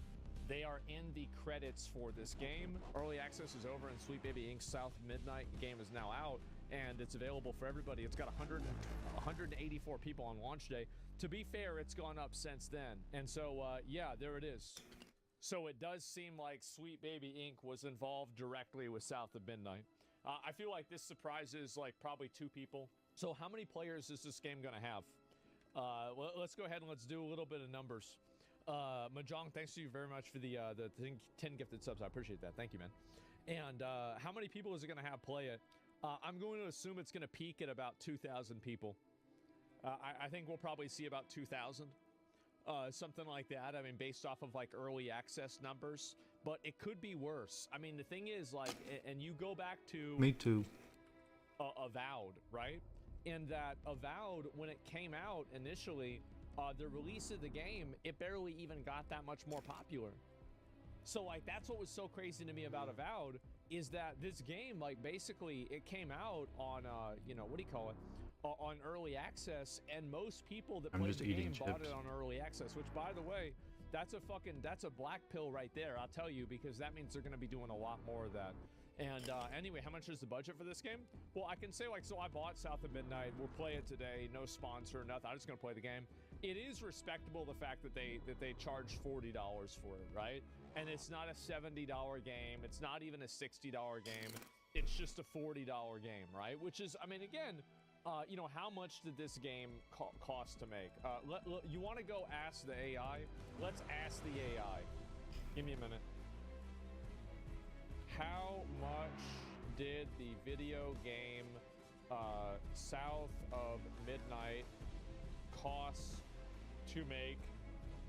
They are in the credits for this game. Early access is over, and Sweet Baby Inc.'s South Midnight game is now out. and it's available for everybody. It's got 184 people on launch day. To be fair, it's gone up since then. And so, yeah, there it is. So it does seem like Sweet Baby Inc. was involved directly with South of Midnight. I feel like this surprises like probably 2 people. So how many players is this game gonna have? Well, let's go ahead and let's do a little bit of numbers. Mahjong, thanks to you very much for the 10 gifted subs. I appreciate that. Thank you, man. And how many people is it gonna have play it? I'm going to assume it's gonna peak at about 2,000 people. I think we'll probably see about 2,000. Something like that. I mean, based off of like early access numbers, but it could be worse. I mean, the thing is, like, and you go back to Me too. Avowed, right? In that Avowed, when it came out initially, the release of the game, it barely even got that much more popular. So like, that's what was so crazy to me about Avowed, is that this game, like, basically it came out on you know, what do you call it, on early access, and most people that played the game bought it on early access, which, by the way, that's a black pill right there, I'll tell you, because that means they're going to be doing a lot more of that. And anyway, how much is the budget for this game? Well, I can say, like, so I bought South of Midnight. We'll play it today. No sponsor, nothing. I'm just going to play the game. It is respectable, the fact that they charge $40 for it, right? And it's not a $70 game. It's not even a $60 game. It's just a $40 game, right? Which is, I mean, again, you know, how much did this game cost to make? You want to go ask the AI? Let's ask the AI. Give me a minute. How much did the video game South of Midnight cost to make?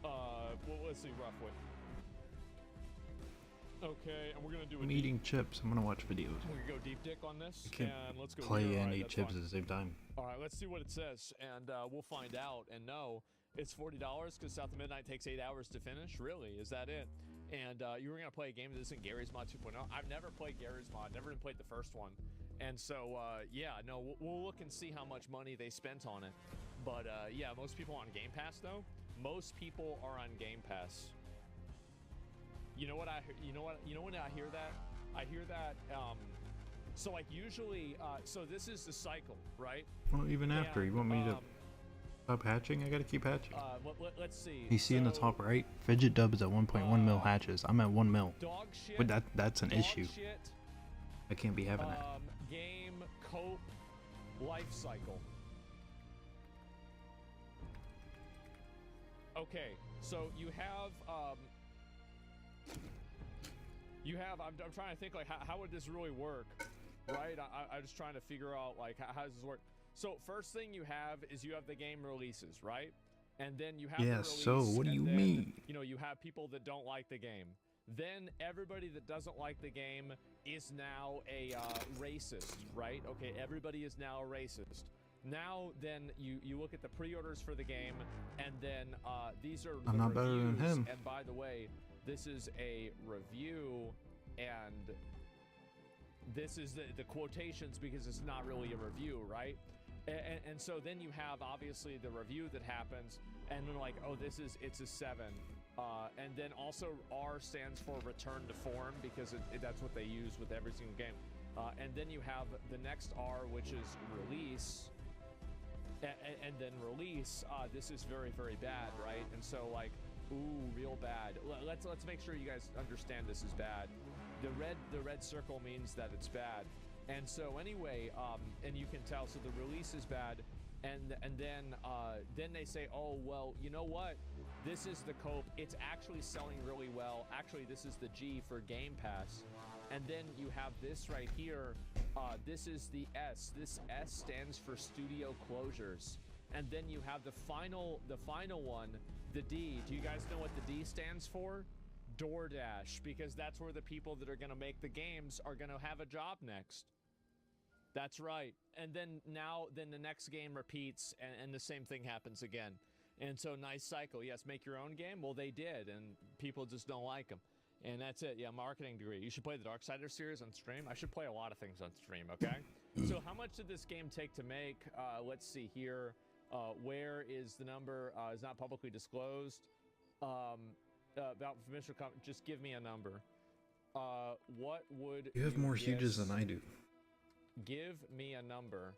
Well, let's see, roughly. Okay, and we're gonna do I'm eating chips. I'm gonna watch videos. We're gonna go deep dick on this, I can't and let's go play here. and Right, eat chips at the same time. All right, let's see what it says, and we'll find out. And no, it's $40 because South of Midnight takes 8 hours to finish. Really, is that it? And you were gonna play a game that isn't Gary's Mod 2.0. I've never played Gary's Mod. Never even played the first one. And so yeah, no, we'll look and see how much money they spent on it. But yeah, most people on Game Pass though. Most people are on Game Pass. You know what when I hear that? I hear that, so like usually, so this is the cycle, right? Well, even after, you want me to stop hatching? I gotta keep hatching. Let's see. You see in the top right, Fidget Dub is at 1.1 mil hatches. I'm at 1 mil. Dog shit, but that's an issue. Shit, I can't be having that. Game, cope, life cycle. Okay, so you have, I'm trying to think, like, how would this really work, right? I'm just trying to figure out, like, how does this work? So, first thing you have is you have the game releases, right? And then you have the release, so what do you mean? You know, you have people that don't like the game. Then everybody that doesn't like the game is now a racist, right? Okay, everybody is now a racist. Now, then, you look at the pre-orders for the game, and then these are I'm the not better than reviews. him. And by the way, this is a review, and this is the quotations because it's not really a review, right? And so then you have obviously the review that happens, and then like, oh, it's a 7. And then also R stands for return to form because that's what they use with every single game. And then you have the next R, which is release. And then release, this is very, very bad, right? And so like, ooh, real bad. Let's make sure you guys understand this is bad. The red circle means that it's bad. And so anyway, and you can tell, so the release is bad, and then they say, oh well, you know what? This is the cope. It's actually selling really well. Actually, this is the G for Game Pass. And then you have this right here. This is the S. This S stands for studio closures. And then you have the final one, the D. Do you guys know what the D stands for? DoorDash, because that's where the people that are going to make the games are going to have a job next. That's right. And then the next game repeats, and the same thing happens again. And so nice cycle. Yes, make your own game. Well, they did, and people just don't like them. And that's it. Yeah, marketing degree. You should play the Darksider series on stream. I should play a lot of things on stream, okay? So how much did this game take to make? Let's see here. Where is the number? Is not publicly disclosed. About permission, just give me a number. What would You have more huges than I do. give me a number.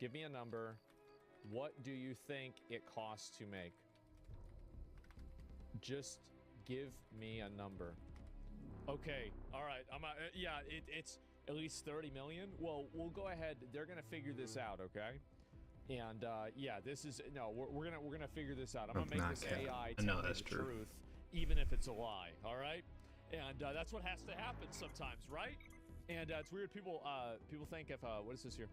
Give me a number. What do you think it costs to make? Just give me a number. Okay, all right. Yeah, it's at least 30 million. Well, we'll go ahead. They're gonna figure this out, okay? And yeah, this is we're gonna figure this out. I'm gonna make this AI tell me the truth, even if it's a lie. All right, and that's what has to happen sometimes, right? And it's weird. People think if what is this here?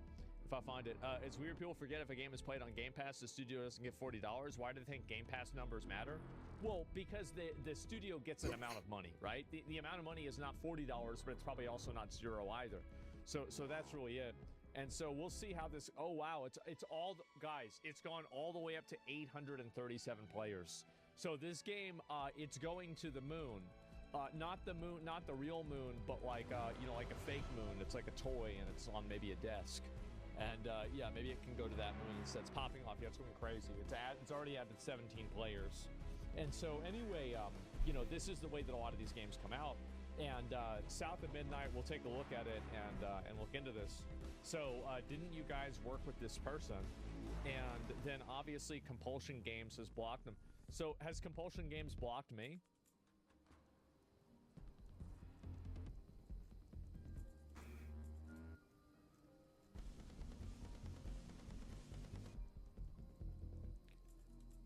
If I find it, it's weird. People forget if a game is played on Game Pass, the studio doesn't get $40. Why do they think Game Pass numbers matter? Well, because the studio gets an amount of money, right? The amount of money is not $40, but it's probably also not zero either. So that's really it. And so we'll see how this. Oh wow, it's all guys. It's gone all the way up to 837 players. So this game, it's going to the moon. Not the moon, not the real moon, but like like a fake moon. It's like a toy, and it's on maybe a desk. And yeah, maybe it can go to that moon instead. It's popping off. Yeah, it's going crazy. It's already added 17 players. And so anyway, this is the way that a lot of these games come out. And South of Midnight, we'll take a look at it and look into this. So didn't you guys work with this person? And then obviously Compulsion Games has blocked them. So has Compulsion Games blocked me?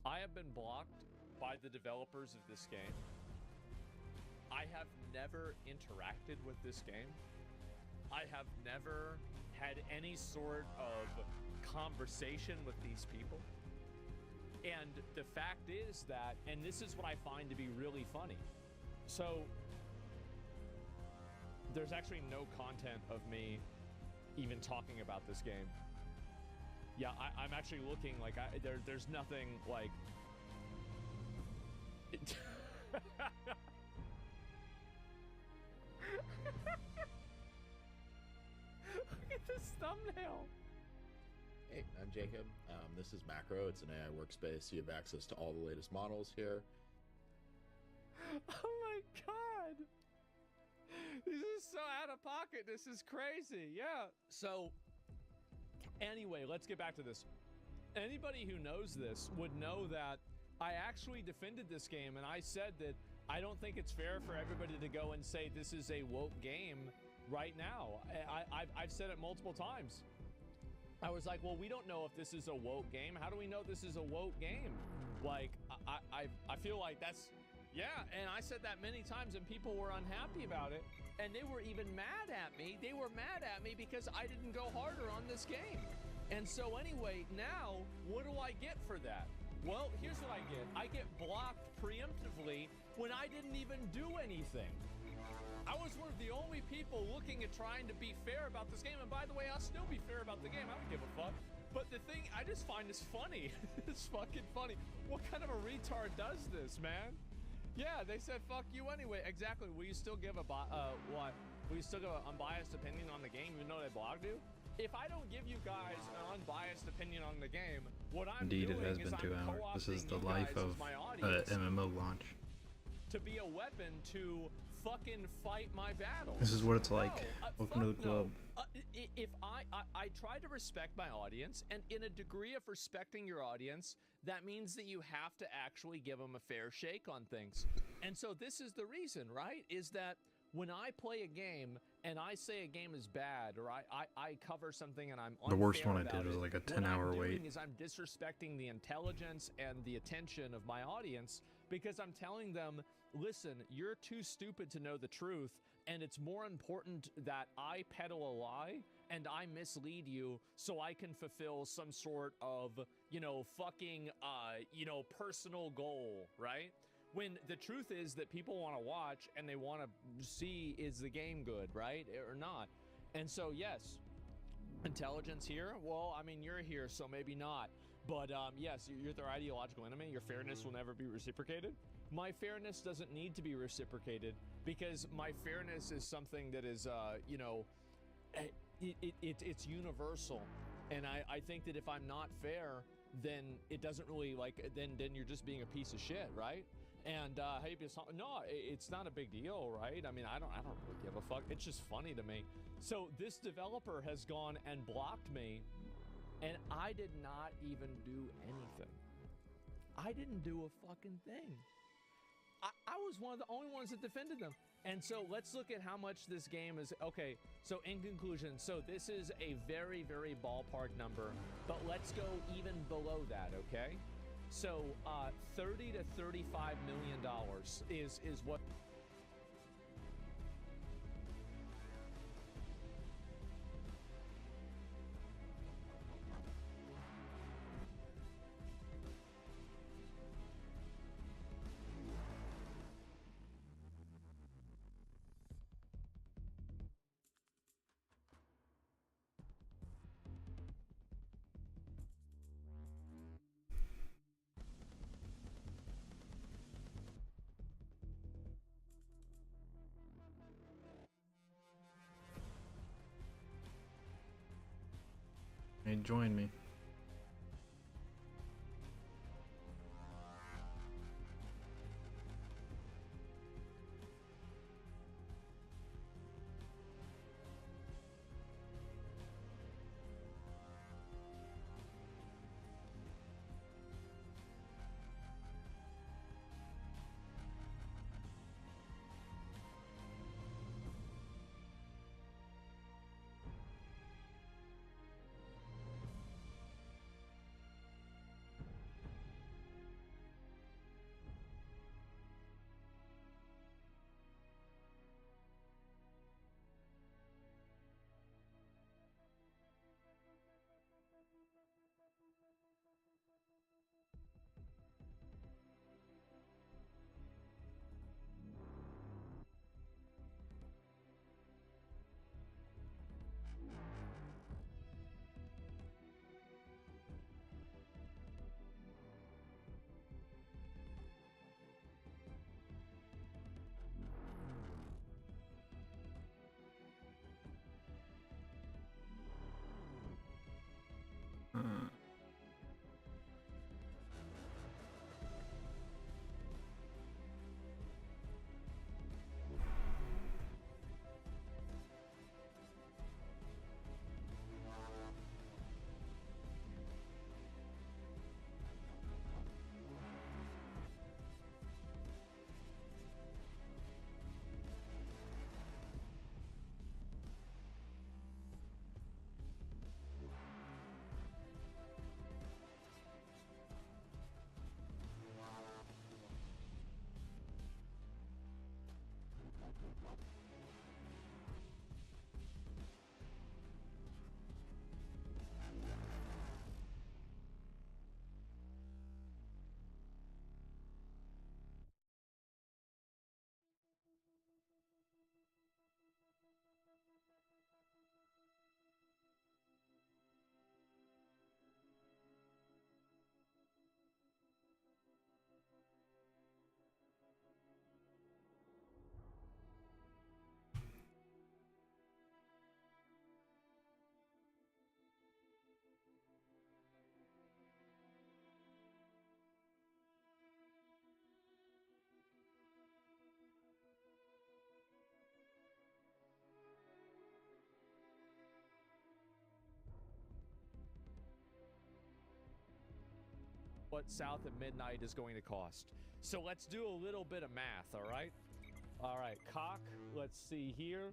I have been blocked by the developers of this game. I have never interacted with this game. I have never had any sort of conversation with these people. And the fact is that, and this is what I find to be really funny. So there's actually no content of me even talking about this game. Yeah, I'm actually looking like there's nothing like. Look at this thumbnail. Hey, I'm Jacob. This is Macro. It's an AI workspace. You have access to all the latest models here. Oh my god! This is so out of pocket. This is crazy. Yeah. So, anyway, let's get back to this. Anybody who knows this would know that I actually defended this game, and I said that I don't think it's fair for everybody to go and say this is a woke game right now. I've said it multiple times. I was like, well, we don't know if this is a woke game. How do we know this is a woke game? Like, I feel like that's, yeah, and I said that many times, and people were unhappy about it, and they were even mad at me. They were mad at me because I didn't go harder on this game. And so anyway, now, what do I get for that? Well, here's what I get. I get blocked preemptively when I didn't even do anything. I was one of the only people looking at trying to be fair about this game. And by the way, I'll still be fair about the game. I don't give a fuck. But the thing I just find is funny. It's fucking funny. What kind of a retard does this, man? Yeah, they said fuck you anyway. Exactly. Will you still give what? Will you still give an unbiased opinion on the game even though they blocked you? If I don't give you guys an unbiased opinion on the game, what I'm Indeed, doing it has been 2 hours. This is the life of MMO launch. To be a weapon to fucking fight my battles. This is what it's like. Welcome to the club. If I try to respect my audience, and in a degree of respecting your audience, that means that you have to actually give them a fair shake on things. And so this is the reason, right? Is that when I play a game and I say a game is bad, or I cover something and I'm unfair The worst one I about did was it, like a 10-hour wait. is I'm disrespecting the intelligence and the attention of my audience because I'm telling them, listen, you're too stupid to know the truth, and it's more important that I peddle a lie and I mislead you so I can fulfill some sort of, fucking, personal goal, right? When the truth is that people want to watch and they want to see, is the game good, right? Or not. And so, yes, intelligence here. Well, I mean, you're here, so maybe not. But yes, you're their ideological enemy. Your fairness will never be reciprocated. My fairness doesn't need to be reciprocated because my fairness is something that is, it's universal. And I think that if I'm not fair, then it doesn't really then you're just being a piece of shit, right? And hey, no, it's not a big deal, right? I mean, I don't really give a fuck. It's just funny to me. So this developer has gone and blocked me, and I did not even do anything. I didn't do a fucking thing. I was one of the only ones that defended them. And so let's look at how much this game is. Okay, so in conclusion, so this is a very, very ballpark number, but let's go even below that, okay? So, $30 to $35 million is what. Hey, join me. What South at Midnight is going to cost. So let's do a little bit of math, all right? All right, cock, let's see here.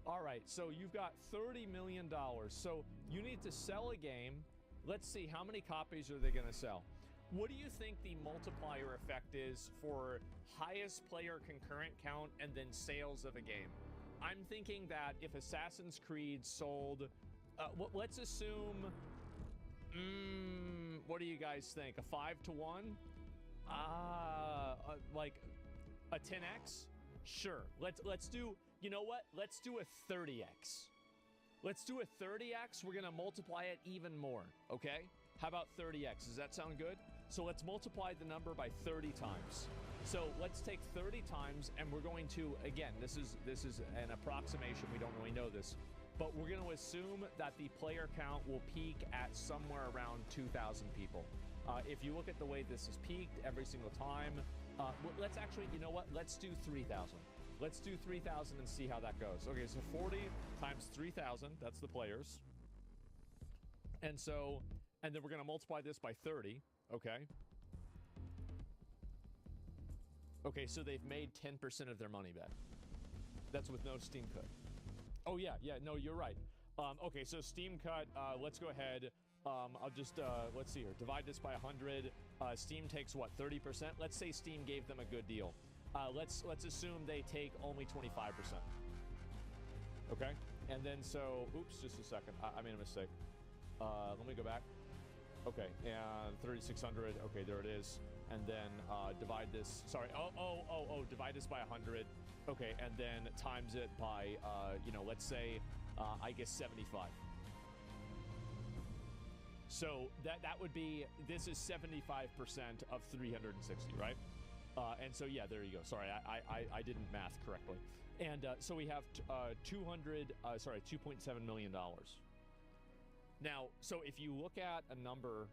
All right, so you've got $30 million. So you need to sell a game. Let's see, how many copies are they going to sell? What do you think the multiplier effect is for highest player concurrent count and then sales of a game? I'm thinking that if Assassin's Creed sold, let's assume, what do you guys think? A 5 to 1? Like a 10x? Sure. Let's do, you know what? Let's do a 30x. Let's do a 30x. We're gonna multiply it even more, okay? How about 30x? Does that sound good? So let's multiply the number by 30 times. So let's take 30 times, and we're going to, again, this is an approximation. We don't really know this, but we're going to assume that the player count will peak at somewhere around 2,000 people. If you look at the way this is peaked every single time, let's actually, you know what? Let's do 3,000. Let's do 3,000 and see how that goes. Okay, so 40 times 3,000, that's the players. And so, and then we're going to multiply this by 30, okay? Okay, so they've made 10% of their money back. That's with no Steam cut. Oh, yeah, no, you're right. Okay, so Steam cut, let's go ahead. I'll just, let's see here. Divide this by 100. Steam takes, what, 30%? Let's say Steam gave them a good deal. Let's assume they take only 25%. Okay? And then so, oops, just a second. I made a mistake. Let me go back. Okay, and 3,600. Okay, there it is. And then divide this. Sorry. Divide this by 100. Okay, and then times it by, you know, let's say, I guess 75. So that would be, this is 75% of 360, right? And so, yeah, there you go. Sorry, I didn't math correctly. And so we have $2.7 million. Now, so if you look at a number,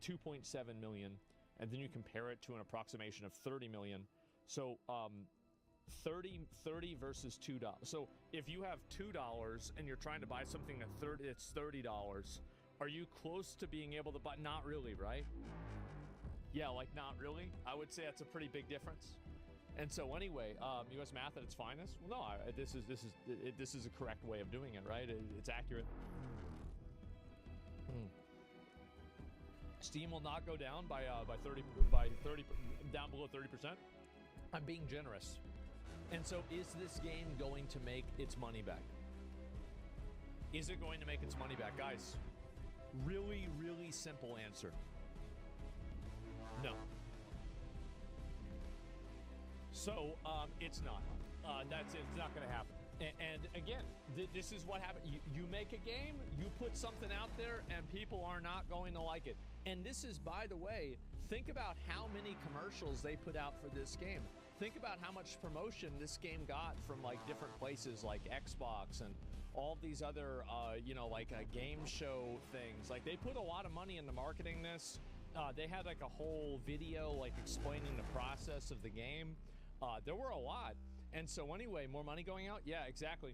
2.7 million, and then you compare it to an approximation of 30 million, so 30 versus $2. So if you have $2 and you're trying to buy something that's $30, are you close to being able to buy? Not really, right? Yeah, like not really. I would say that's a pretty big difference. And so anyway, U.S. math at its finest. Well, no, this is a correct way of doing it, right? It's accurate. Steam will not go down by 30 down below 30%. I'm being generous. And so, is this game going to make its money back? Is it going to make its money back, guys? Really, really simple answer. No. So, it's not. That's it. It's not going to happen. And again, this is what happens. You make a game, you put something out there, and people are not going to like it. And this is, by the way, think about how many commercials they put out for this game. Think about how much promotion this game got from like different places like Xbox and all these other, you know, like game show things. Like they put a lot of money into marketing this. They had like a whole video like explaining the process of the game. There were a lot. And so anyway, more money going out? Yeah, exactly.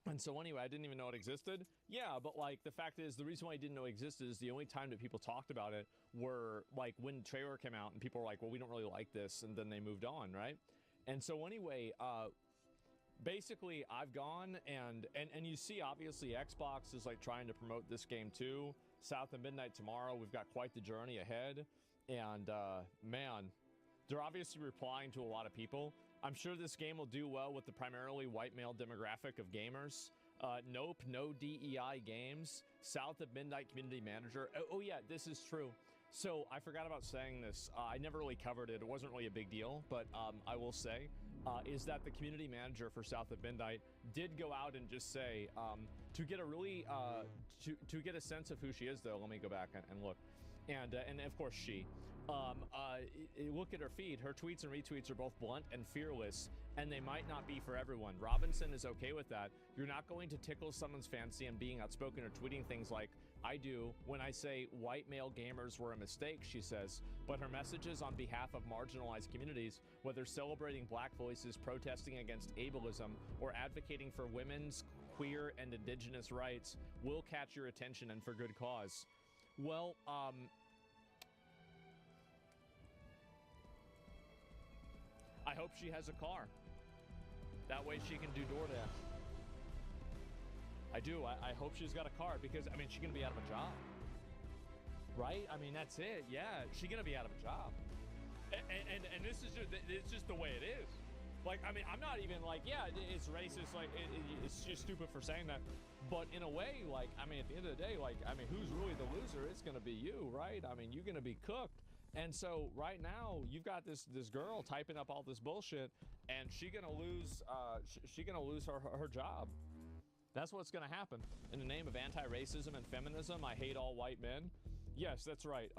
And so anyway, I didn't even know it existed. Yeah, but like the fact is, the reason why I didn't know it existed is the only time that people talked about it were like when the trailer came out and people were like, well, we don't really like this. And then they moved on, right? And so anyway, basically I've gone and you see obviously Xbox is like trying to promote this game too. South of Midnight tomorrow, we've got quite the journey ahead. And man, they're obviously replying to a lot of people. I'm sure this game will do well with the primarily white male demographic of gamers. Nope, no DEI games. South of Midnight Community Manager. Oh yeah, this is true. So I forgot about saying this. I never really covered it. It wasn't really a big deal, but I will say is that the community manager for South of Midnight did go out and just say to get a really to get a sense of who she is. Though, let me go back and look, and of course she. Look at her feed. Her tweets and retweets are both blunt and fearless, and they might not be for everyone. Robinson is okay with that. You're not going to tickle someone's fancy and being outspoken or tweeting things like, I do when I say white male gamers were a mistake, she says. But her messages on behalf of marginalized communities, whether celebrating black voices, protesting against ableism, or advocating for women's, queer, and indigenous rights, will catch your attention and for good cause. Well, I hope she has a car. That way she can do DoorDash. I do. I hope she's got a car because, I mean, she's going to be out of a job. Right? I mean, that's it. Yeah, she's going to be out of a job. And this is just the way it is. Like, I mean, I'm not even like, yeah, it's racist. Like, it's just stupid for saying that. But in a way, like, I mean, at the end of the day, like, I mean, who's really the loser? It's going to be you, right? I mean, you're going to be cooked. And so right now you've got this girl typing up all this bullshit, and she's gonna lose her job. That's what's gonna happen. In the name of anti-racism and feminism, I hate all white men. Yes, that's right.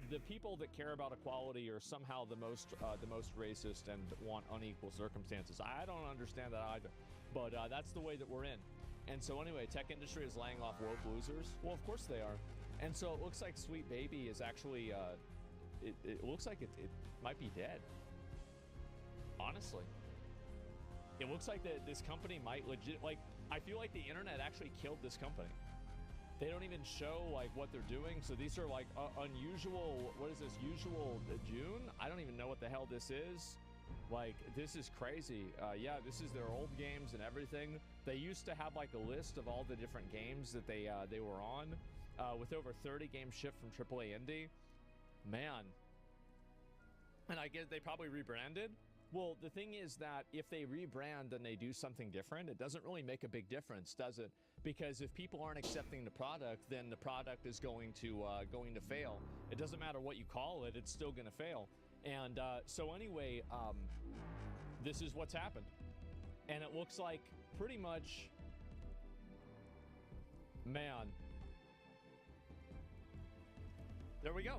The people that care about equality are somehow the most racist and want unequal circumstances. I don't understand that either, but that's the way that we're in. And so anyway, tech industry is laying off woke losers. Well, of course they are. And so it looks like Sweet Baby is actually, it looks like it might be dead. Honestly. It looks like that this company might legit, like, I feel like the internet actually killed this company. They don't even show, like, what they're doing. So these are, like, unusual, what is this, usual June? I don't even know what the hell this is. Like, this is crazy. Yeah, this is their old games and everything. They used to have, like, a list of all the different games that they were on. With over 30 games shipped from AAA Indie. Man. And I guess they probably rebranded. Well, the thing is that if they rebrand and they do something different, it doesn't really make a big difference, does it? Because if people aren't accepting the product, then the product is going to fail. It doesn't matter what you call it, it's still going to fail. And so anyway, this is what's happened. And it looks like pretty much, man. There we go.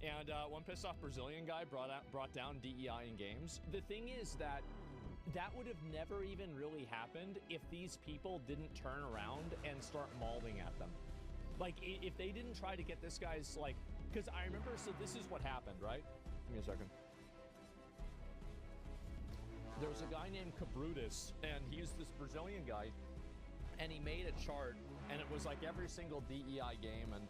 And one pissed off Brazilian guy brought down DEI in games. The thing is that would have never even really happened if these people didn't turn around and start mauling at them. Like, if they didn't try to get this guy's, like, because I remember, so this is what happened, right? Give me a second. There was a guy named Cabrutus, and he's this Brazilian guy, and he made a chart, and it was like every single DEI game, and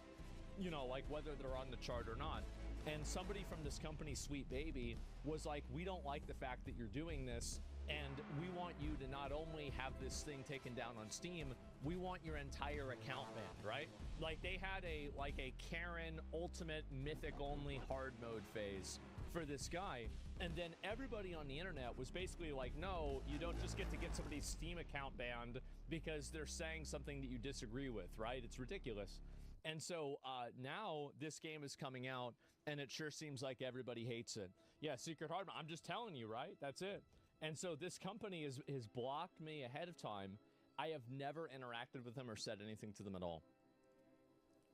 you know, like whether they're on the chart or not. And somebody from this company, Sweet Baby, was like, we don't like the fact that you're doing this, and we want you to not only have this thing taken down on Steam, we want your entire account banned, right? Like, they had a Karen ultimate mythic only hard mode phase for this guy, and then everybody on the internet was basically like, no, you don't just get to get somebody's Steam account banned because they're saying something that you disagree with, right? It's ridiculous. And so now this game is coming out, and it sure seems like everybody hates it. Yeah, Secret Hard, I'm just telling you, right? That's it. And so this company has blocked me ahead of time. I have never interacted with them or said anything to them at all.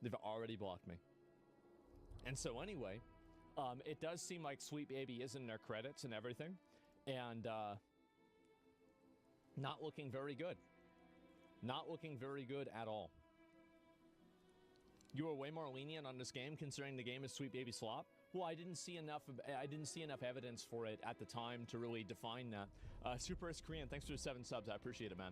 They've already blocked me. And so anyway, it does seem like Sweet Baby is in their credits and everything. And not looking very good. Not looking very good at all. You were way more lenient on this game, considering the game is Sweet Baby Slop. Well, I didn't see enough evidence for it at the time to really define that. Super is Korean. Thanks for the 7 subs. I appreciate it, man.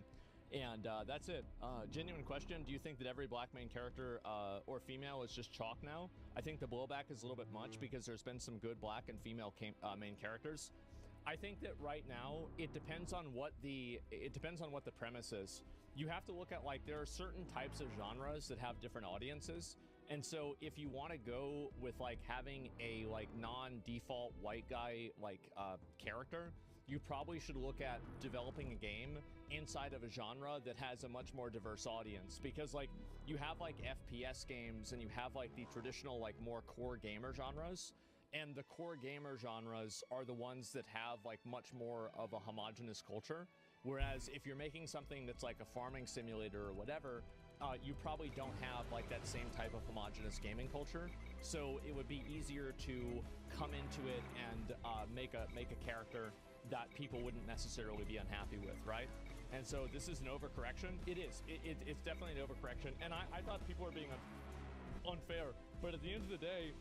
And that's it. Genuine question: do you think that every black main character or female is just chalk now? I think the blowback is a little bit much because there's been some good black and female main characters. I think that right now it depends on what the premise is. You have to look at, like, there are certain types of genres that have different audiences. And so if you want to go with, like, having a, like, non-default white guy, like, character, you probably should look at developing a game inside of a genre that has a much more diverse audience. Because, like, you have, like, FPS games and you have, like, the traditional, like, more core gamer genres. And the core gamer genres are the ones that have, like, much more of a homogenous culture. Whereas if you're making something that's like a farming simulator or whatever, you probably don't have, like, that same type of homogenous gaming culture. So it would be easier to come into it and make a character that people wouldn't necessarily be unhappy with, right? And so this is an overcorrection. It is. It's definitely an overcorrection. And I thought people were being unfair. But at the end of the day,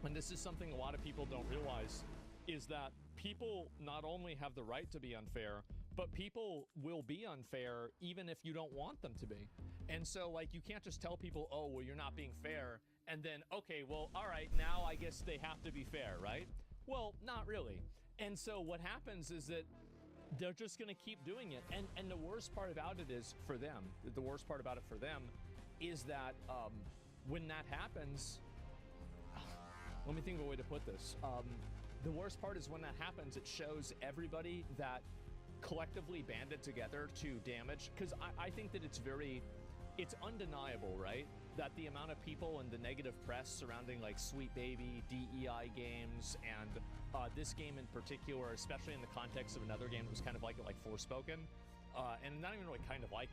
and this is something a lot of people don't realize, is that people not only have the right to be unfair, but people will be unfair even if you don't want them to be. And so, like, you can't just tell people, oh, well, you're not being fair, and then, okay, well, all right, now I guess they have to be fair, right? Well, not really. And so what happens is that they're just going to keep doing it. And the worst part about it is for them, is that when that happens, let me think of a way to put this. The worst part is when that happens, it shows everybody that collectively banded together to damage, because I think that it's undeniable, right, that the amount of people and the negative press surrounding, like, Sweet Baby, DEI games, and this game in particular, especially in the context of another game that was kind of like Forspoken, and not even really kind of like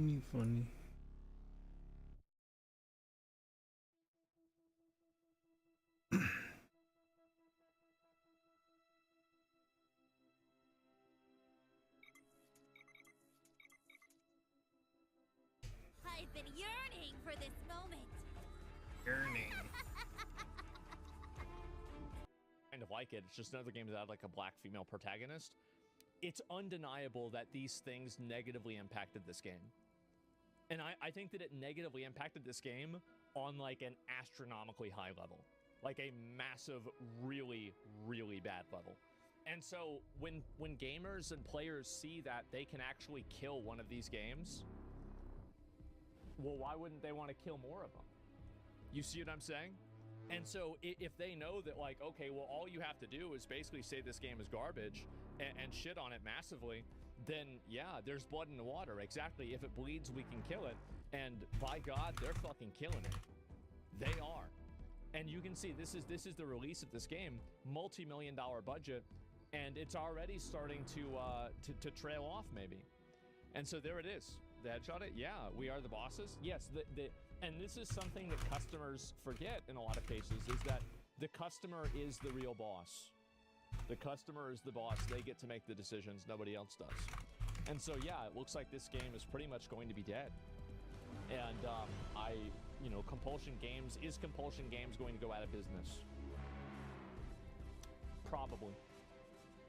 You funny. I've been yearning for this moment. Yearning. Kind of like it. It's just another game that had like a black female protagonist. It's undeniable that these things negatively impacted this game. And I think that it negatively impacted this game on like an astronomically high level. Like a massive, really, really bad level. And so when gamers and players see that they can actually kill one of these games, well, why wouldn't they want to kill more of them? You see what I'm saying? And so if they know that, like, okay, well, all you have to do is basically say this game is garbage and shit on it massively, then yeah, there's blood in the water. Exactly. If it bleeds, we can kill it. And by God, they're fucking killing it. They are. And you can see this is the release of this game, multi-million-dollar budget, and it's already starting to trail off maybe. And so there it is. The headshot it? Yeah, we are the bosses. Yes, and this is something that customers forget in a lot of cases, is that the customer is the real boss. The customer is the boss. They get to make the decisions. Nobody else does. And so, yeah, it looks like this game is pretty much going to be dead. And Compulsion Games, is Compulsion Games going to go out of business? Probably.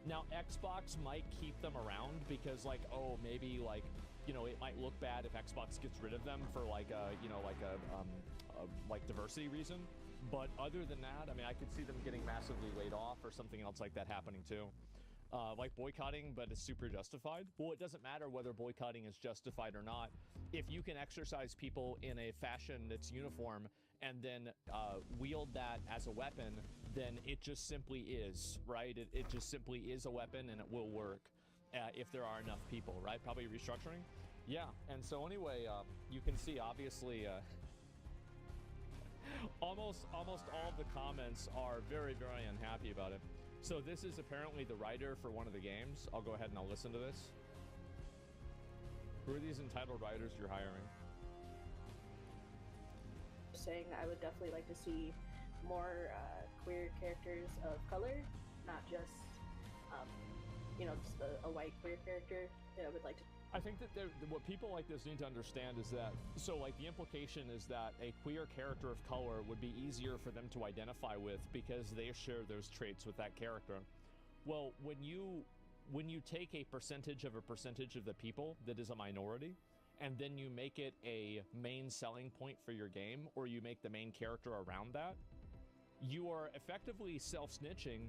Now, Xbox might keep them around because, like, oh, maybe, like, it might look bad if Xbox gets rid of them for like a diversity reason. But other than that, I mean, I could see them getting massively laid off or something else like that happening too. Like boycotting, but it's super justified. Well, it doesn't matter whether boycotting is justified or not. If you can exercise people in a fashion that's uniform and then wield that as a weapon, then it just simply is, right? It just simply is a weapon and it will work. If there are enough people, right? Probably restructuring. Yeah, and so anyway, you can see obviously almost all of the comments are very, very unhappy about it. So this is apparently the writer for one of the games. I'll go ahead and I'll listen to this. Who are these entitled writers you're hiring? Saying I would definitely like to see more queer characters of color, not just just a white queer character. I would like to. I think that what people like this need to understand is that, so like the implication is that a queer character of color would be easier for them to identify with because they share those traits with that character. Well, when you take a percentage of the people that is a minority, and then you make it a main selling point for your game, or you make the main character around that, you are effectively self-snitching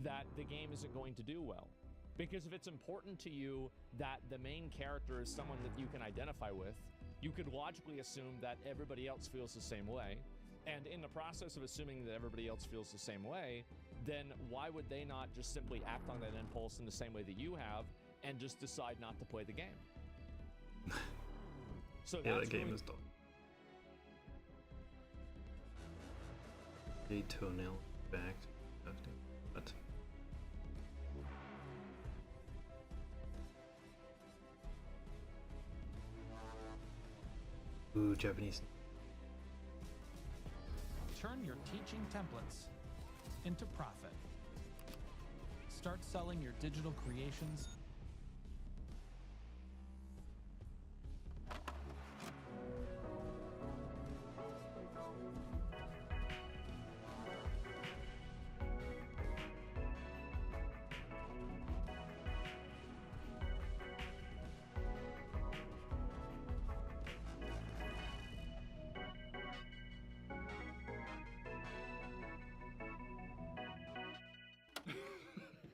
that the game isn't going to do well. Because if it's important to you that the main character is someone that you can identify with, you could logically assume that everybody else feels the same way. And in the process of assuming that everybody else feels the same way, then why would they not just simply act on that impulse in the same way that you have and just decide not to play the game? So yeah, that's that game really is dumb. A toenail back. What? Ooh, Japanese. Turn your teaching templates into profit. Start selling your digital creations.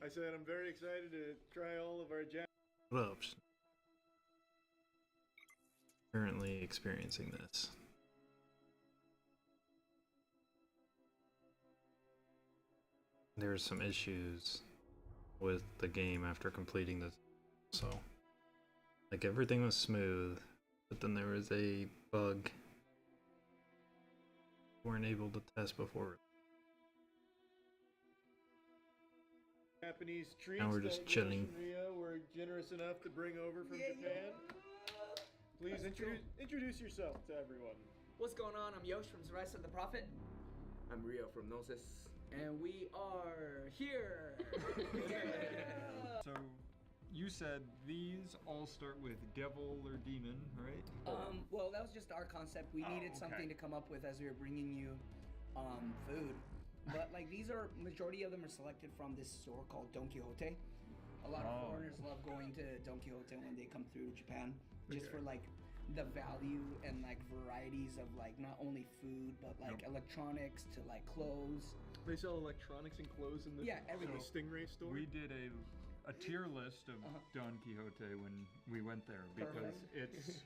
I said I'm very excited to try all of our jam. What up? Currently experiencing this. There's some issues with the game after completing this. So, like, everything was smooth, but then there was a bug we weren't able to test before. Japanese treats Now we're just that chilling. Yoshi and Rio were generous enough to bring over from Japan. Please introduce yourself to everyone. What's going on? I'm Yosh from Rise of the Prophet. I'm Rio from Gnosis. And we are here. So, you said these all start with devil or demon, right? Well, that was just our concept. We needed something to come up with as we were bringing you food. But like these are, majority of them are selected from this store called Don Quixote. A lot of foreigners love going to Don Quixote when they come through Japan, just for like the value and like varieties of like not only food but like electronics to like clothes. They sell electronics and clothes in the everything. Stingray store. We did a tier list of Don Quixote when we went there because it's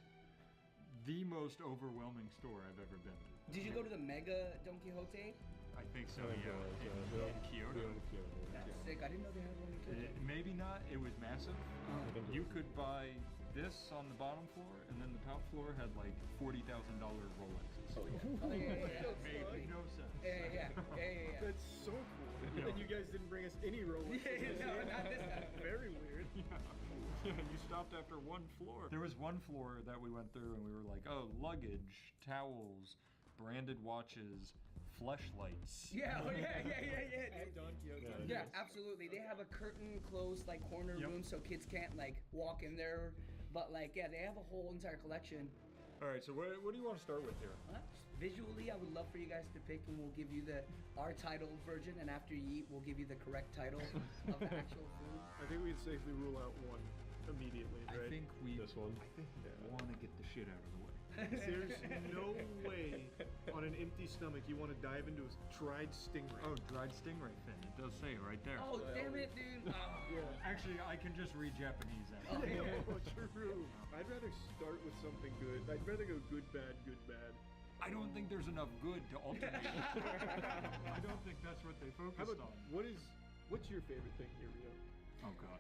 the most overwhelming store I've ever been to. Did you go to the Mega Don Quixote? I think so, yeah. In Kyoto. That's sick. I didn't know they had one in Kyoto. Maybe not. It was massive. You could buy this on the bottom floor, and then the top floor had like $40,000 Rolexes. Made no sense. Yeah. That's so cool. And you guys didn't bring us any Rolexes. No, not this time. Very weird. Yeah, you stopped after one floor. There was one floor that we went through, and we were like, oh, luggage, towels, branded watches, fleshlights. Yeah. Dude. Yeah, absolutely. They have a curtain closed like corner room so kids can't like walk in there. But like, yeah, they have a whole entire collection. All right, so what do you want to start with here? Visually, I would love for you guys to pick, and we'll give you our title version, and after you eat, we'll give you the correct title of the actual food. I think we can safely rule out one immediately, right? I think we want to get the shit out of the way. There's no way on an empty stomach you want to dive into a dried stingray. Oh, dried stingray fin. It does say it right there. Oh, damn it, dude. Actually, I can just read Japanese. True. I'd rather start with something good. I'd rather go good, bad, good, bad. I don't think there's enough good to alternate. I don't think that's what they focused on. What's your favorite thing here, Rio? Oh God.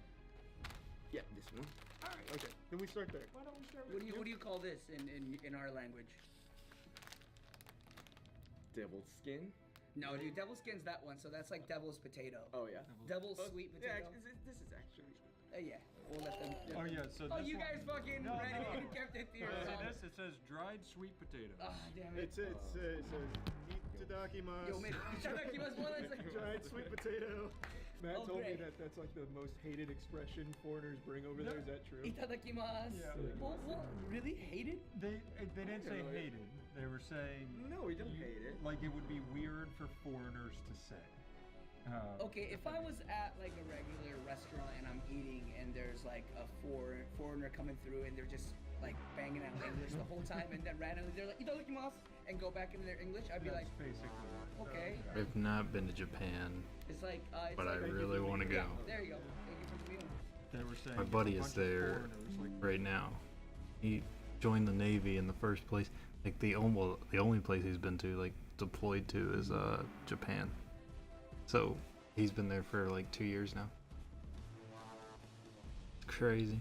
Yeah, this one. Alright, okay. Then we start there. Why don't we start with what do you call this in our language? Devil's skin. No, dude, devil's skin's that one, so that's like devil's potato. Oh yeah. Devil's sweet potato. Yeah, this is actually. Yeah, we'll let them. Oh yeah, so oh, this you one, guys fucking read it and kept it to yourself. This it says dried sweet potatoes. Ah, damn it. It says itadakimasu. Yo, man, itadakimasu. What is it? Dried sweet potato. Matt told me that's like the most hated expression foreigners bring over there. Is that true? Itadakimasu. Yeah. Well, really hated? They didn't say hated. They were saying no, we don't hate it. Like it would be weird for foreigners to say. Okay, if I was at like a regular restaurant and I'm eating and there's like a foreigner coming through and they're just like banging out English the whole time and then randomly they're like itadakimasu and go back into their English, I'd be like, basically. Okay. I've not been to Japan, but I really want to go. There you go. Thank you for coming. They were saying My buddy is there right now. He joined the Navy in the first place. Like the only place he's been to, like deployed to, is Japan. So he's been there for like 2 years now. It's crazy.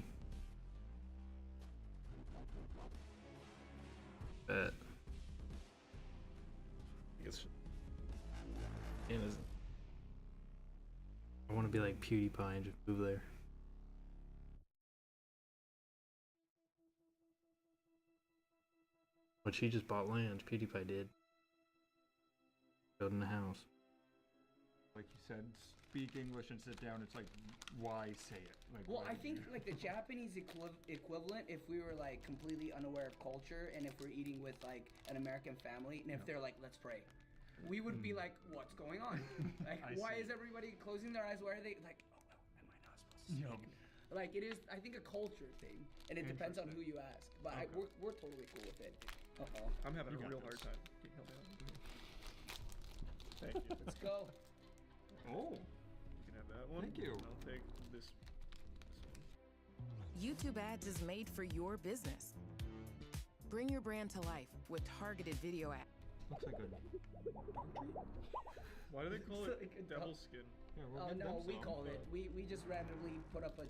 Bet. I want to be like PewDiePie and just move there. But she just bought land. PewDiePie did. Building a house. Like you said, speak English and sit down. It's like, why say it? Like, Well, I think like the Japanese equivalent, if we were like completely unaware of culture and if we're eating with like an American family and if they're like, let's pray, we would be like, what's going on? Like, why is everybody closing their eyes? Why are they like, oh, am I not supposed to speak? Like it is, I think, a culture thing, and it depends on who you ask. But we're totally cool with it. I'm having a real hard time. Can you help me out? Thank you. Let's go. Oh. You can have that one. Thank you. I'll take this one. YouTube ads is made for your business. Bring your brand to life with targeted video ads. Looks like a. Why do they call it devil's skin? No, we called it. We just randomly put up a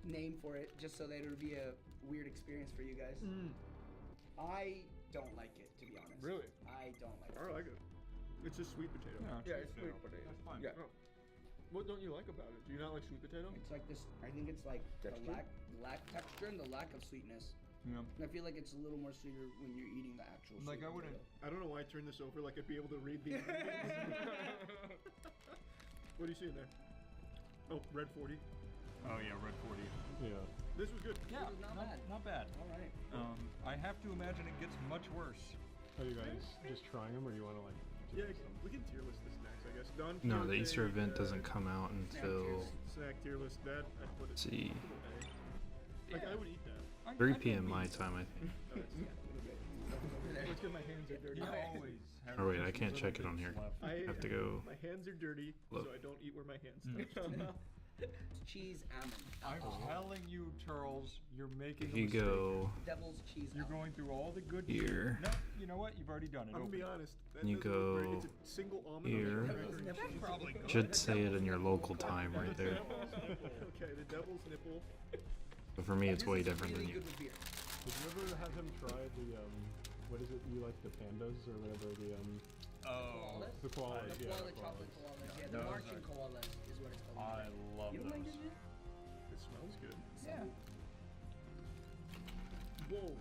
name for it just so that it would be a weird experience for you guys. I don't like it, to be honest. Really? I don't like it. I like it. It's just sweet potato. Yeah, it's sweet potato. That's fine. Yeah. Oh. What don't you like about it? Do you not like sweet potato? It's like this. I think it's like the Texture? lack texture and the lack of sweetness. Yeah. And I feel like it's a little more sweeter when you're eating the actual. Like, I sweet wouldn't- potato. I don't know why I turned this over. Like I'd be able to read the ingredients. What do you see in there? Oh, red 40. Oh yeah, red 40. Yeah. This was good. Yeah, It was not bad. Not bad. All right. I have to imagine it gets much worse. Are you guys just trying them, or do you want to like? Yeah, we can tier list this next, I guess. Don No, the Quixote, Easter event doesn't come out until Snack tier list. That I'd put it. Let's see. Like I would eat that. 3 p.m. my time, I think. It's 'cause my hands are dirty. Or wait, I can't check it on here. I have to go. My hands are dirty, Look. so I don't eat where my hands touch. Cheese almond. I'm telling you, Charles, you're making If a you mistake. go Devil's cheese. You're going through all the good here. No, you know what? You've already done it. I'm gonna be Open it. honest. You go here. Should say it in your local time right there. Okay, the devil's nipple. But for me, it's way different than you. Did you ever have him try the what is it? You like the pandas or whatever the the koalas? The Yeah, koala chocolate koalas. Yeah, the Those Martian are- koalas is what it's called. I love You don't like those. it, yet? It smells good. Yeah. Whoa.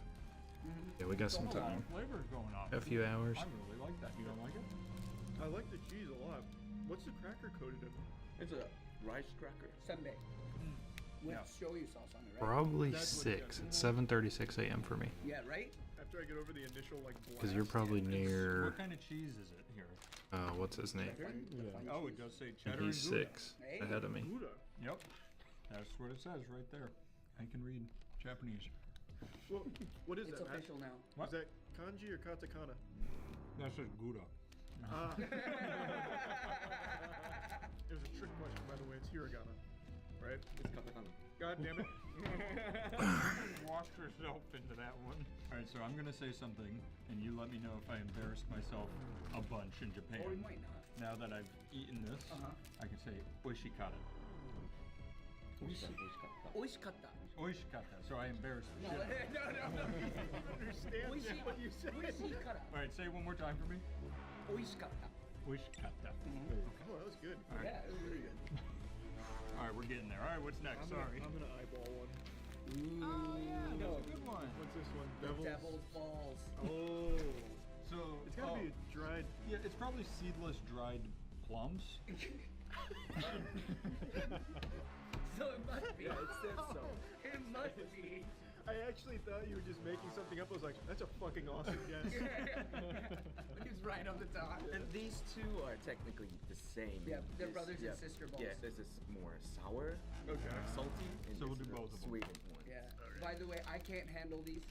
Yeah, we got some There's a lot time. of flavors going on. A few hours. I really like that. You don't like it? I like the cheese a lot. What's the cracker coated in? It's a rice cracker. Sundae. With Yeah. shoyu sauce on it, right? Probably That's what it 6. is. It's 7:36 a.m. for me. Yeah, right? After I get over the initial like blast. Because you're probably near. What kind of cheese is it here? What's his name? Oh, it does say And cheddar he's and Gouda. 6 ahead of me. Gouda. Yep. That's what it says right there. I can read Japanese. Well, what is It's that? Matt? official now. What? Is that kanji or katakana? That says Gouda. Ah. It was a trick question, by the way. It's hiragana, right? It's katakana. God damn it. Walked yourself into that one. All right, so I'm gonna say something, and you let me know if I embarrassed myself a bunch in Japan. Or we might not. Now that I've eaten this, I can say oishikata. Oishikatta. Oishikata. So I embarrassed the No, shit. no, no. Understand what you said. Oishikatta. All right, say it one more time for me. Oishikatta. Oishikata. Oh, that was good. All right. Yeah, it was really good. All right, we're getting there. All right, what's next? Sorry. I'm gonna eyeball one. Oh yeah, that's a good one. What's this one? Devil's balls. Oh. So It's gotta be a dried. Yeah, it's probably seedless dried plums. So it must be. Yeah, it said so. It must be. I actually thought you were just making something up. I was like, that's a fucking awesome guess. He's right on the top. And these two are technically the same. Yeah, they're This- brothers and sister balls. Yeah, this is more sour, salty, and So we'll this do is a both of them. sweetened one. Yeah. By the way, I can't handle these.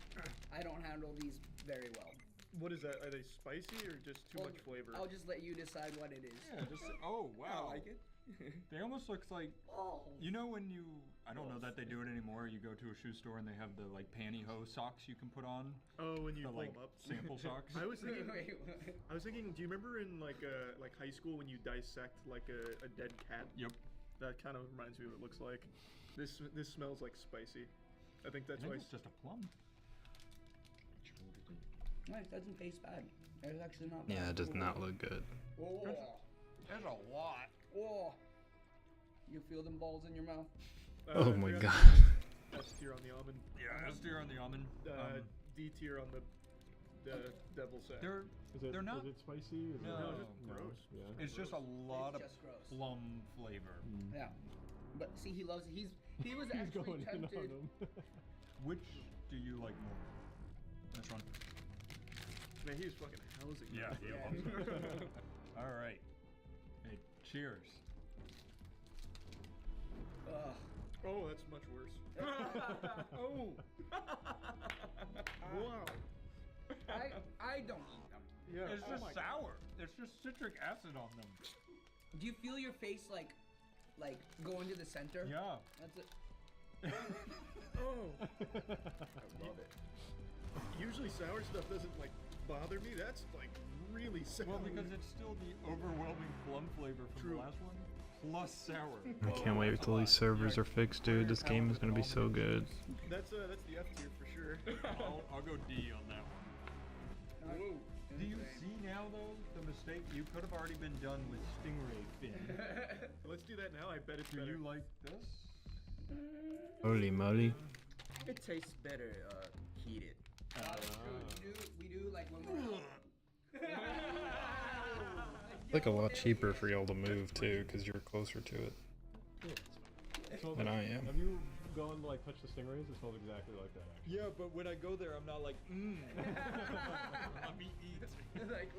I don't handle these very well. What is that? Are they spicy or just too Well, much flavor? I'll just let you decide what it is. Yeah, just oh wow. I like it. They almost looks like you know when you I don't know that they do it anymore. You go to a shoe store and they have the like pantyhose socks you can put on. Oh, when you the, pull like, them up. sample socks. I was thinking. Wait, what? I was thinking. Do you remember in like high school when you dissect like a dead cat? Yep. That kind of reminds me of what it looks like. This smells like spicy. I think that's I why. think it's just a plum. No, it doesn't taste bad. It's actually not bad. Yeah, it does not look good. Oh. There's a lot. Oh. You feel them balls in your mouth? Oh my god. S tier on the almond. Yeah, S tier on the almond. D tier on the devil set. They're not. Is it spicy? Is No, it just gross? Yeah. It's just a lot It's of just gross. plum flavor. Yeah. But see, he loves it. He was He's actually going in on tempted. them. Which do you like more? This one. Man, he was fucking housing. Yeah, them. he loves it. All right. Hey, cheers. Oh, that's much worse. Oh. Wow. I don't eat them. Yeah. It's just sour. There's just citric acid on them. Do you feel your face like go into the center? Yeah. That's it. Oh. I love it. Usually sour stuff doesn't like bother me. That's like really sour. Well, because it's still the overwhelming plum flavor from the last one, plus sour. I can't wait till these servers are fixed, dude. This game is gonna be so good. That's the F tier for sure. I'll go D on that one. Whoa. Do you see now though the mistake? You could have already been done with stingray fin. Let's do that now. I bet it's Do better. you like this? Holy moly. It tastes better heat it. We do like when we're It's like a lot cheaper for y'all to move too, because you're closer to it than I am. Have you gone to like touch the stingrays? It smells exactly like that. Actually. Yeah, but when I go there, I'm not like, let me eat. like,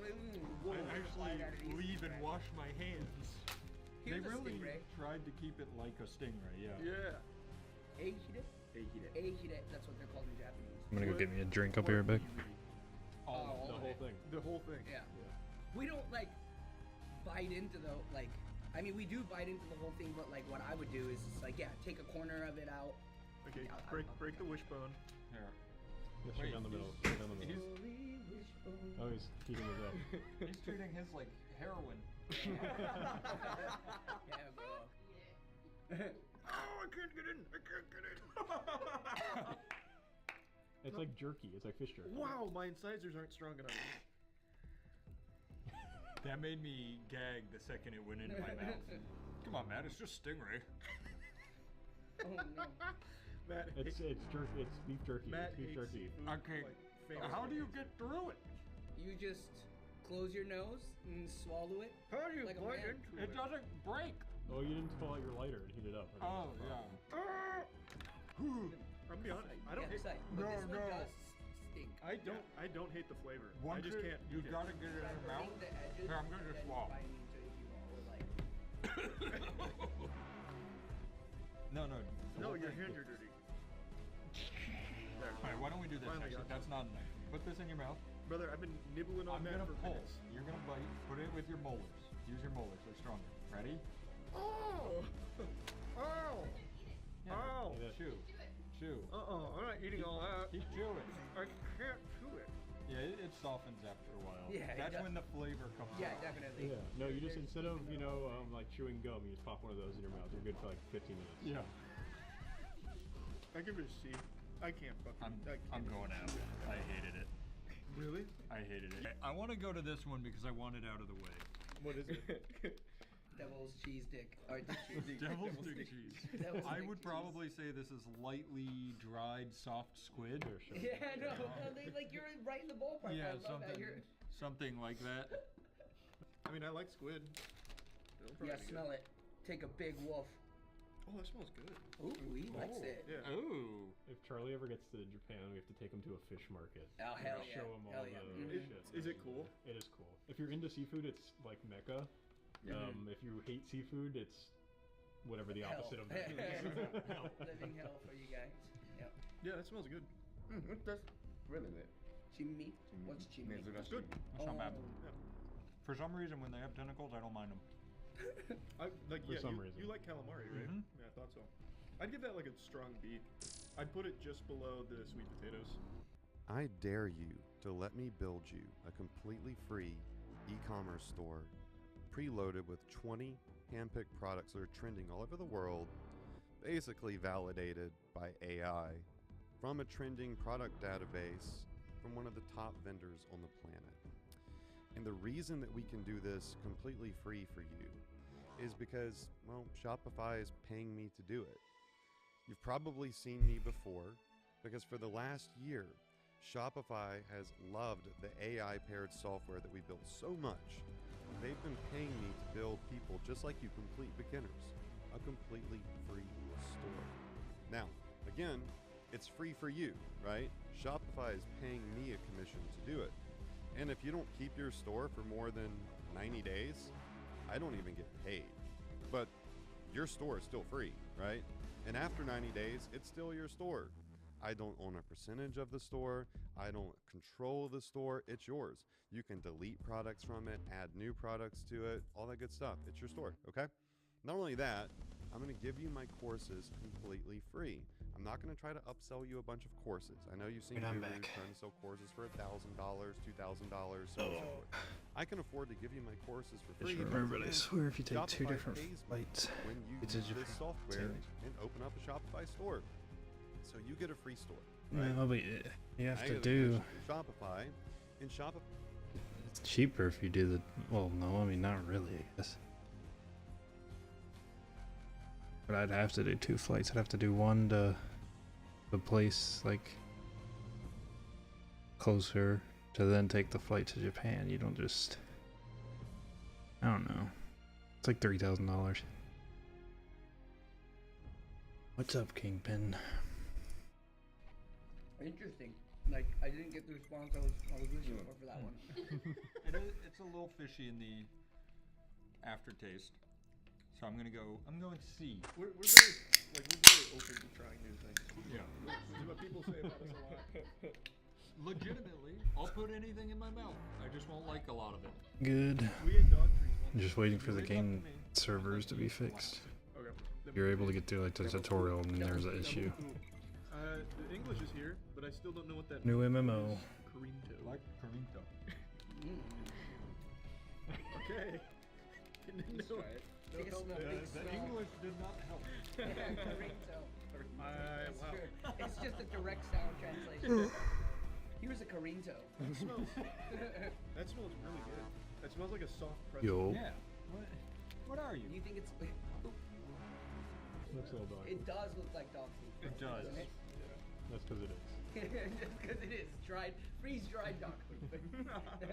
I actually leave and wash my hands. Here's they a really stingray. tried to keep it like a stingray, yeah. Yeah. Eihire? Eihire, that's what they're called in Japanese. I'm gonna go get me a drink. I'll be right back. Oh, the whole thing. The whole thing. Yeah. We don't like bite into the like. I mean, we do bite into the whole thing, but like what I would do is just like, yeah, take a corner of it out. Okay, break the wishbone. Here. Yeah, straight down the middle. Straight down the middle. Oh, he's heating his up. He's treating his like heroin. Yeah, bro. Oh, I can't get in. I can't get in. It's like jerky. It's like fish jerky. Wow, my incisors aren't strong enough. That made me gag the second it went into my mouth. Come on, Matt, it's just stingray. Oh no. Matt, it's jerky. It's beef jerky. Matt it's beef hates jerky. seafood, Okay, like, how do you get through it? You just close your nose and swallow it. How do you like a bite man. into it? It doesn't break. Oh, you didn't pull out your lighter and heat it up. Oh, yeah. I'm be honest. I don't hate. But this one does stink. I don't hate the flavor. I Once just can't. You eat it. gotta get it in your mouth. The edges, Here, I'm gonna just swallow. No. No, your hands are dirty. There. Alright, why don't we do this? Finally Actually, got that's not a knife. Put this in your mouth. Brother, I've been nibbling on I'm that gonna for pull. minutes. You're gonna bite. Put it with your molars. Use your molars. They're stronger. Ready? Oh! Oh! Yeah. Oh! Chew. Chew. I'm not eating all that. Keep chewing. I can't chew it. Yeah, it softens after a while. Yeah, it That's does. when the flavor comes Yeah, out. definitely. Yeah. No, you just instead of like chewing gum, you just pop one of those in your mouth. You're good for like 15 minutes. Yeah. I give it a C. I can't fucking. I'm going out. I hated it. Really? I hated it. I want to go to this one because I want it out of the way. What is it? Devil's cheese dick. Or dick cheese. Devil's dick cheese. Devil's I dick would cheese. probably say this is lightly dried soft squid. Yeah, no, like you're right in the ballpark. Yeah, I love that. something like that. I mean, I like squid. Yeah, smell it. Take a big wolf. Oh, that smells good. Ooh, he likes it. Yeah. Ooh. If Charlie ever gets to Japan, we have to take him to a fish market. Oh, hell yeah. Show him Hell all yeah. the shit. Is it cool? It is cool. If you're into seafood, it's like Mecca. If you hate seafood, it's whatever the Hell. opposite of that is. Living hell for you guys. Yep. Yeah, that smells good. That's really good. Chimmy. What's chimmy? That's good. That's not bad. Yeah. For some reason, when they have tentacles, I don't mind them. For some reason. You like calamari, right? Mhm. Yeah, I thought so. I'd give that like a strong B. I'd put it just below the sweet potatoes. I dare you to let me build you a completely free e-commerce store preloaded with 20 handpicked products that are trending all over the world, basically validated by AI from a trending product database from one of the top vendors on the planet. And the reason that we can do this completely free for you is because, well, Shopify is paying me to do it. You've probably seen me before because for the last year, Shopify has loved the AI-paired software that we built so much. They've been paying me to build people just like you, complete beginners, a completely free store. Now, again, it's free for you, right? Shopify is paying me a commission to do it. And if you don't keep your store for more than 90 days, I don't even get paid. But your store is still free, right? And after 90 days, it's still your store. I don't own a percentage of the store. I don't control the store. It's yours. You can delete products from it, add new products to it, all that good stuff. It's your store, okay? Not only that, I'm going to give you my courses completely free. I'm not going to try to upsell you a bunch of courses. I know you've seen I'm gurus back. trying to sell courses for $1,000, $2,000, so on and so forth. I can afford to give you my courses for free. Just but remember, I again, swear if you take two Shopify different pays me flights, when you it's a use this different software thing. and open up a Shopify store. So you get a free store. No, Right? but you have I to get a do. commission through Shopify, and Shopify. It's cheaper if you do the. Well, no, I mean not really. I guess. But I'd have to do 2 flights. I'd have to do one to the place like closer to then take the flight to Japan. You don't just, I don't know. It's like $3,000. What's up, Kingpin? Interesting. Like, I didn't get the response I was looking for that one. It's a little fishy in the aftertaste. So I'm going C. We're very open to trying new things. Yeah. This is what people say about us a lot. Legitimately, I'll put anything in my mouth. I just won't like a lot of it. Good. We ate dog trees once. I'm just waiting for the game servers to be fixed. Okay. You're able to get through like the tutorial and there's an issue. The English is here, but I still don't know what that New means. MMO. Corinto. Like Corinto. Okay. Let's try it. Take a smell, big The smell. English did not help. Corinto. That's wow. true. It's just a direct sound translation. Here's a Corinto. That smells really good. That smells like a soft pretzel. Yo. Yeah. What are you? Do you think it's... Looks a little dog. It does look like dog food. It does. doesn't it? That's because it is. Just because it is freeze-dried dog food.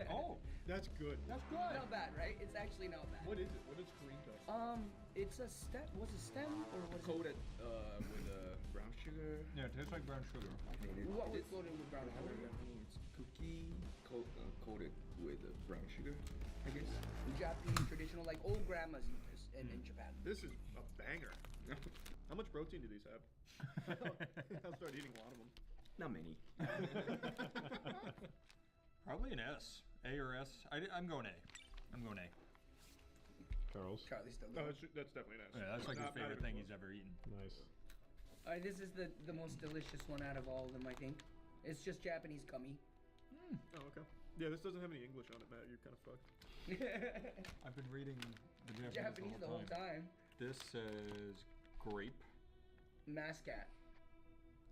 Oh, that's good. That's good. Not bad, right? It's actually not bad. What is it? What is Corinto? It's a stem. Was it stem or was Coated with brown sugar. Yeah, it tastes like brown sugar. What was coated with brown sugar? It's cookie coated with brown sugar, I guess. Japanese traditional, like old grandmas eat this in Japan. This is a banger. How much protein do these have? I'll start eating a lot of them. Not many. Probably an S. A or S. I'm going A. I'm going A. Charles. Charlie's still No, going. that's definitely an S. Yeah, that's like his favorite thing he's ever eaten. Nice. Alright, this is the most delicious one out of all of them, I think. It's just Japanese gummy. Oh, okay. Yeah, this doesn't have any English on it, Matt. You're kind of fucked. I've been reading the Japanese the whole time. This says grape. Mascat.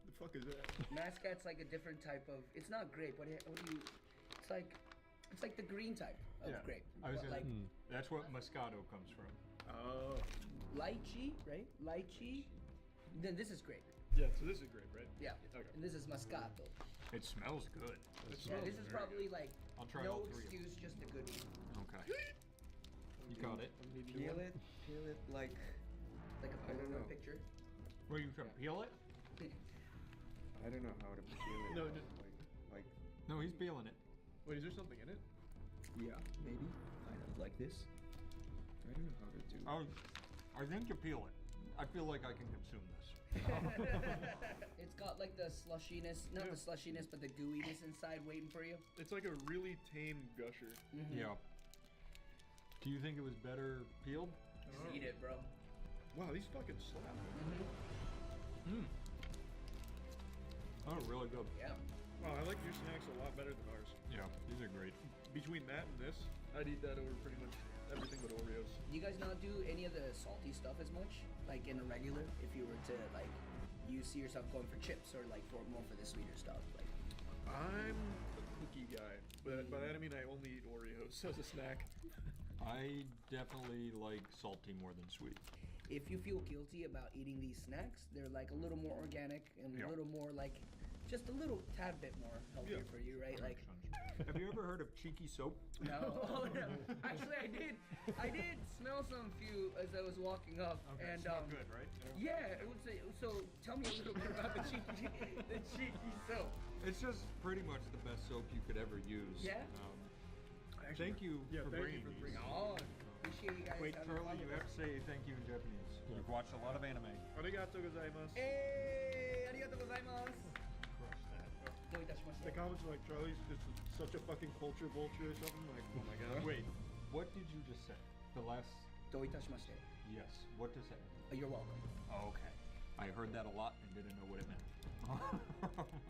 The fuck is that? Mascat's like a different type of. It's not grape. What do you? It's like the green type of grape. I was But gonna, like that's what Moscato comes from. Oh. lychee, right? Lychee. Then this is grape. Yeah, so this is grape, right? Yeah. Okay. And this is Moscato. It smells good. Yeah, this is probably like I'll try all no three of them. excuse, just a good one. Okay. You got it. Peel it like a I don't know. picture. Where you can peel it? I don't know how to peel it. No, like. No, he's peeling it. Wait, is there something in it? Yeah, maybe. Kind of like this. I don't know how to do. I think you peel it. I feel like I can consume this. It's got like the slushiness, not the slushiness, but the gooiness inside waiting for you. It's like a really tame gusher. Yeah. Do you think it was better peeled? Just eat it, bro. Wow, these fucking slap. Oh, really good. Yeah. Wow, I like your snacks a lot better than ours. Yeah, these are great. Between that and this, I'd eat that over pretty much everything but Oreos. You guys not do any of the salty stuff as much? Like in a regular, if you were to like, you see yourself going for chips or like for more for the sweeter stuff, like. I'm a cookie guy, but by that I mean I only eat Oreos as a snack. I definitely like salty more than sweet. If you feel guilty about eating these snacks, they're like a little more organic and a little more like, just a little tad bit more healthier for you, right? Like. Have you ever heard of cheeky soap? No. Oh, no. Actually, I did smell some few as I was walking up, and good, right? Yeah, it was. So tell me a little bit about the cheeky soap. It's just pretty much the best soap you could ever use. Yeah. Thank you for bringing these. Oh, appreciate you guys. Wait, having Charlie, fun you with have us. to say thank you in Japanese. You've watched a lot of anime. Arigato gozaimasu. Hey, arigatou gozaimasu. The comments are like, Charlie's just such a fucking culture vulture or something. Like, oh my god. Wait, what did you just say? The last. Do itashimashite. Yes. What does that mean? You're welcome. Oh, okay. I heard that a lot and didn't know what it meant.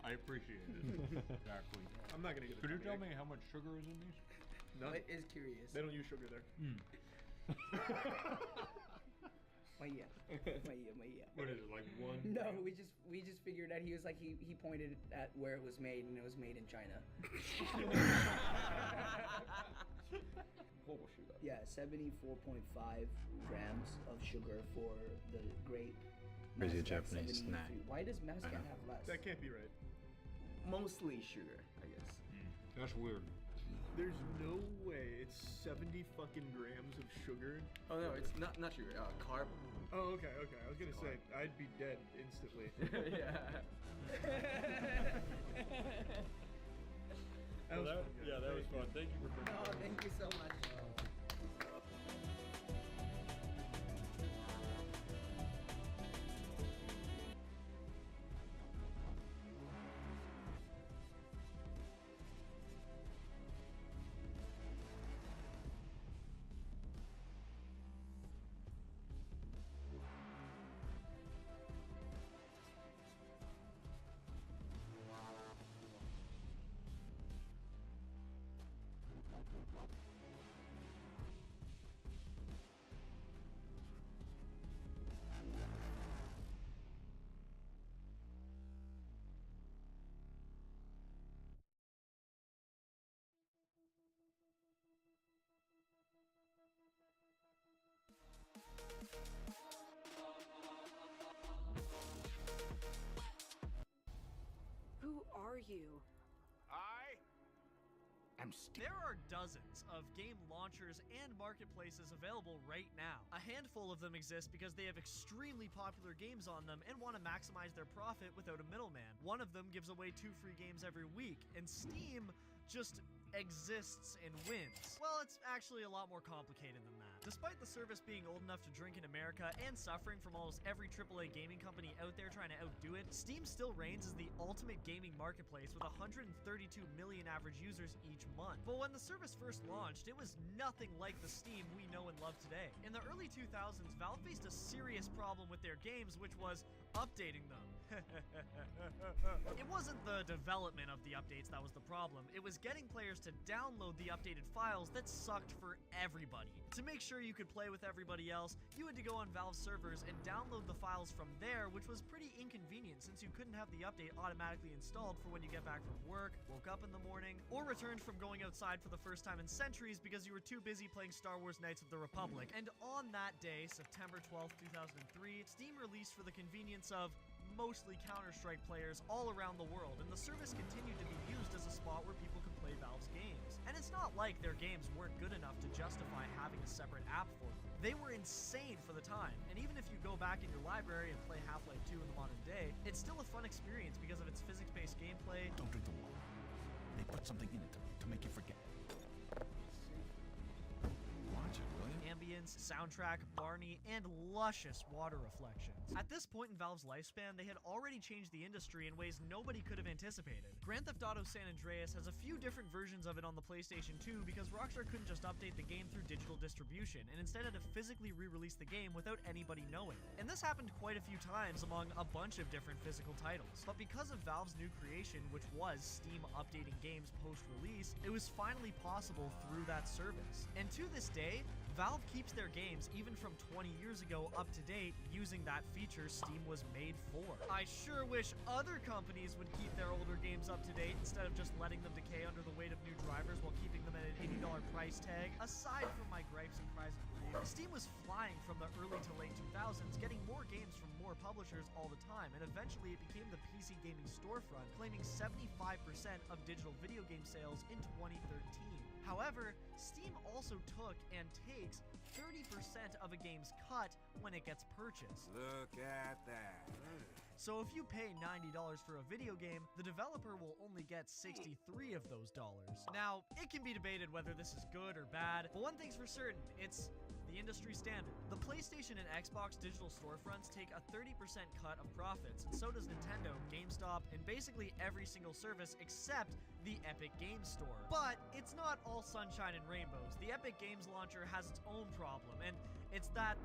I appreciate it. Exactly. I'm not gonna get it. Could you tell me how much sugar is in these? None. It is curious. They don't use sugar there. Maya. What is it, like one? No, we just figured out he was like he pointed at where it was made and it was made in China. Yeah, 74.5 grams of sugar for the great. Crazy Mascat Japanese 73. snack. Why does Mascat have less? That can't be right. Mostly sugar, I guess. That's weird. There's no way it's 70 fucking grams of sugar. Oh no, it's not sugar. Carb. Oh, okay. I was gonna say I'd be dead instantly. Yeah. That was fun. Thank you for bringing Oh, thank you so much. Who are you? There are dozens of game launchers and marketplaces available right now. A handful of them exist because they have extremely popular games on them and want to maximize their profit without a middleman. One of them gives away 2 free games every week, and Steam just exists and wins. Well, it's actually a lot more complicated than that. Despite the service being old enough to drink in America and suffering from almost every AAA gaming company out there trying to outdo it, Steam still reigns as the ultimate gaming marketplace with 132 million average users each month. But when the service first launched, it was nothing like the Steam we know and love today. In the early 2000s, Valve faced a serious problem with their games, which was updating them. It wasn't the development of the updates that was the problem, it was getting players to download the updated files that sucked for everybody. To make sure you could play with everybody else, you had to go on Valve servers and download the files from there, which was pretty inconvenient since you couldn't have the update automatically installed for when you get back from work, woke up in the morning, or returned from going outside for the first time in centuries because you were too busy playing Star Wars Knights of the Republic. And on that day, September 12th, 2003, Steam released for the convenience of mostly Counter-Strike players all around the world, and the service continued to be used as a spot where people could play Valve's games. And it's not like their games weren't good enough to justify having a separate app for them. They were insane for the time, and even if you go back in your library and play Half-Life 2 in the modern day, it's still a fun experience because of its physics-based gameplay. Don't drink the water. They put something in it to make you forget. Watch it, will you? Ambience, soundtrack, Barney, and luscious water reflections. At this point in Valve's lifespan, they had already changed the industry in ways nobody could have anticipated. Grand Theft Auto San Andreas has a few different versions of it on the PlayStation 2 because Rockstar couldn't just update the game through digital distribution, and instead had to physically re-release the game without anybody knowing. And this happened quite a few times among a bunch of different physical titles. But because of Valve's new creation, which was Steam updating games post-release, it was finally possible through that service. And to this day, Valve keeps their games, even from 20 years ago, up to date, using that feature Steam was made for. I sure wish other companies would keep their older games up to date instead of just letting them decay under the weight of new drivers while keeping them at an $80 price tag. Aside from my gripes and cries of grief, Steam was flying from the early to late 2000s, getting more games from more publishers all the time, and eventually it became the PC gaming storefront, claiming 75% of digital video game sales in 2013. However, Steam also took and takes 30% of a game's cut when it gets purchased. Look at that. So if you pay $90 for a video game, the developer will only get 63 of those dollars. Now, it can be debated whether this is good or bad, but one thing's for certain, it's the industry standard. The PlayStation and Xbox digital storefronts take a 30% cut of profits, and so does Nintendo, GameStop, and basically every single service except the Epic Games Store. But it's not all sunshine and rainbows. The Epic Games launcher has its own problem, and it's that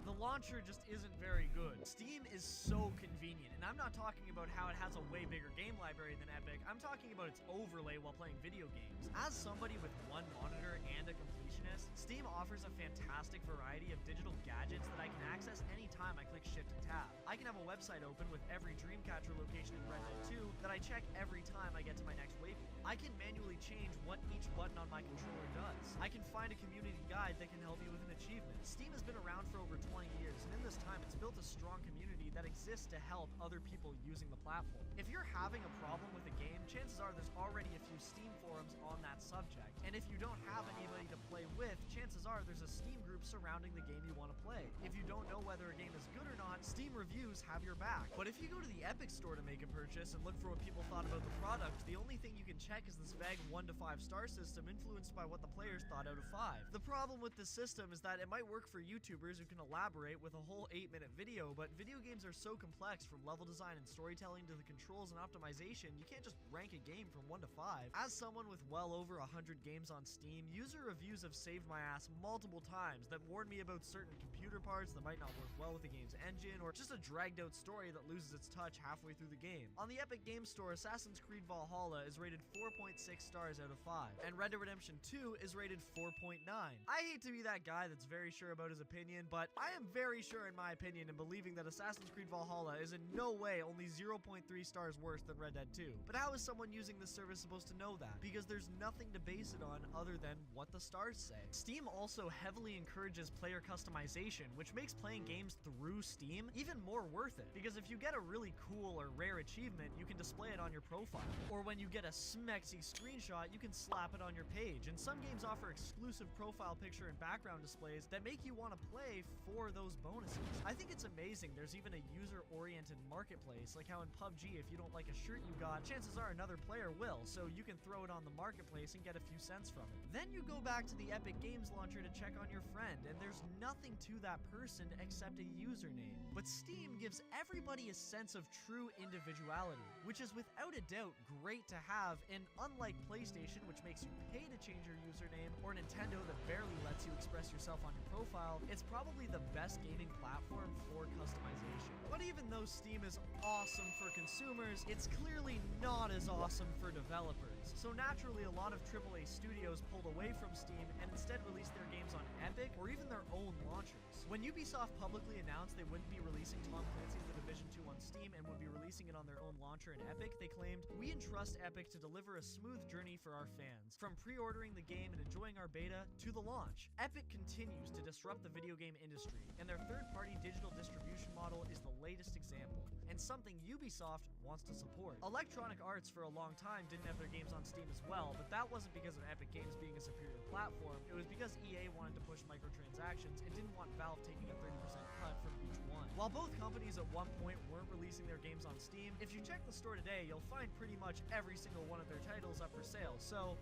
the launcher just isn't very good. Steam is so convenient, and I'm not talking about how it has a way bigger game library than Epic, I'm talking about its overlay while playing video games. As somebody with one monitor and a completionist, Steam offers a fantastic variety of digital gadgets that I can access anytime I click Shift and Tab. I can have a website open with every Dreamcatcher location in Red Dead 2 that I check every time I get to my next waypoint. I can manually change what each button on my controller does. I can find a community guide that can help me with an achievement. Steam has been around for over 20 years, and in this time it's built a strong community that exists to help other people using the platform. If you're having a problem with a game, chances are there's already a few Steam forums on that subject. And if you don't have anybody to play with, chances are there's a Steam group surrounding the game you want to play. If you don't know whether a game is good or not, Steam reviews have your back. But if you go to the Epic Store to make a purchase and look for what people thought about the product, the only thing you can check is this vague 1 to 5 star system influenced by what the players thought out of 5. The problem with this system is that it might work for YouTubers who can elaborate with a whole 8-minute video, but video games are so complex, from level design and storytelling to the controls and optimization, you can't just rank a game from 1 to 5. As someone with well over 100 games on Steam, user reviews have saved my ass multiple times that warn me about certain computer parts that might not work well with the game's engine, or just a dragged out story that loses its touch halfway through the game. On the Epic Games Store, Assassin's Creed Valhalla is rated 4.6 stars out of 5, and Red Dead Redemption 2 is rated 4.9. I hate to be that guy that's very sure about his opinion, but I am very sure in my opinion in believing that Assassin's Creed Valhalla is in no way only 0.3 stars worse than Red Dead 2. But how is someone using this service supposed to know that? Because there's nothing to base it on other than what the stars say. Steam also heavily encourages player customization, which makes playing games through Steam even more worth it. Because if you get a really cool or rare achievement, you can display it on your profile. Or when you get a smexy screenshot, you can slap it on your page. And some games offer exclusive profile picture and background displays that make you want to play for those bonuses. I think it's amazing there's even a user-oriented marketplace, like how in PUBG, if you don't like a shirt you got, chances are another player will, so you can throw it on the marketplace and get a few cents from it. Then you go back to the Epic Games launcher to check on your friend, and there's nothing to that person except a username. But Steam gives everybody a sense of true individuality, which is without a doubt great to have, and unlike PlayStation, which makes you pay to change your username, or Nintendo that barely lets you express yourself on your profile, it's probably the best gaming platform for customization. But even though Steam is awesome for consumers, it's clearly not as awesome for developers. So naturally, a lot of AAA studios pulled away from Steam and instead released their games on Epic or even their own launchers. When Ubisoft publicly announced they wouldn't be releasing Tom Clancy's The Division 2 on Steam and would be releasing it on their own launcher in Epic, they claimed, "We entrust Epic to deliver a smooth journey for our fans, from pre-ordering the game and enjoying our beta to the launch." Epic continues to disrupt the video game industry, and their third-party digital distribution model is the latest example, and something Ubisoft wants to support. Electronic Arts for a long time didn't have their games on Steam as well, but that wasn't because of Epic Games being a superior platform. It was because EA wanted to push microtransactions and didn't want Valve taking a 30% cut from each one. While both companies at one point weren't releasing their games on Steam, if you check the store today, you'll find pretty much every single one of their titles up for sale. So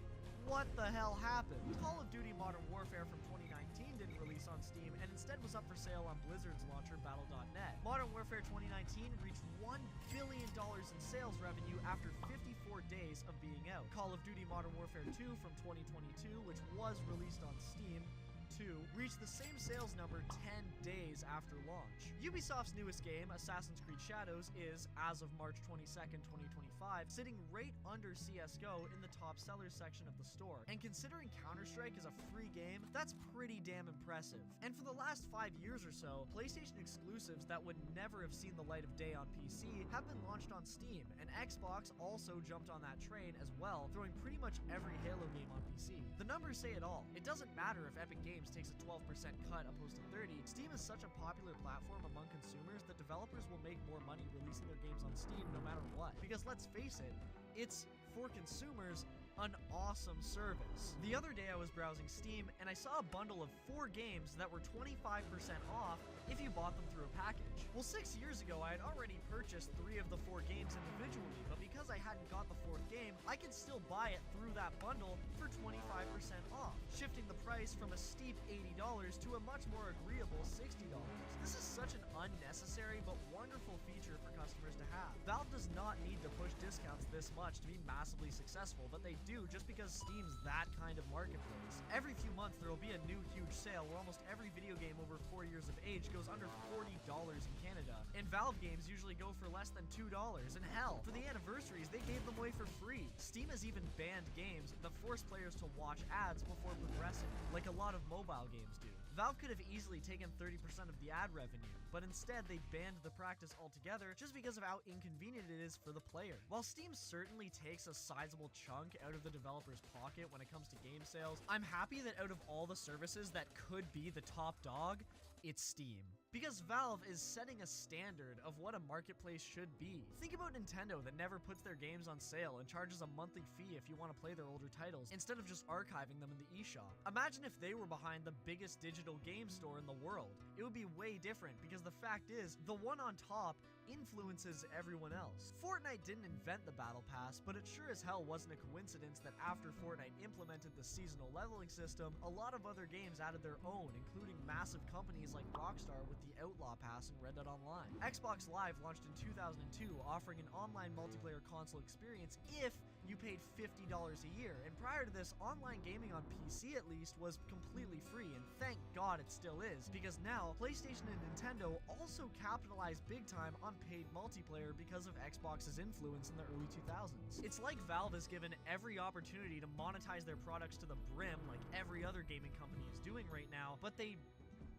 what the hell happened? Call of Duty Modern Warfare from 2019 didn't release on Steam and instead was up for sale on Blizzard's launcher Battle.net. Modern Warfare 2019 reached $1 billion in sales revenue after 54 days of being out. Call of Duty Modern Warfare 2 from 2022, which was released on Steam, reached the same sales number 10 days after launch. Ubisoft's newest game, Assassin's Creed Shadows, is, as of March 22nd, 2025, sitting right under CSGO in the top sellers section of the store. And considering Counter-Strike is a free game, that's pretty damn impressive. And for the last 5 years or so, PlayStation exclusives that would never have seen the light of day on PC have been launched on Steam, and Xbox also jumped on that train as well, throwing pretty much every Halo game on PC. The numbers say it all. It doesn't matter if Epic Games takes a 12% cut opposed to 30, Steam is such a popular platform among consumers that developers will make more money releasing their games on Steam no matter what. Because let's face it, it's, for consumers, an awesome service. The other day I was browsing Steam and I saw a bundle of 4 games that were 25% off if you bought them through a package. Well, 6 years ago I had already purchased 3 of the 4 games individually, but because I hadn't got the 4th game, I could still buy it through that bundle for 25% off, shifting the price from a steep $80 to a much more agreeable $60. This is such an unnecessary but wonderful feature for customers to have. Valve does not need to push discounts this much to be massively successful, but they do just because Steam's that kind of marketplace. Every few months there will be a new huge sale where almost every video game over 4 years of age goes under $40 in Canada, and Valve games usually go for less than $2. And hell, for the anniversaries they gave them away for free. Steam has even banned games that force players to watch ads before progressing, like a lot of mobile games do. Valve could have easily taken 30% of the ad revenue, but instead they banned the practice altogether just because of how inconvenient it is for the player. While Steam certainly takes a sizable chunk out of the developer's pocket when it comes to game sales, I'm happy that out of all the services that could be the top dog, It's Steam. Because Valve is setting a standard of what a marketplace should be. Think about Nintendo that never puts their games on sale and charges a monthly fee if you want to play their older titles, instead of just archiving them in the eShop. Imagine if they were behind the biggest digital game store in the world. It would be way different, because the fact is, the one on top influences everyone else. Fortnite didn't invent the Battle Pass, but it sure as hell wasn't a coincidence that after Fortnite implemented the seasonal leveling system, a lot of other games added their own, including massive companies like Rockstar with the Outlaw Pass and Red Dead Online. Xbox Live launched in 2002, offering an online multiplayer console experience if you paid $50 a year, and prior to this, online gaming on PC at least was completely free, and thank God it still is, because now PlayStation and Nintendo also capitalized big time on paid multiplayer because of Xbox's influence in the early 2000s. It's like Valve is given every opportunity to monetize their products to the brim like every other gaming company is doing right now, but they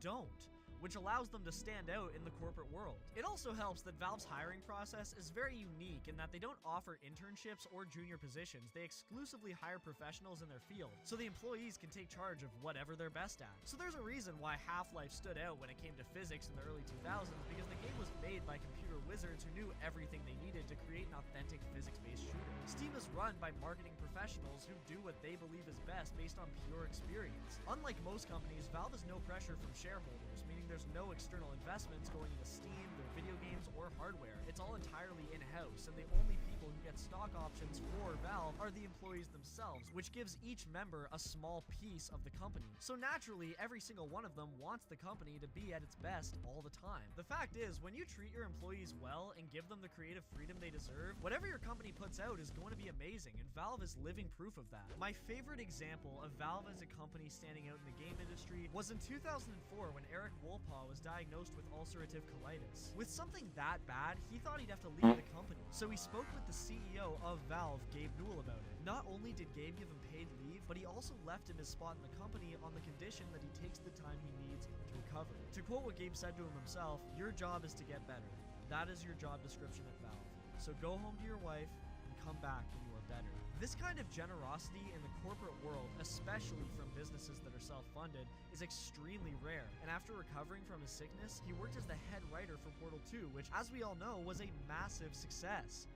don't, which allows them to stand out in the corporate world. It also helps that Valve's hiring process is very unique in that they don't offer internships or junior positions. They exclusively hire professionals in their field, so the employees can take charge of whatever they're best at. So there's a reason why Half-Life stood out when it came to physics in the early 2000s, because the game was made by computer wizards who knew everything they needed to create an authentic physics-based shooter. Steam is run by marketing professionals who do what they believe is best based on pure experience. Unlike most companies, Valve has no pressure from shareholders, meaning there's no external investments going into Steam, their video games, or hardware. It's all entirely in-house, and the only people who get stock options for Valve are the employees themselves, which gives each member a small piece of the company. So naturally, every single one of them wants the company to be at its best all the time. The fact is, when you treat your employees well and give them the creative freedom they deserve, whatever your company puts out is going to be amazing, and Valve is living proof of that. My favorite example of Valve as a company standing out in the game industry was in 2004 when Eric Wolpaw was diagnosed with ulcerative colitis. With something that bad, he thought he'd have to leave the company. So he spoke with the CEO of Valve, Gabe Newell, about it. Not only did Gabe give him paid leave, but he also left him his spot in the company on the condition that he takes the time he needs to recover. To quote what Gabe said to him himself, "Your job is to get better. That is your job description at Valve. So go home to your wife and come back when you are better." This kind of generosity in the corporate world, especially from businesses that are self-funded, is extremely rare. And after recovering from his sickness, he worked as the head writer for Portal 2, which, as we all know, was a massive success.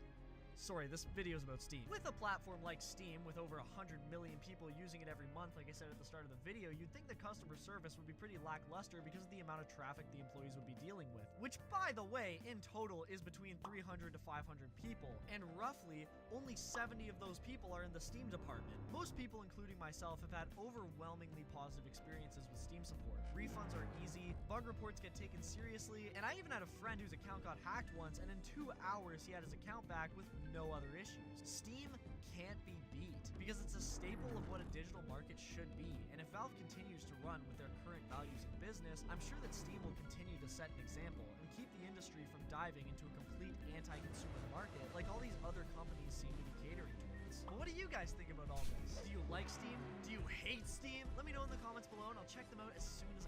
Sorry, this video is about Steam. With a platform like Steam, with over 100 million people using it every month, like I said at the start of the video, you'd think the customer service would be pretty lackluster because of the amount of traffic the employees would be dealing with. Which, by the way, in total is between 300 to 500 people, and roughly only 70 of those people are in the Steam department. Most people, including myself, have had overwhelmingly positive experiences with Steam support. Refunds are easy, bug reports get taken seriously, and I even had a friend whose account got hacked once, and in 2 hours he had his account back with no other issues. Steam can't be beat because it's a staple of what a digital market should be, and if Valve continues to run with their current values in business, I'm sure that Steam will continue to set an example and keep the industry from diving into a complete anti-consumer market like all these other companies seem to be catering towards. But what do you guys think about all this? Do you like Steam? Do you hate Steam? Let me know in the comments below and I'll check them out as soon as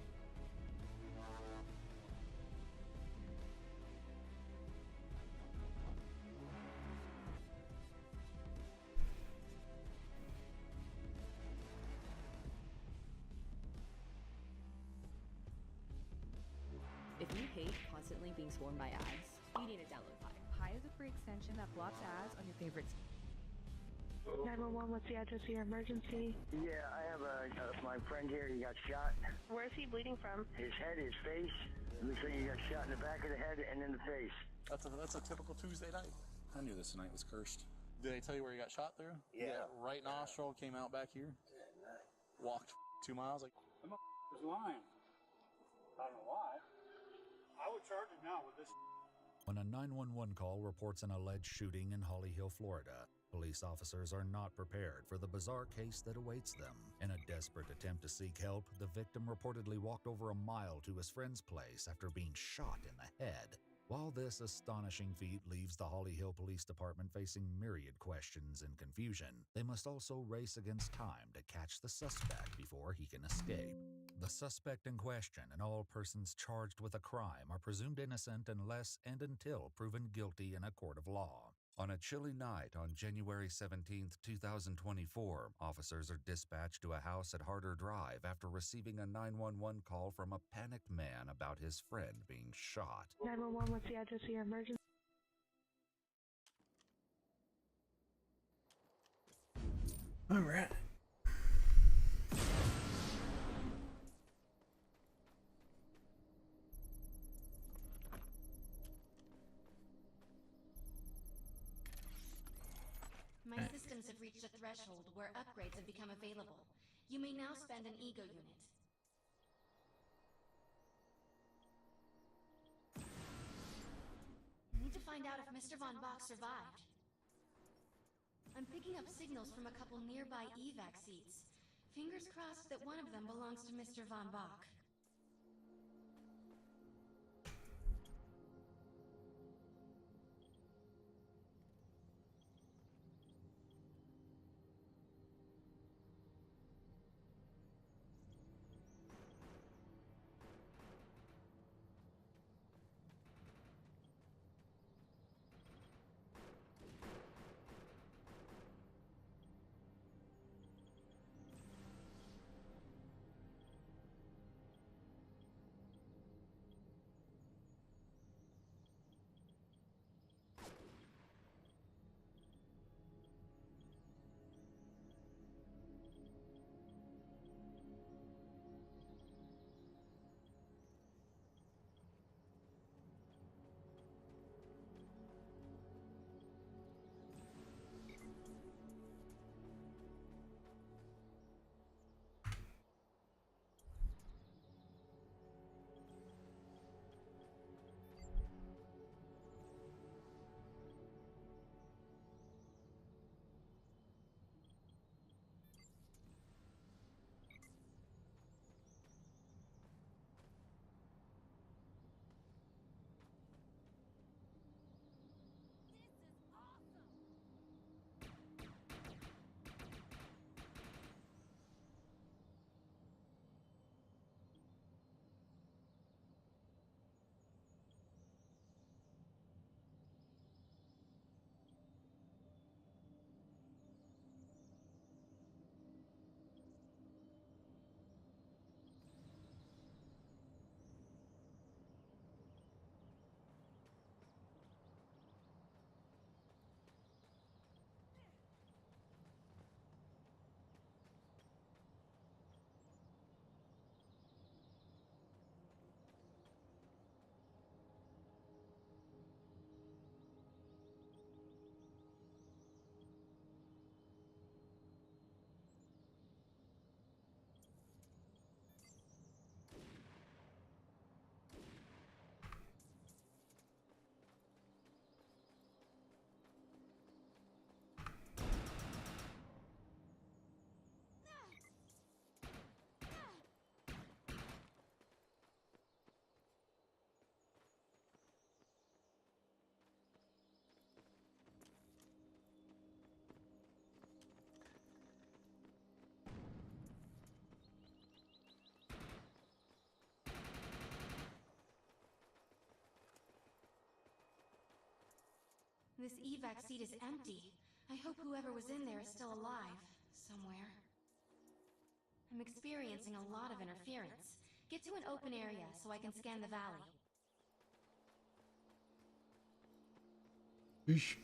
If you hate constantly being swarmed by ads, you need to download Pi. Pi is a free extension that blocks ads on your favorites. 911, what's the address of your emergency? Yeah, I have my friend here, he got shot. Where is he bleeding from? His head, his face. Looks like he got shot in the back of the head and in the face. That's a typical Tuesday night. I knew this night was cursed. Did they tell you where he got shot through? Yeah. Right nostril, came out back here. Walked 2 miles. Like, the was lying. I don't know why. I would charge him now with this. When a 911 call reports an alleged shooting in Holly Hill, Florida, police officers are not prepared for the bizarre case that awaits them. In a desperate attempt to seek help, the victim reportedly walked over a mile to his friend's place after being shot in the head. While this astonishing feat leaves the Holly Hill Police Department facing myriad questions and confusion, they must also race against time to catch the suspect before he can escape. The suspect in question and all persons charged with a crime are presumed innocent unless and until proven guilty in a court of law. On a chilly night on January 17, 2024, officers are dispatched to a house at Harder Drive after receiving a 911 call from a panicked man about his friend being shot. 911, what's the address of your emergency? All right. My systems have reached a threshold where upgrades have become available. You may now spend an ego unit. I need to find out if Mr. Von Bach survived. I'm picking up signals from a couple nearby evac seats. Fingers crossed that one of them belongs to Mr. Von Bach. This evac seat is empty. I hope whoever was in there is still alive, somewhere. I'm experiencing a lot of interference. Get to an open area so I can scan the valley. Eesh.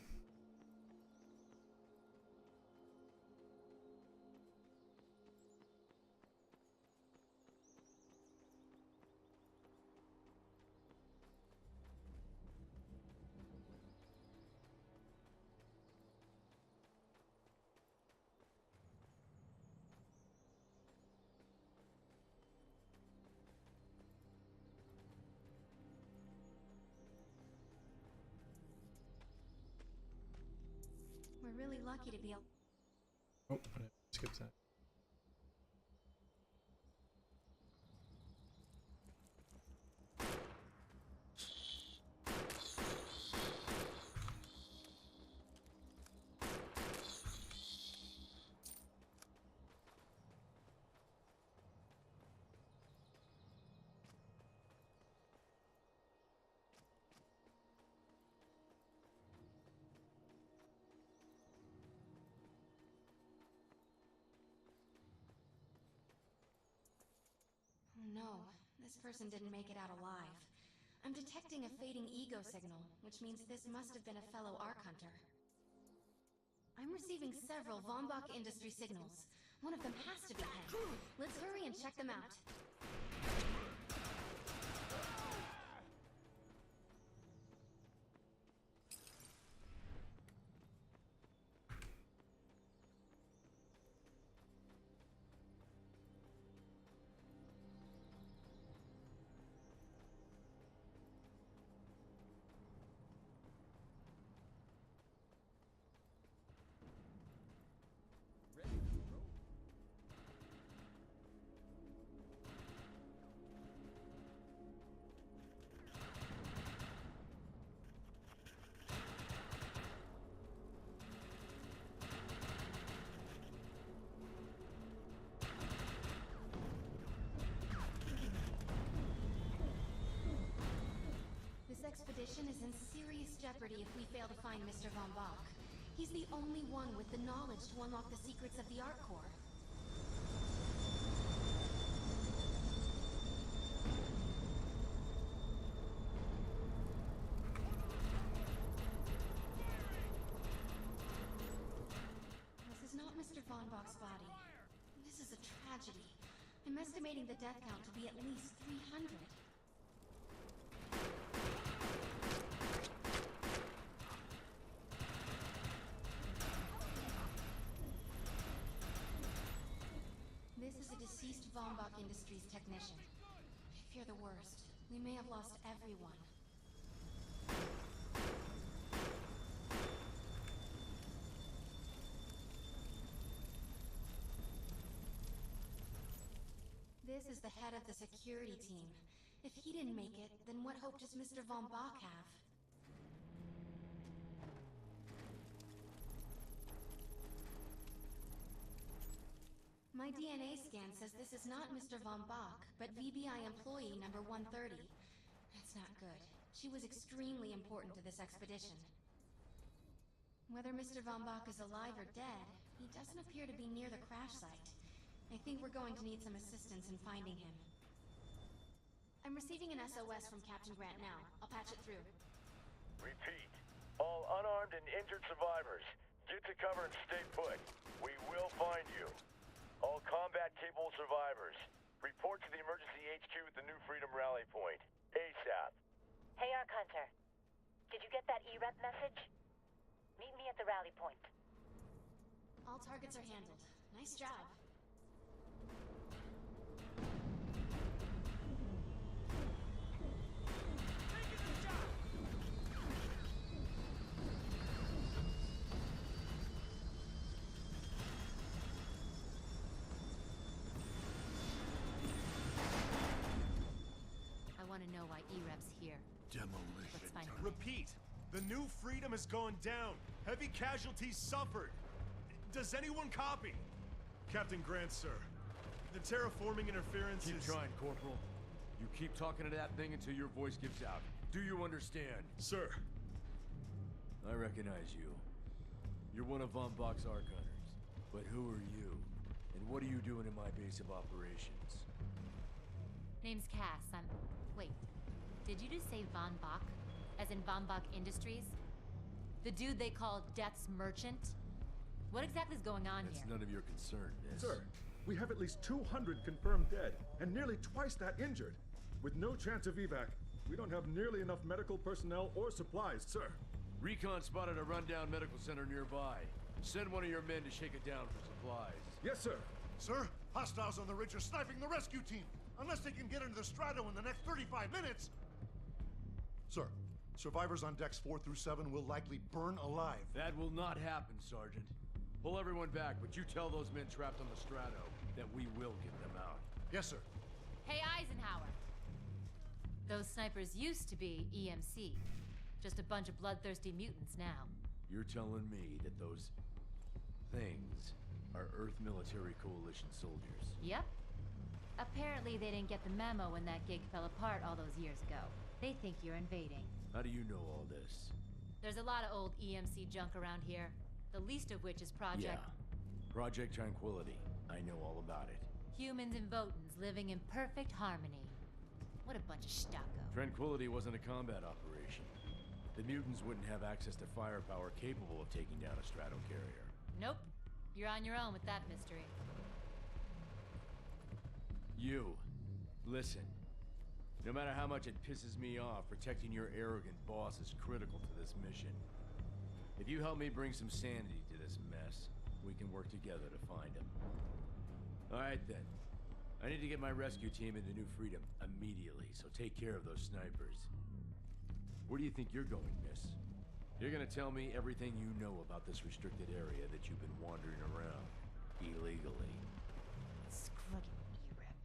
We're really lucky to be able. Oh, skip that. This person didn't make it out alive. I'm detecting a fading ego signal, which means this must have been a fellow Ark Hunter. I'm receiving several Von Bach Industry signals. One of them has to be him. Let's hurry and check them out. This expedition is in serious jeopardy if we fail to find Mr. Von Bach. He's the only one with the knowledge to unlock the secrets of the Ark Core. This is not Mr. Von Bach's body. This is a tragedy. I'm estimating the death count to be at least 300. This is a deceased Von Bach Industries technician. I fear the worst. We may have lost everyone. This is the head of the security team. If he didn't make it, then what hope does Mr. Von Bach have? My DNA scan says this is not Mr. Von Bach, but VBI employee number 130. That's not good. She was extremely important to this expedition. Whether Mr. Von Bach is alive or dead, he doesn't appear to be near the crash site. I think we're going to need some assistance in finding him. I'm receiving an SOS from Captain Grant now. I'll patch it through. Repeat. All unarmed and injured survivors, get to cover and stay put. We will find you. All combat-capable survivors, report to the emergency HQ at the New Freedom Rally Point. ASAP. Hey, Ark Hunter. Did you get that E-Rep message? Meet me at the rally point. All targets are handled. Nice job. I want to know why E-Rep's here. Demolition. Let's find him. Repeat. The New Freedom is going down. Heavy casualties suffered. Does anyone copy? Captain Grant, sir. The terraforming interference Keep is... trying, Corporal. You keep talking to that thing until your voice gives out. Do you understand? Sir. I recognize you. You're one of Von Bach's Ark Hunters. But who are you? And what are you doing in my base of operations? Name's Cass. Wait. Did you just say Von Bach? As in Von Bach Industries? The dude they call Death's Merchant? What exactly is going on That's here? none of your concern, Miss. Sir, we have at least 200 confirmed dead, and nearly twice that injured. With no chance of evac, we don't have nearly enough medical personnel or supplies, sir. Recon spotted a rundown medical center nearby. Send one of your men to shake it down for supplies. Yes, sir. Sir, hostiles on the ridge are sniping the rescue team. Unless they can get into the Strato in the next 35 minutes. Sir, survivors on decks 4 through 7 will likely burn alive. That will not happen, Sergeant. Pull everyone back, but you tell those men trapped on the Strato that we will get them out. Yes, sir. Hey, Eisenhower. Those snipers used to be EMC. Just a bunch of bloodthirsty mutants now. You're telling me that those things are Earth Military Coalition soldiers? Yep. Apparently they didn't get the memo when that gig fell apart all those years ago. They think you're invading. How do you know all this? There's a lot of old EMC junk around here. The least of which is Project... Yeah. Project Tranquility. I know all about it. Humans and Votans living in perfect harmony. What a bunch of stucco. Tranquility wasn't a combat operation. The mutants wouldn't have access to firepower capable of taking down a strato carrier. Nope. You're on your own with that mystery. You, listen. No matter how much it pisses me off, protecting your arrogant boss is critical to this mission. If you help me bring some sanity to this mess, we can work together to find him. Alright then. I need to get my rescue team into New Freedom immediately, so take care of those snipers. Where do you think you're going, miss? You're gonna tell me everything you know about this restricted area that you've been wandering around illegally. Scruggy E-Rep.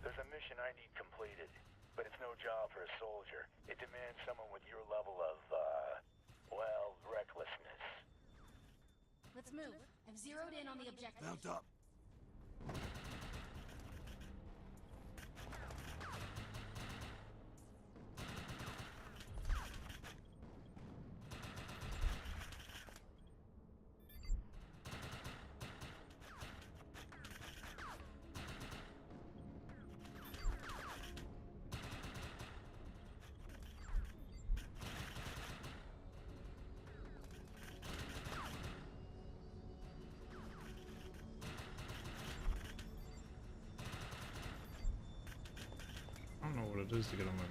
There's a mission I need completed, but it's no job for a soldier. It demands someone with your level of, well, recklessness. Let's move. I've zeroed in on the objective. Mount up. I don't know what it is to get on my.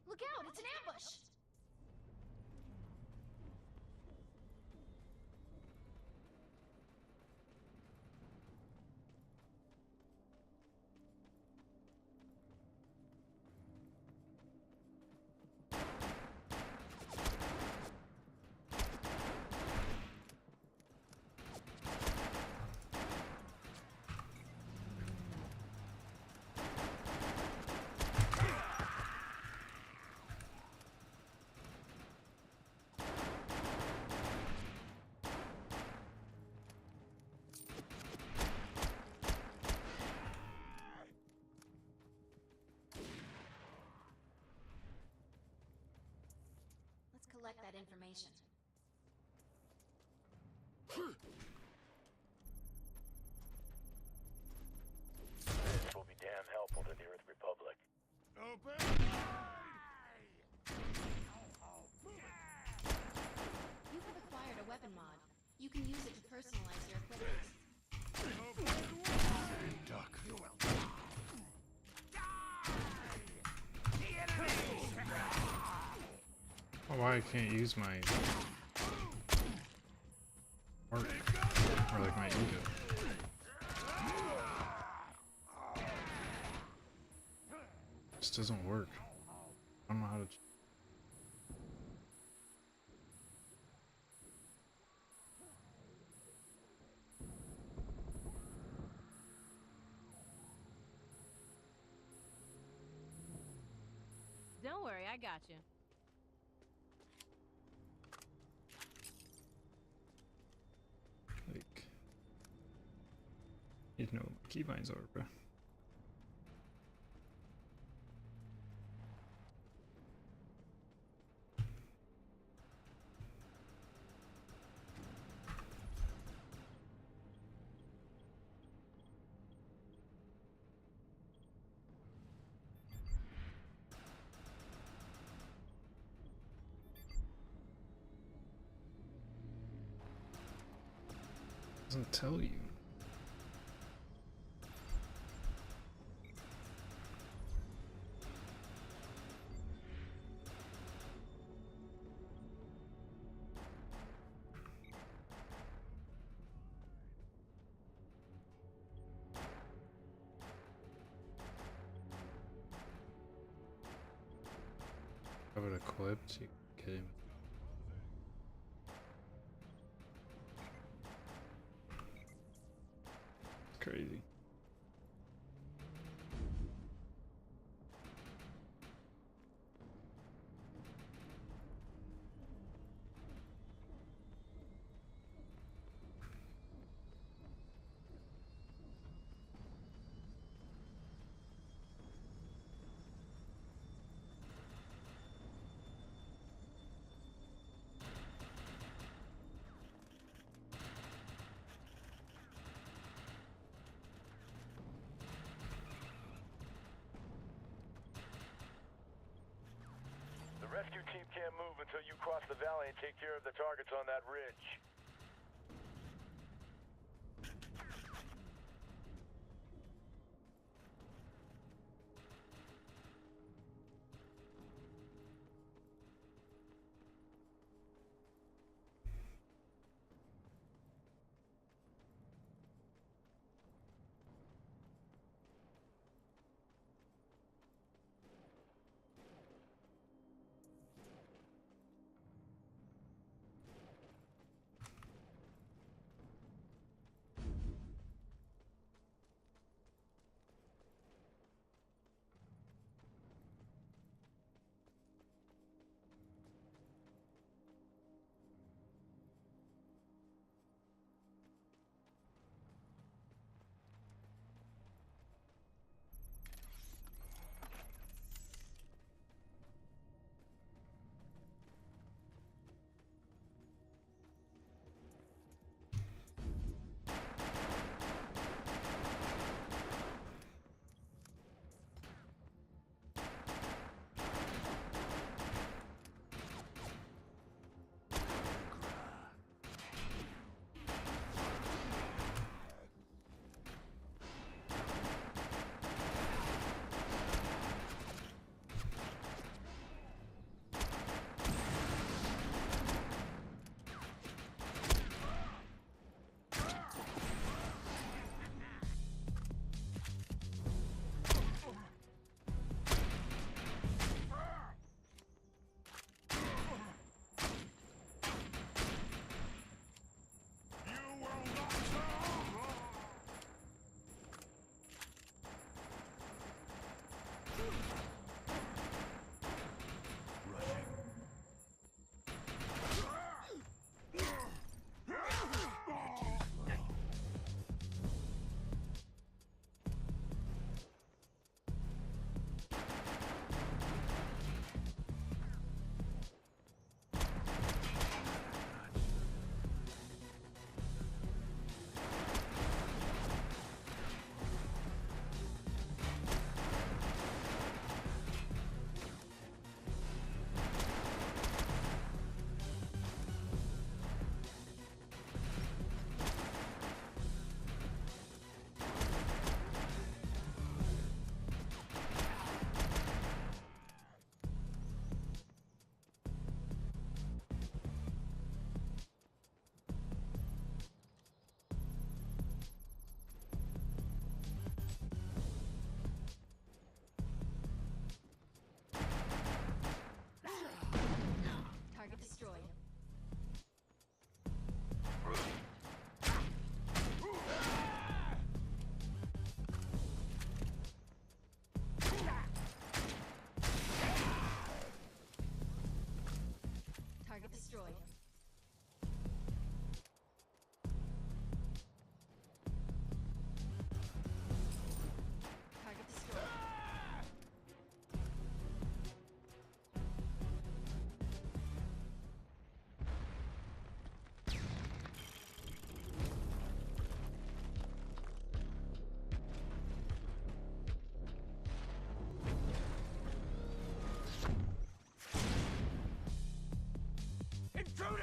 Look out! It's an ambush! Let's collect that information. This will be damn helpful to the Earth Republic. You have acquired a weapon mod. You can use it to personalize your equipment. Duck. You will. Oh, why I can't use my art or like my ego. This doesn't work. I don't know how to. Don't worry, I got you. Like, you know, what my keybinds are, bro. Doesn't tell you. Have it equipped, you can get him. Crazy. The rescue team can't move until you cross the valley and take care of the targets on that ridge.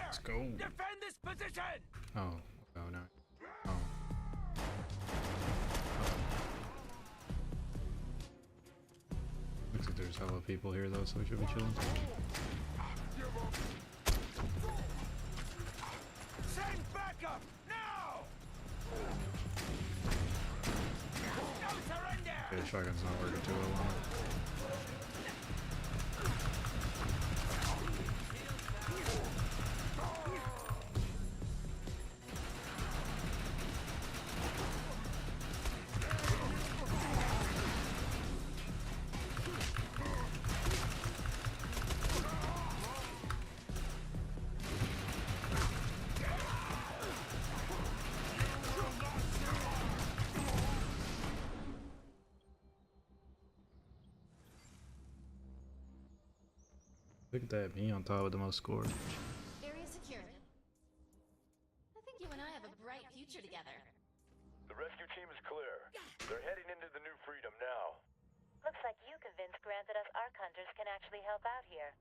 Let's go. Defend this position! Oh, no. Looks like there's hella people here though, so we should be chilling. Send backup now! No surrender! Okay, shotgun's not working too well. Look at that, me on top with the most score. Area secured. I think you and I have a bright future together. The rescue team is clear. They're heading into the New Freedom now. Looks like you convinced Grant that us Ark Hunters can actually help out here.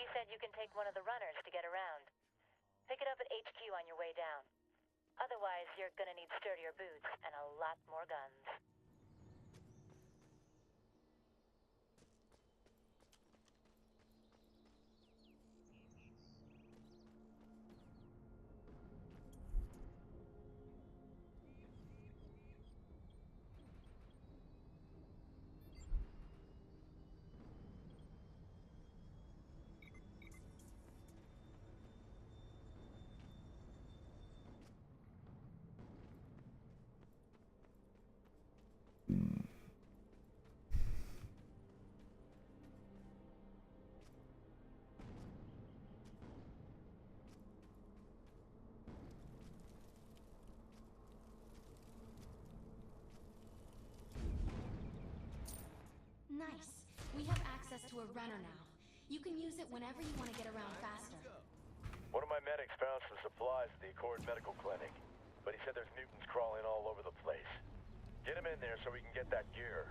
He said you can take one of the runners to get around. Pick it up at HQ on your way down. Otherwise, you're gonna need sturdier boots and a lot more guns. Nice. We have access to a runner now. You can use it whenever you want to get around faster. One of my medics found some supplies at the Accord Medical Clinic, but he said there's mutants crawling all over the place. Get him in there so we can get that gear.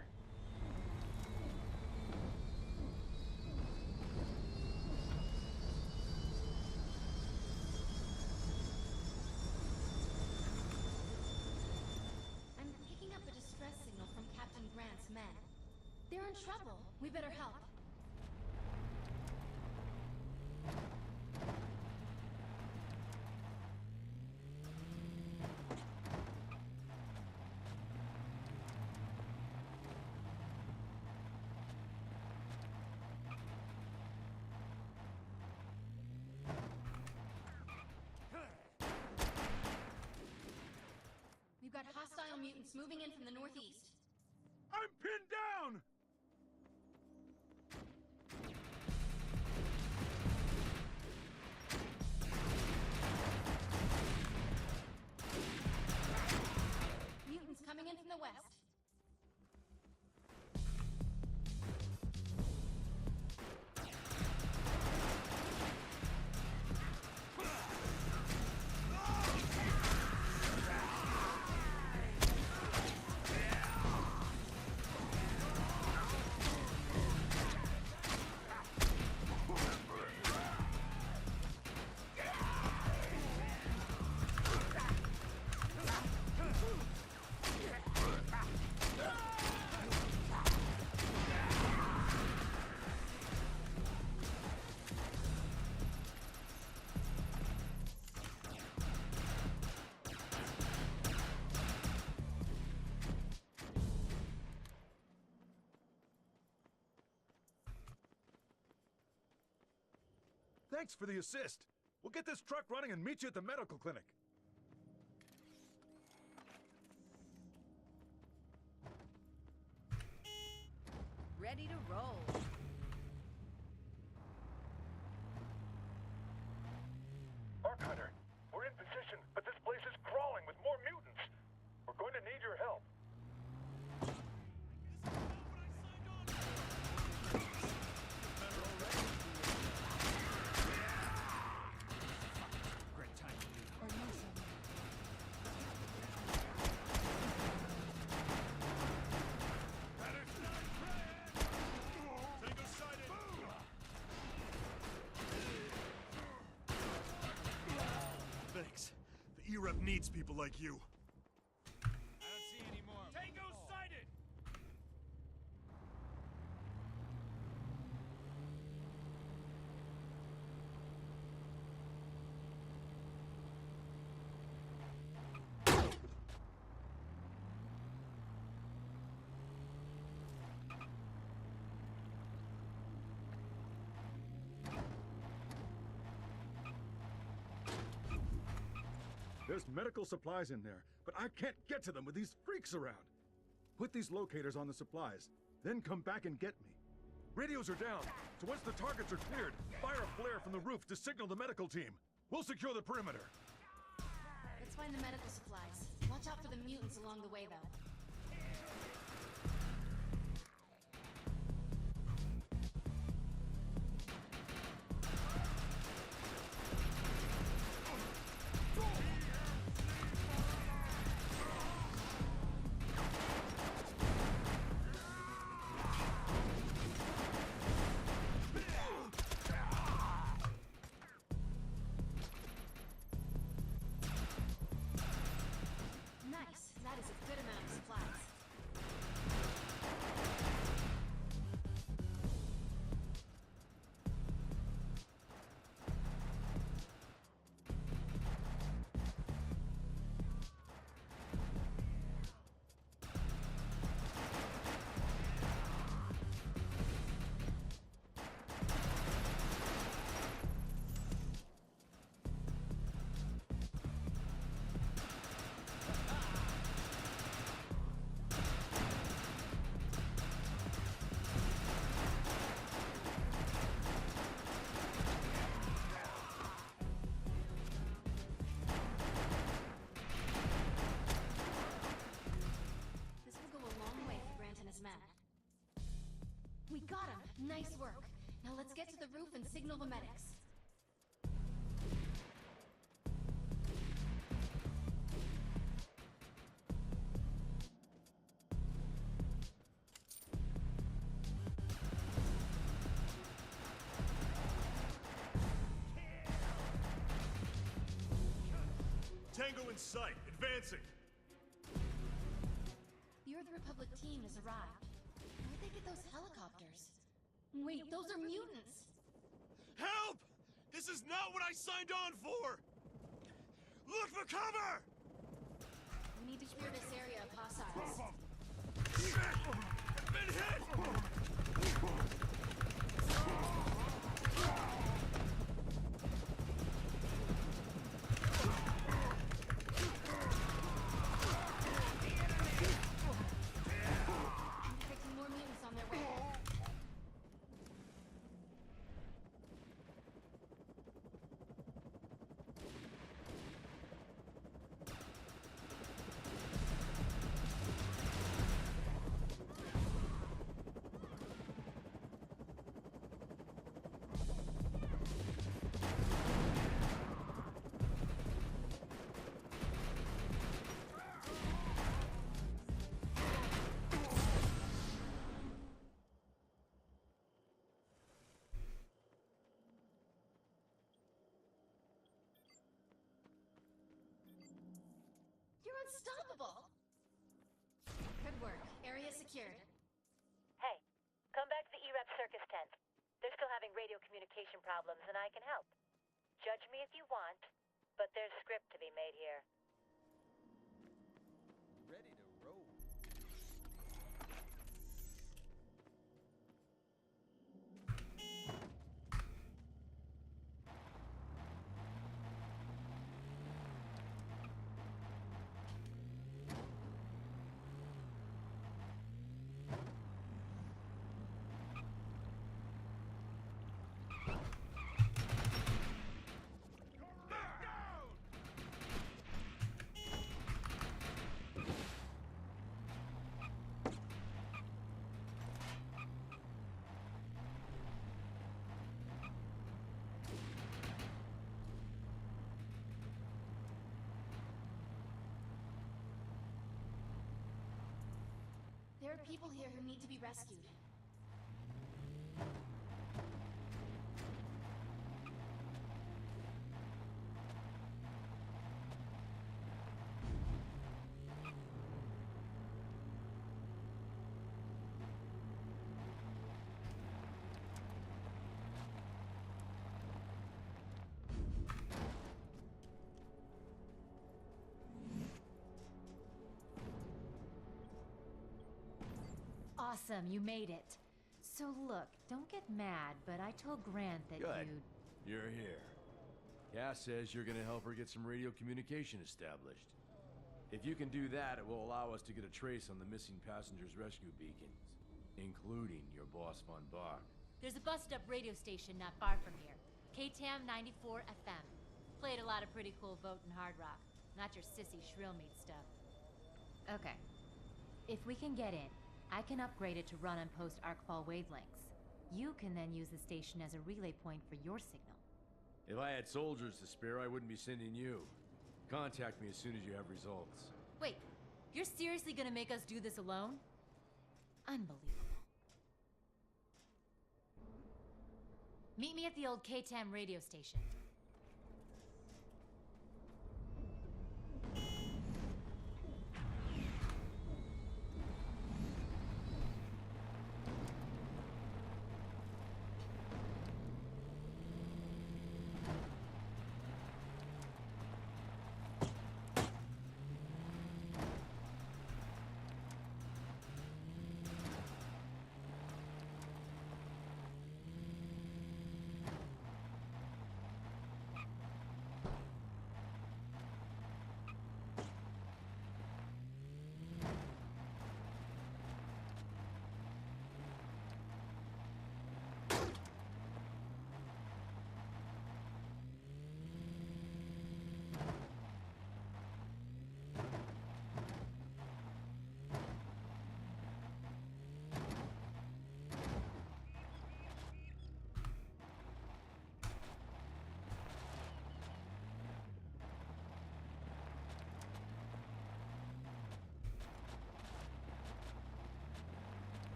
I'm picking up a distress signal from Captain Grant's men. They're in trouble. We better help. We've got hostile mutants moving in from the northeast. I'm pinned down! Mutants coming in from the west. Thanks for the assist. We'll get this truck running and meet you at the medical clinic. Ready to roll. Ark Hunter, we're in position, but this place is crawling with more mutants. We're going to need your help. Great time. Thanks. The E-Rep needs people like you. I don't see any more. Tango sighted! There's medical supplies in there, but I can't get to them with these freaks around. Put these locators on the supplies, then come back and get me. Radios are down, so once the targets are cleared, fire a flare from the roof to signal the medical team. We'll secure the perimeter. Let's find the medical supplies. Watch out for the mutants along the way, though. Nice. That is a good amount of supplies. This will go a long way for Grant and his men. We got him! Nice work. Now let's get to the roof and signal the medics. Tango in sight, advancing. The Earth Republic team has arrived. Where'd they get those helicopters? Wait, those are mutants! Help! This is not what I signed on for! Look for cover! We need to clear this area of hostiles. Been hit! Detecting more mutants on their way. You're unstoppable! Good work. Area secured. Hey, come back to the E-Rep circus tent. They're still having radio communication problems, and I can help. Judge me if you want, but there's script to be made here. Ready to roll. There are people here who need to be rescued. Awesome, you made it. So look, don't get mad, but I told Grant that Good. you'd... You're here. Cass says you're gonna help her get some radio communication established. If you can do that, it will allow us to get a trace on the missing passengers' rescue beacons, including your boss, Von Bach. There's a busted-up radio station not far from here. KTAM 94 FM. Played a lot of pretty cool vote and hard rock. Not your sissy shrill meat stuff. Okay. If we can get in, I can upgrade it to run on post-arcfall wavelengths. You can then use the station as a relay point for your signal. If I had soldiers to spare, I wouldn't be sending you. Contact me as soon as you have results. Wait, you're seriously gonna make us do this alone? Unbelievable. Meet me at the old KTAM radio station.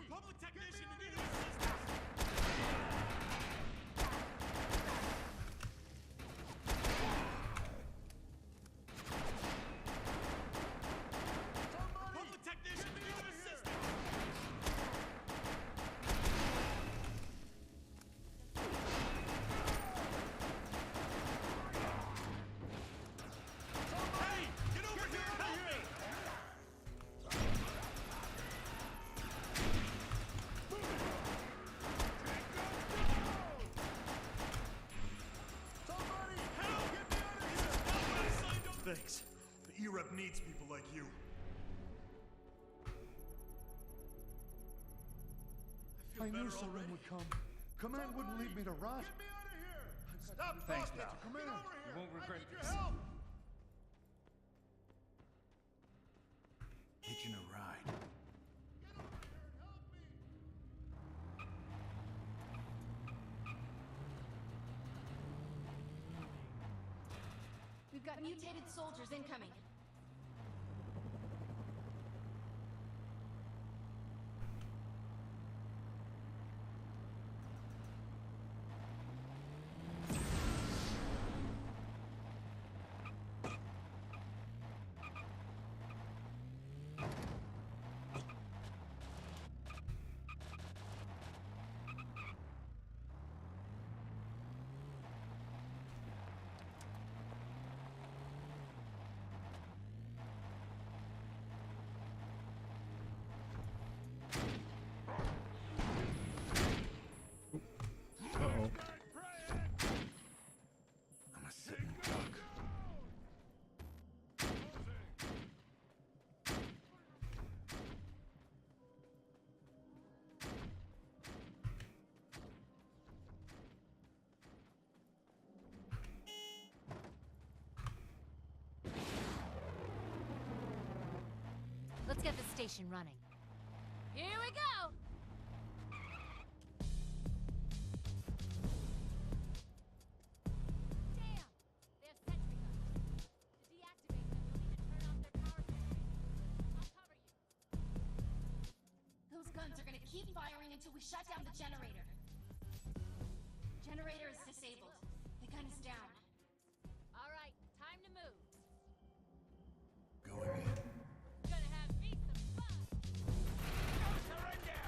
Public technician, you need assistance! Public technician, you need assistance! Hey, get over here and help me! Thanks. The E-Rep needs people like you. I knew someone would come. Command wouldn't leave me to rot. Get me out of here! Stop Thanks, talking! pal. Command! You won't regret I need this. your help! Hitching a ride. We've got mutated soldiers incoming. Uh-oh. I'm a sitting duck. Let's get the station running. Here we go! Damn! They have sentry guns. To deactivate them, you'll need to turn off their power generators. I'll cover you. Those guns are gonna keep firing until we shut down the generator. Generator is disabled. The gun is down. All right, time to move. Going in. Gonna have me some fun. Surrender!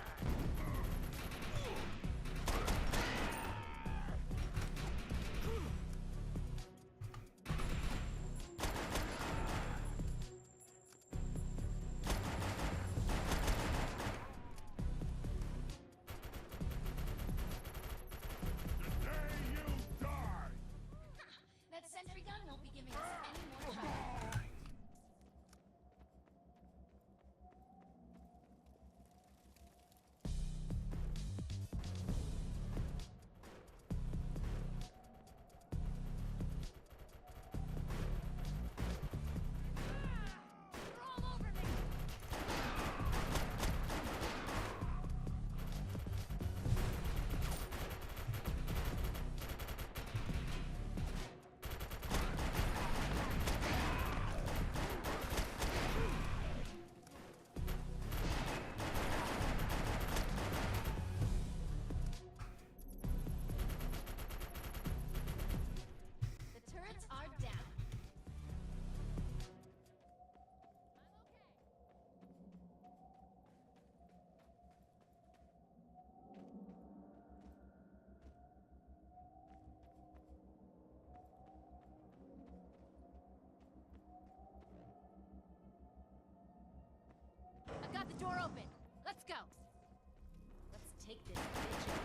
take this bitch away.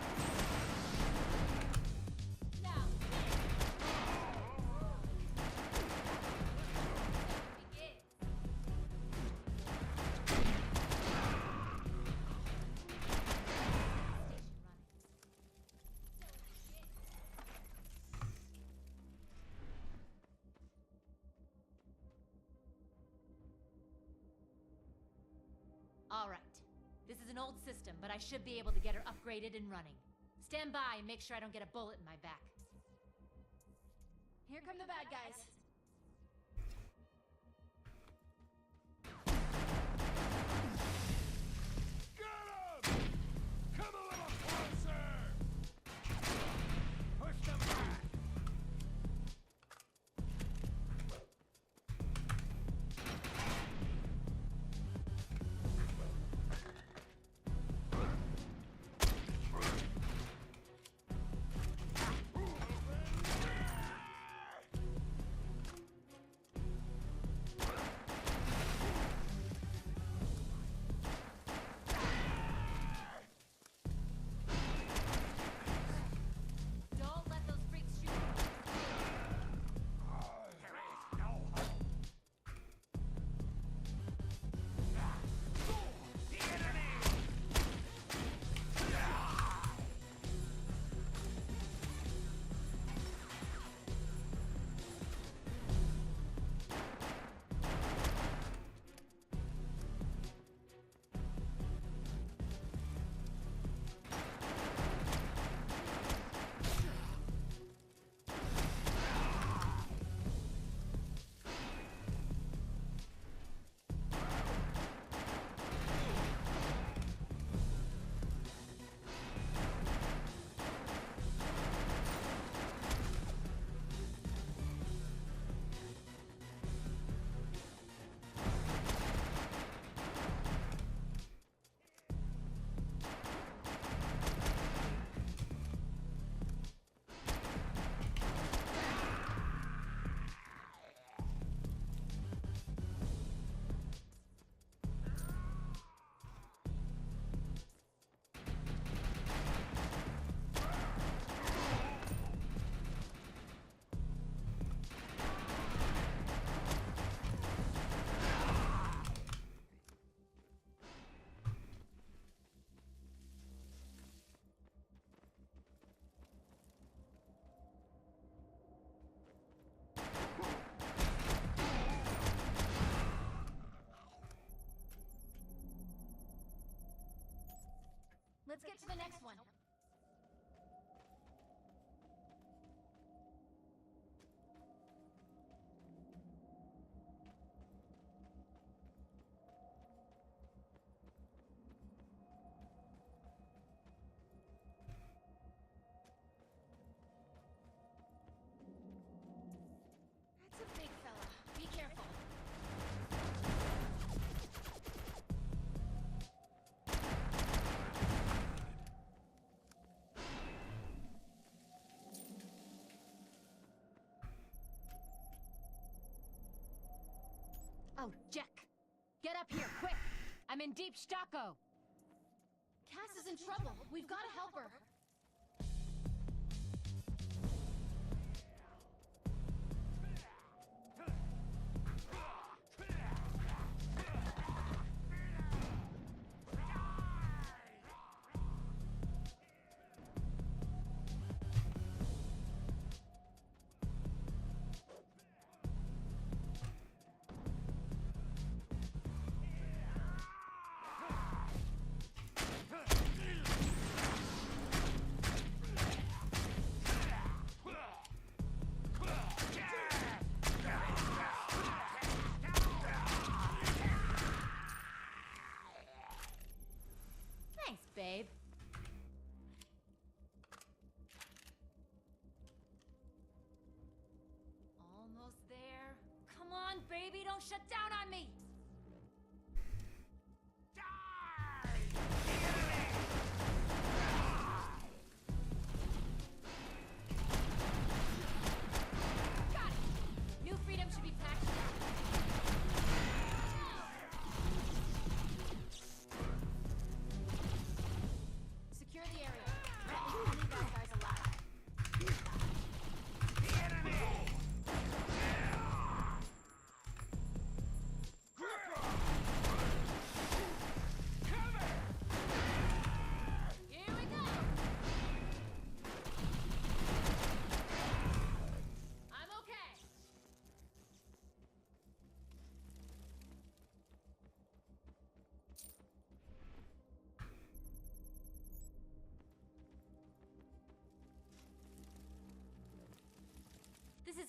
Now, begin. All right. This is an old system, but I should be able to get her upgraded and running. Stand by and make sure I don't get a bullet in my back. Here come the bad guys. Get him! Come a little closer! Push them back! Don't let those freaks shoot you. Let's get to the next one. That's a big fella. Be careful. Oh, Jack! Get up here, quick! I'm in deep stocko! Cass is in trouble. We've got to help her. Thanks, babe. Almost there. Come on, baby, don't shut down on me! Got it! New freedom should be packed. Secure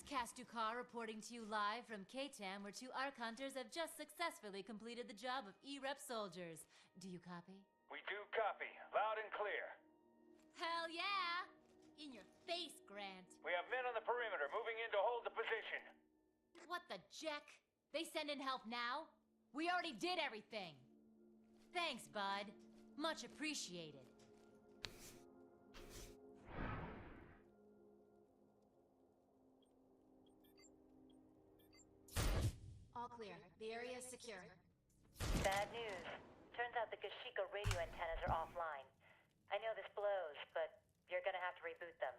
Cass Ducar reporting to you live from K-Tam, where 2 Arc Hunters have just successfully completed the job of E-Rep soldiers. Do you copy? We do copy. Loud and clear. Hell yeah! In your face, Grant. We have men on the perimeter moving in to hold the position. What the jack? They send in help now? We already did everything. Thanks, bud. Much appreciated. All clear. The area is secure. Bad news. Turns out the Gashiko radio antennas are offline. I know this blows, but you're gonna have to reboot them.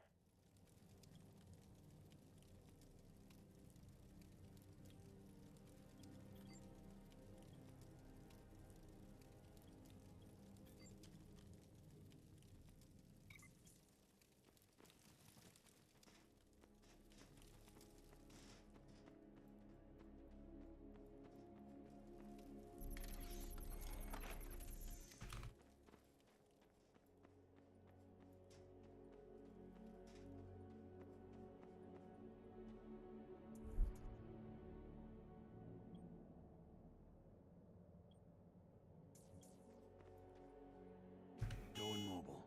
Going mobile.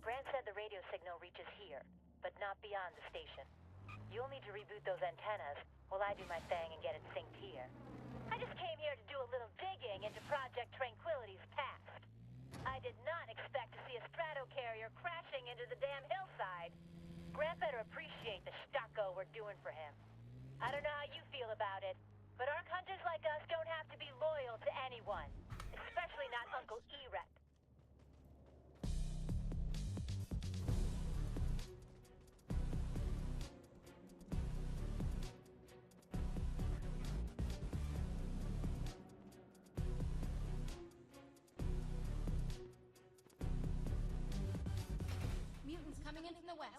Grant said the radio signal reaches here, but not beyond the station. You'll need to reboot those antennas while I do my thing and get it synced here. I just came here to do a little digging into Project Tranquility's past. I did not expect to see a stratocarrier crashing into the damn hillside. Grant better appreciate the stucco we're doing for him. I don't know how you feel about it, but Arc Hunters like us don't have to be loyal to anyone, especially not Uncle E-Rep. Mutants coming in from the west.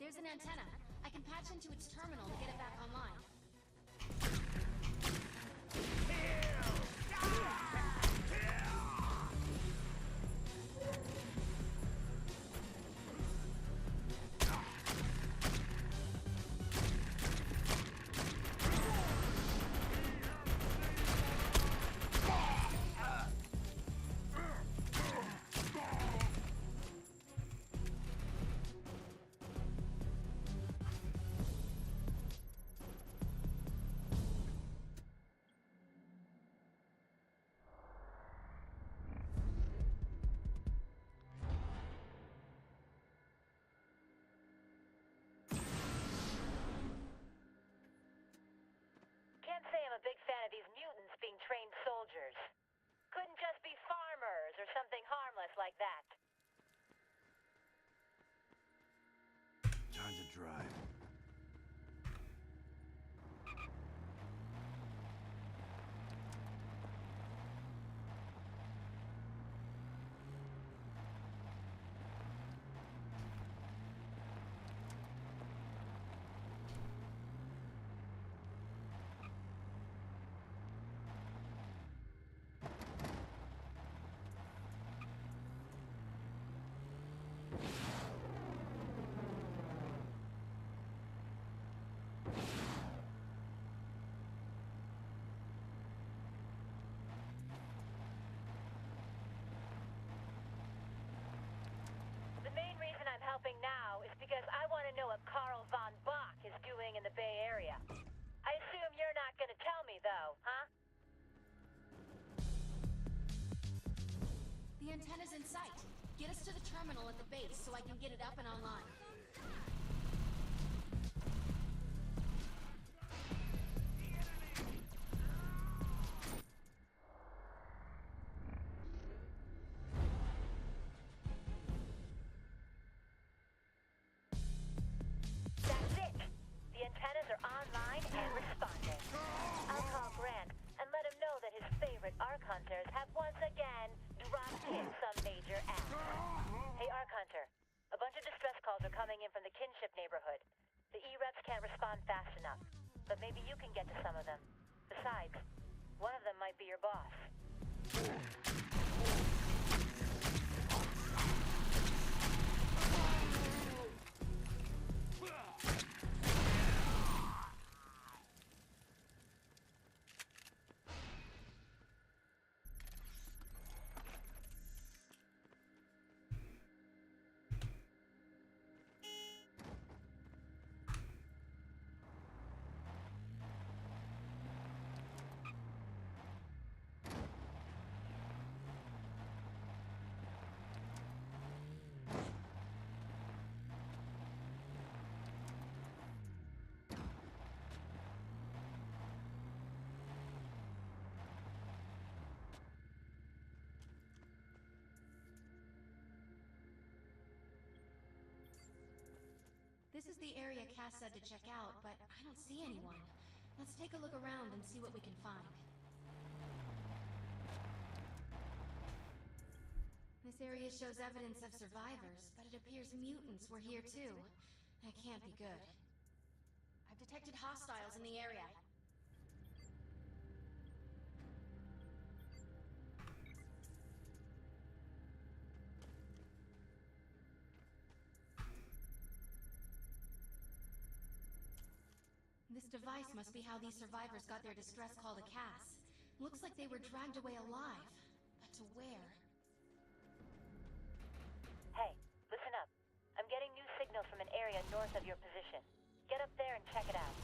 There's an antenna. I can patch into its terminal to get it back online. Can't say I'm a big fan of these mutants being trained soldiers. Couldn't just be farmers or something harmless like that. Time to drive. antenna's in sight. Get us to the terminal at the base so I can get it up and online. That's it! The antennas are online and responding. I'll call Grant and let him know that his favorite Arc Hunters have once again drop-kicked some major ass. Hey, Arc Hunter. A bunch of distress calls are coming in from the Kinship neighborhood. The E-Reps can't respond fast enough, but maybe you can get to some of them. Besides, one of them might be your boss. This is the area Cass said to check out, but I don't see anyone. Let's take a look around and see what we can find. This area shows evidence of survivors, but it appears mutants were here too. That can't be good. I've detected hostiles in the area. This device must be how these survivors got their distress call to Cass. Looks like they were dragged away alive. But to where? Hey, listen up. I'm getting new signals from an area north of your position. Get up there and check it out.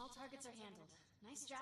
All targets are handled. Nice job.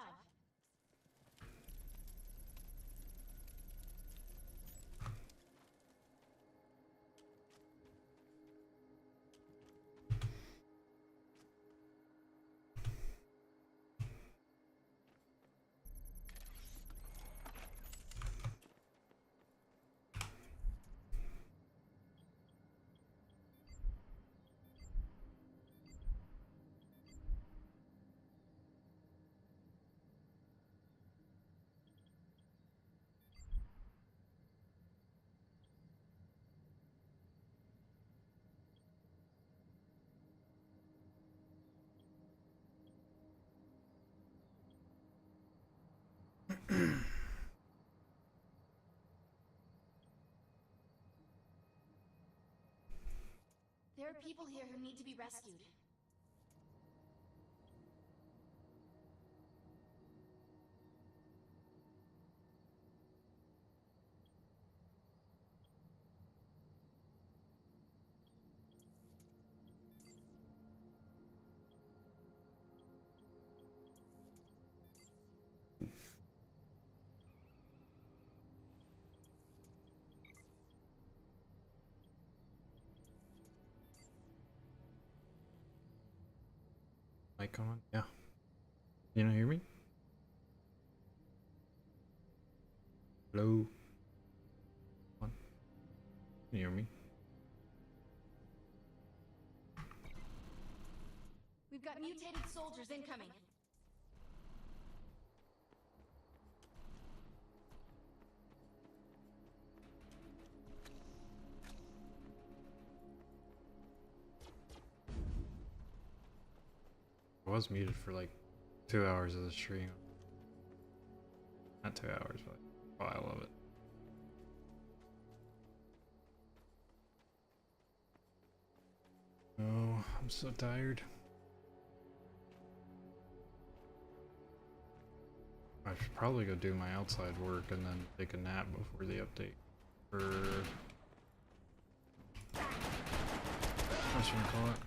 There are people here who need to be rescued. Mic on? Yeah. You don't hear me? Hello? What? Can you hear me? We've got mutated soldiers incoming. I was muted for like 2 hours of the stream. Not 2 hours, but oh, I love it. Oh, I'm so tired. I should probably go do my outside work and then take a nap before the update. Or what should I call it?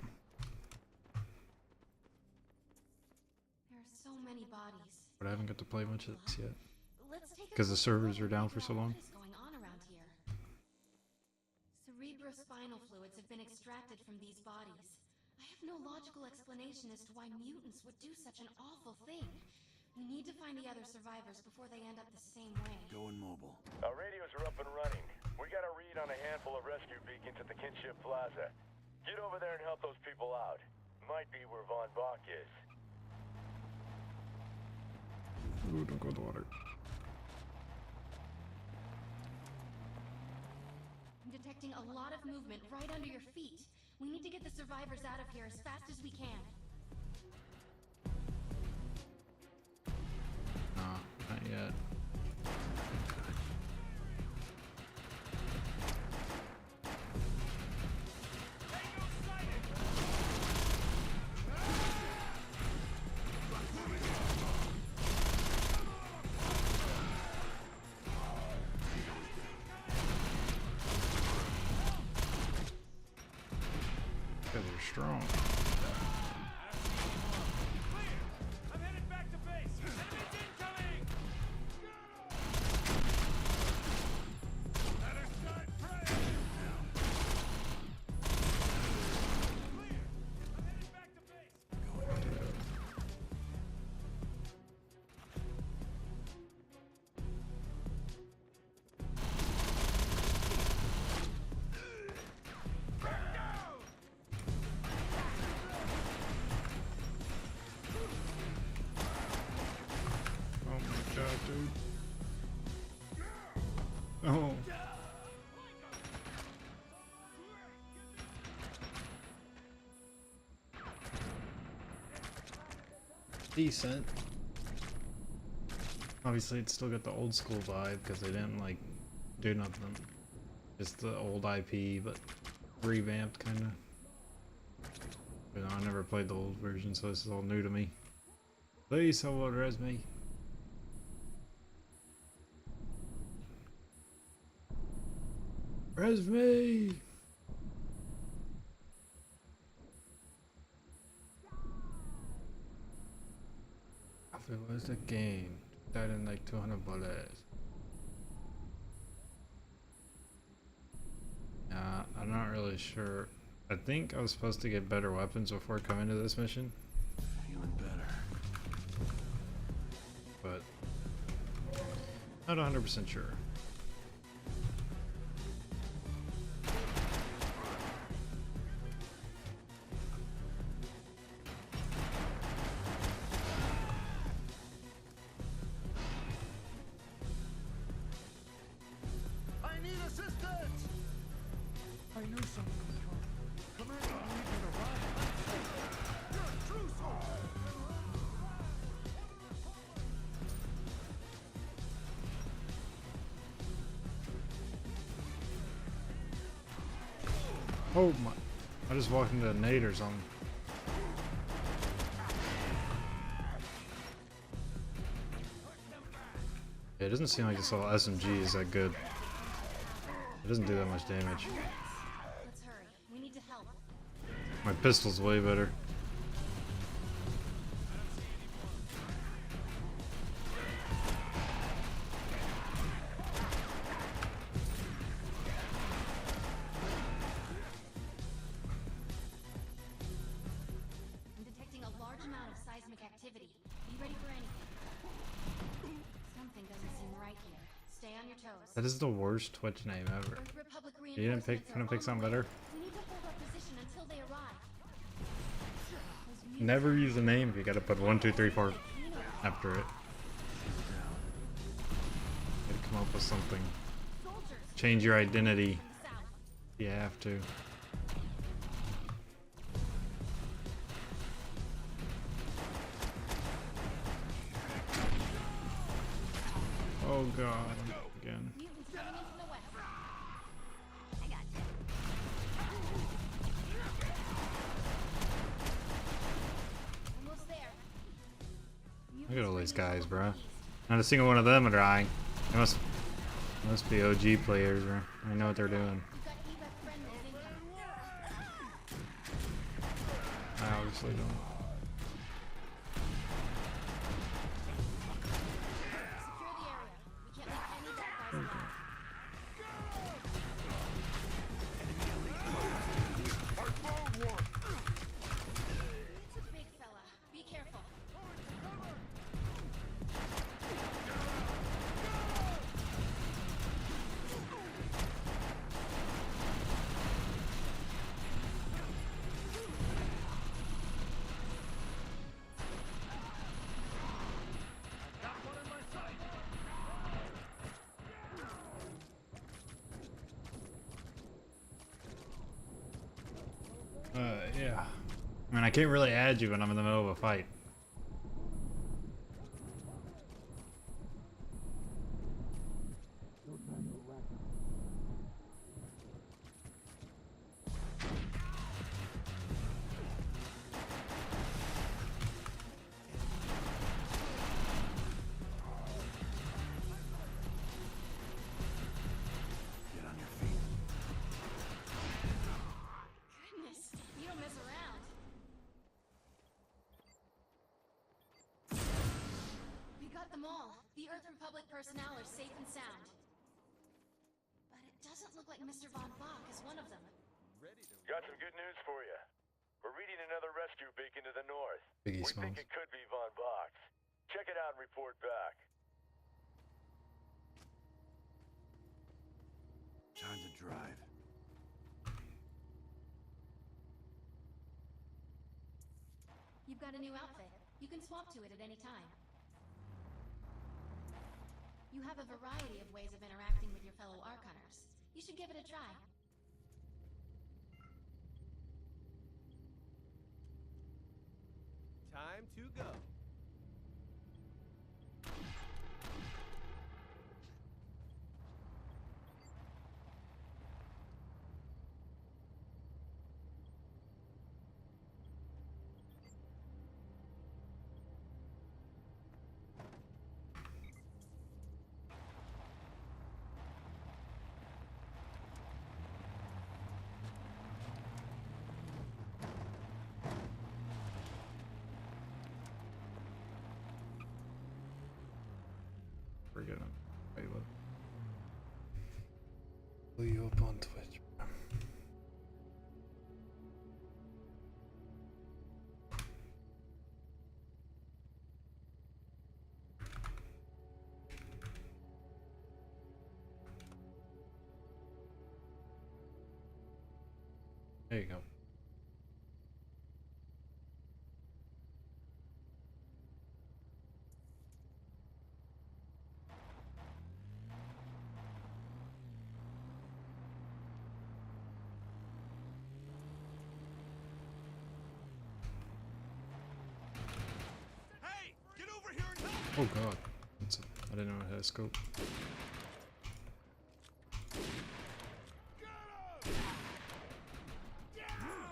There are so many bodies. But I haven't got to play much of this yet. Because the servers are down for so long. What is going on around here? Cerebrospinal fluids have been extracted from these bodies. I have no logical explanation as to why mutants would do such an awful thing. We need to find the other survivors before they end up the same way. Going mobile. Our radios are up and running. We got a read on a handful of rescue beacons at the Kinship Plaza. Get over there and help those people out. Might be where Von Bach is. Ooh, don't go in the water. I'm detecting a lot of movement right under your feet. We need to get the survivors out of here as fast as we can. Nah, not yet. Because they're strong. I'm headed back to base. Enemies incoming. Better start praying. Clear. I'm headed back to base. Oh my god, dude. Oh. Decent. Obviously, it's still got the old school vibe because they didn't like do nothing. Just the old IP, but revamped kind of. You know, I never played the old version, so this is all new to me. Please, someone res me. Res me! If it was a game, died in like 200 bullets. I'm not really sure. I think I was supposed to get better weapons before coming to this mission. Feeling better. But not 100% sure. I need assistance! I knew someone would come. Commander, you need me to ride. You're a true soldier! Oh my. I just walked into a nade or something. Yeah, it doesn't seem like this little SMG is that good. It doesn't do that much damage. Let's hurry. We need to help. My pistol's way better. I'm detecting a large amount of seismic activity. Be ready for anything. Something doesn't seem right here. Stay on your That is the worst Twitch name ever. Republic You didn't pick, couldn't pick something better? We need to hold our position until they arrive. Never use a name if you gotta put 1, 2, 3, 4 after it. Gotta come up with something. Change your identity. You have to. Oh god, again. Look at all these guys, bro. Not a single one of them are dying. They must be OG players, bro. I know what they're doing. I obviously don't. Yeah. I mean, I can't really add you when I'm in the middle of a fight. Personnel are safe and sound. But it doesn't look like Mr. Von Bach is one of them. Got some good news for you. We're reading another rescue beacon to the north. Biggie We think it could be Von Bach's. Check it out and report back. Time to drive. You've got a new outfit. You can swap to it at any time. You have a variety of ways of interacting with your fellow Archhunters. You should give it a try. Time to go. Forget him. Wait, what? Pull you up on Twitch. There you go. Oh god, I didn't know I had a scope.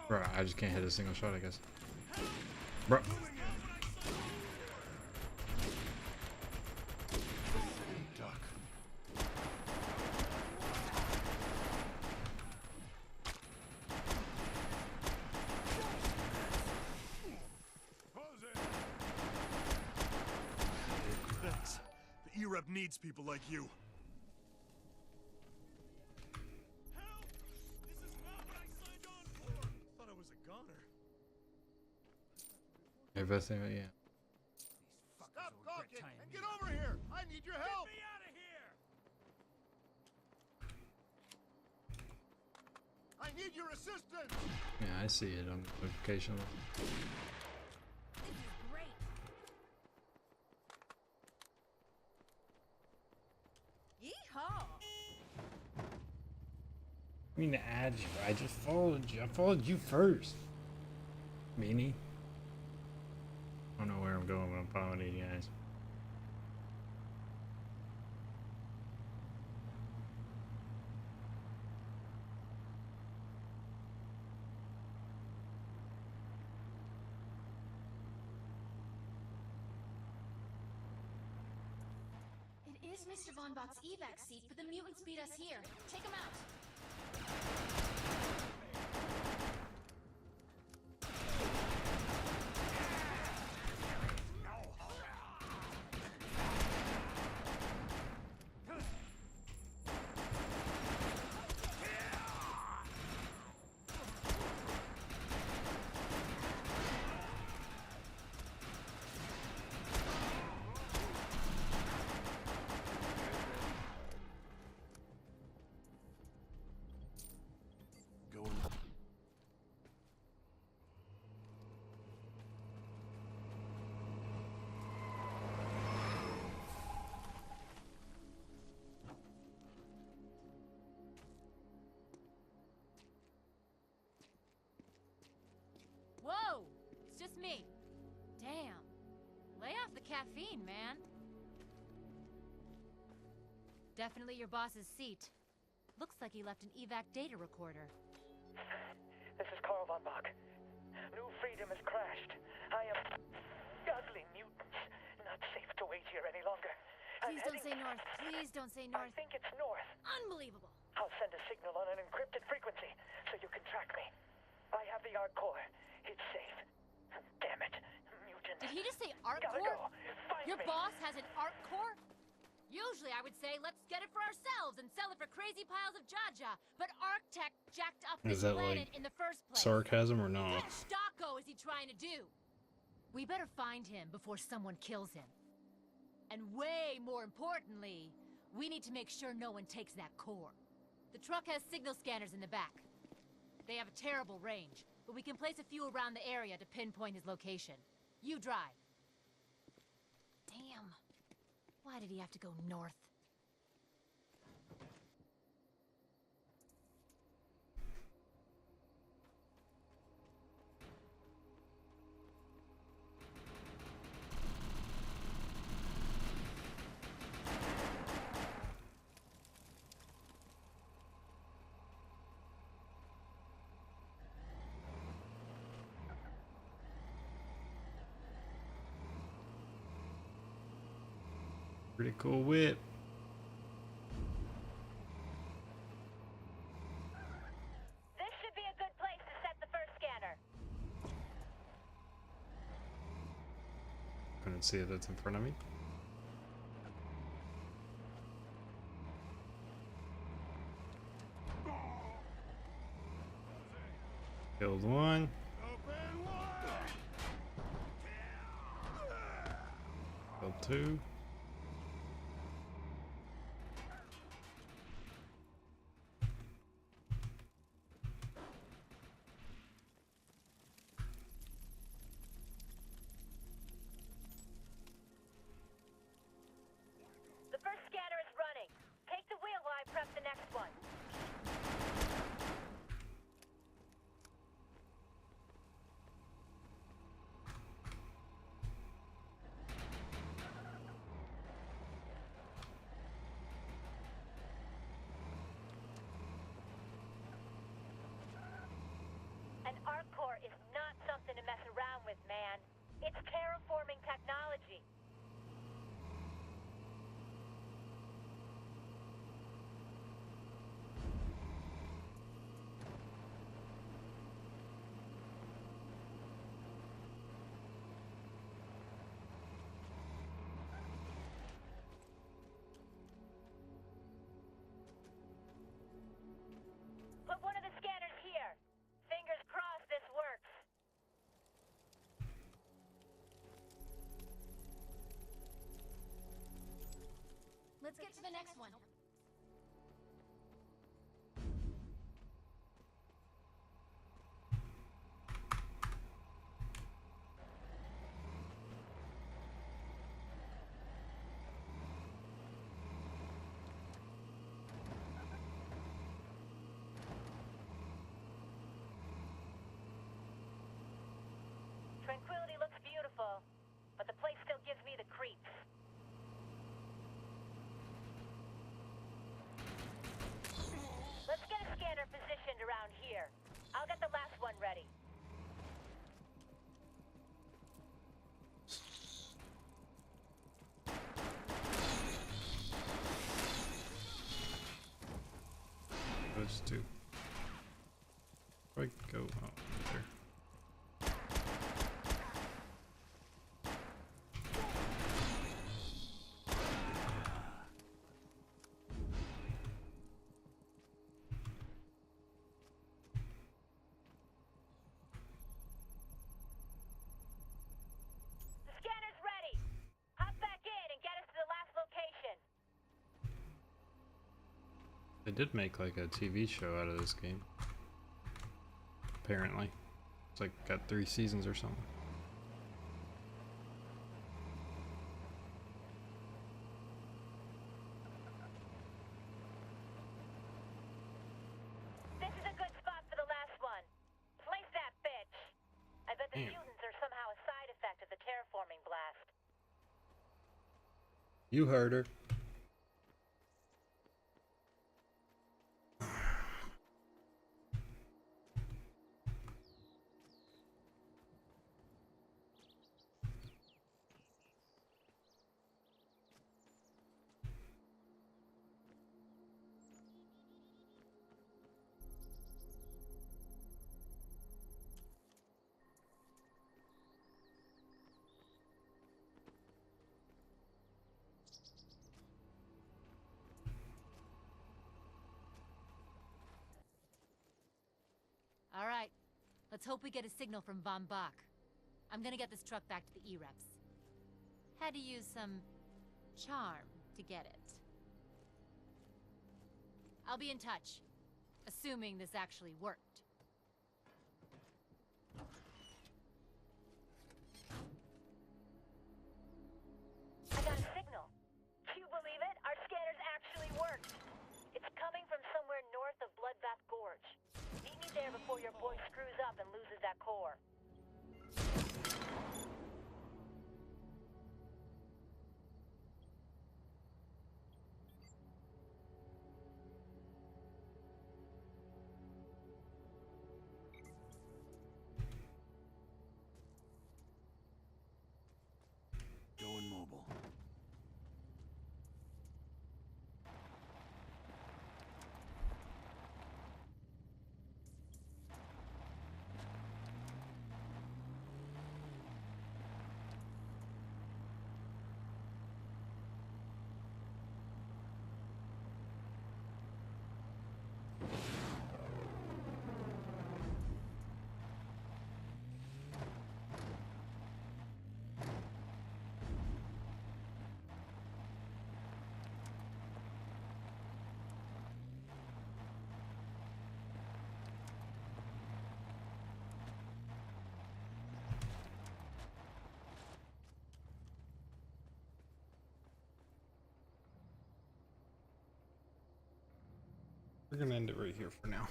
Bro, I just can't hit a single shot, I guess. Bro. Europe needs people like you. Help! This is not what I signed on for! Thought I was a goner. Everything, yeah. Stop talking and get over here! I need your help! Get me out of here! need your assistance! Yeah, I see it on the notification. Yeehaw! I mean to add you. I just followed you. I followed you first. Meanie. I don't know where I'm going when I'm following these guys. It is Mr. Von Bach's evac seat, but the mutants beat us here. Take him out. Whoa! It's just me. Damn. Lay off the caffeine, man. Definitely your boss's seat. Looks like he left an evac data recorder. This is Carl Von Bach. New Freedom has crashed. I am... ugly mutants. Not safe to wait here any longer. Please don't say north. Please don't say north. I think it's north. Unbelievable. I'll send a signal on an encrypted frequency so you can track me. I have the ARC core. It's safe. Damn it. Mutant. Did he just say ARC Gotta core? go. Find Your me. boss has an ARC core? Usually I would say let's get it for ourselves and sell it for crazy piles of Jaja, but ArcTech jacked up Is this that planet like in the first place. sarcasm or not? What kind of stocko is he trying to do? We better find him before someone kills him. And way more importantly, we need to make sure no one takes that core. The truck has signal scanners in the back. They have a terrible range, but we can place a few around the area to pinpoint his location. You drive. Damn. Why did he have to go north? Pretty cool whip. This should be a good place to set the first scanner. Couldn't see it. That's in front of me. Killed one. Killed two. The first scanner is running. Take the wheel while I prep the next one. An ARC core is not something to mess around with, man. It's terraforming technology. Put one of the scanners here. Fingers crossed this works. Let's get to the next one. Tranquility looks beautiful, but the place still gives me the creeps. Let's get a scanner positioned around here. I'll get the last one ready. Those two. Where do I go? Oh, there. The scanner's ready. Hop back in and get us to the last location. They did make like a TV show out of this game. Apparently. It's like got 3 seasons or something. This is a good spot for the last one. Place that bitch. I bet the Damn. mutants are somehow a side effect of the terraforming blast. You heard her. All right, let's hope we get a signal from Von Bach. I'm gonna get this truck back to the E-Reps. Had to use some charm to get it. I'll be in touch, assuming this actually worked. I got a signal. Do you believe it? Our scanners actually worked. It's coming from somewhere north of Bloodbath Gorge. Meet me there before your boy screws up and loses that core. Going mobile. We're gonna end it right here for now.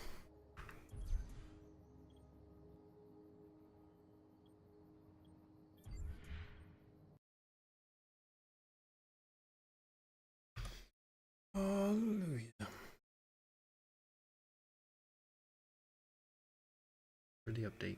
Hallelujah. For the update.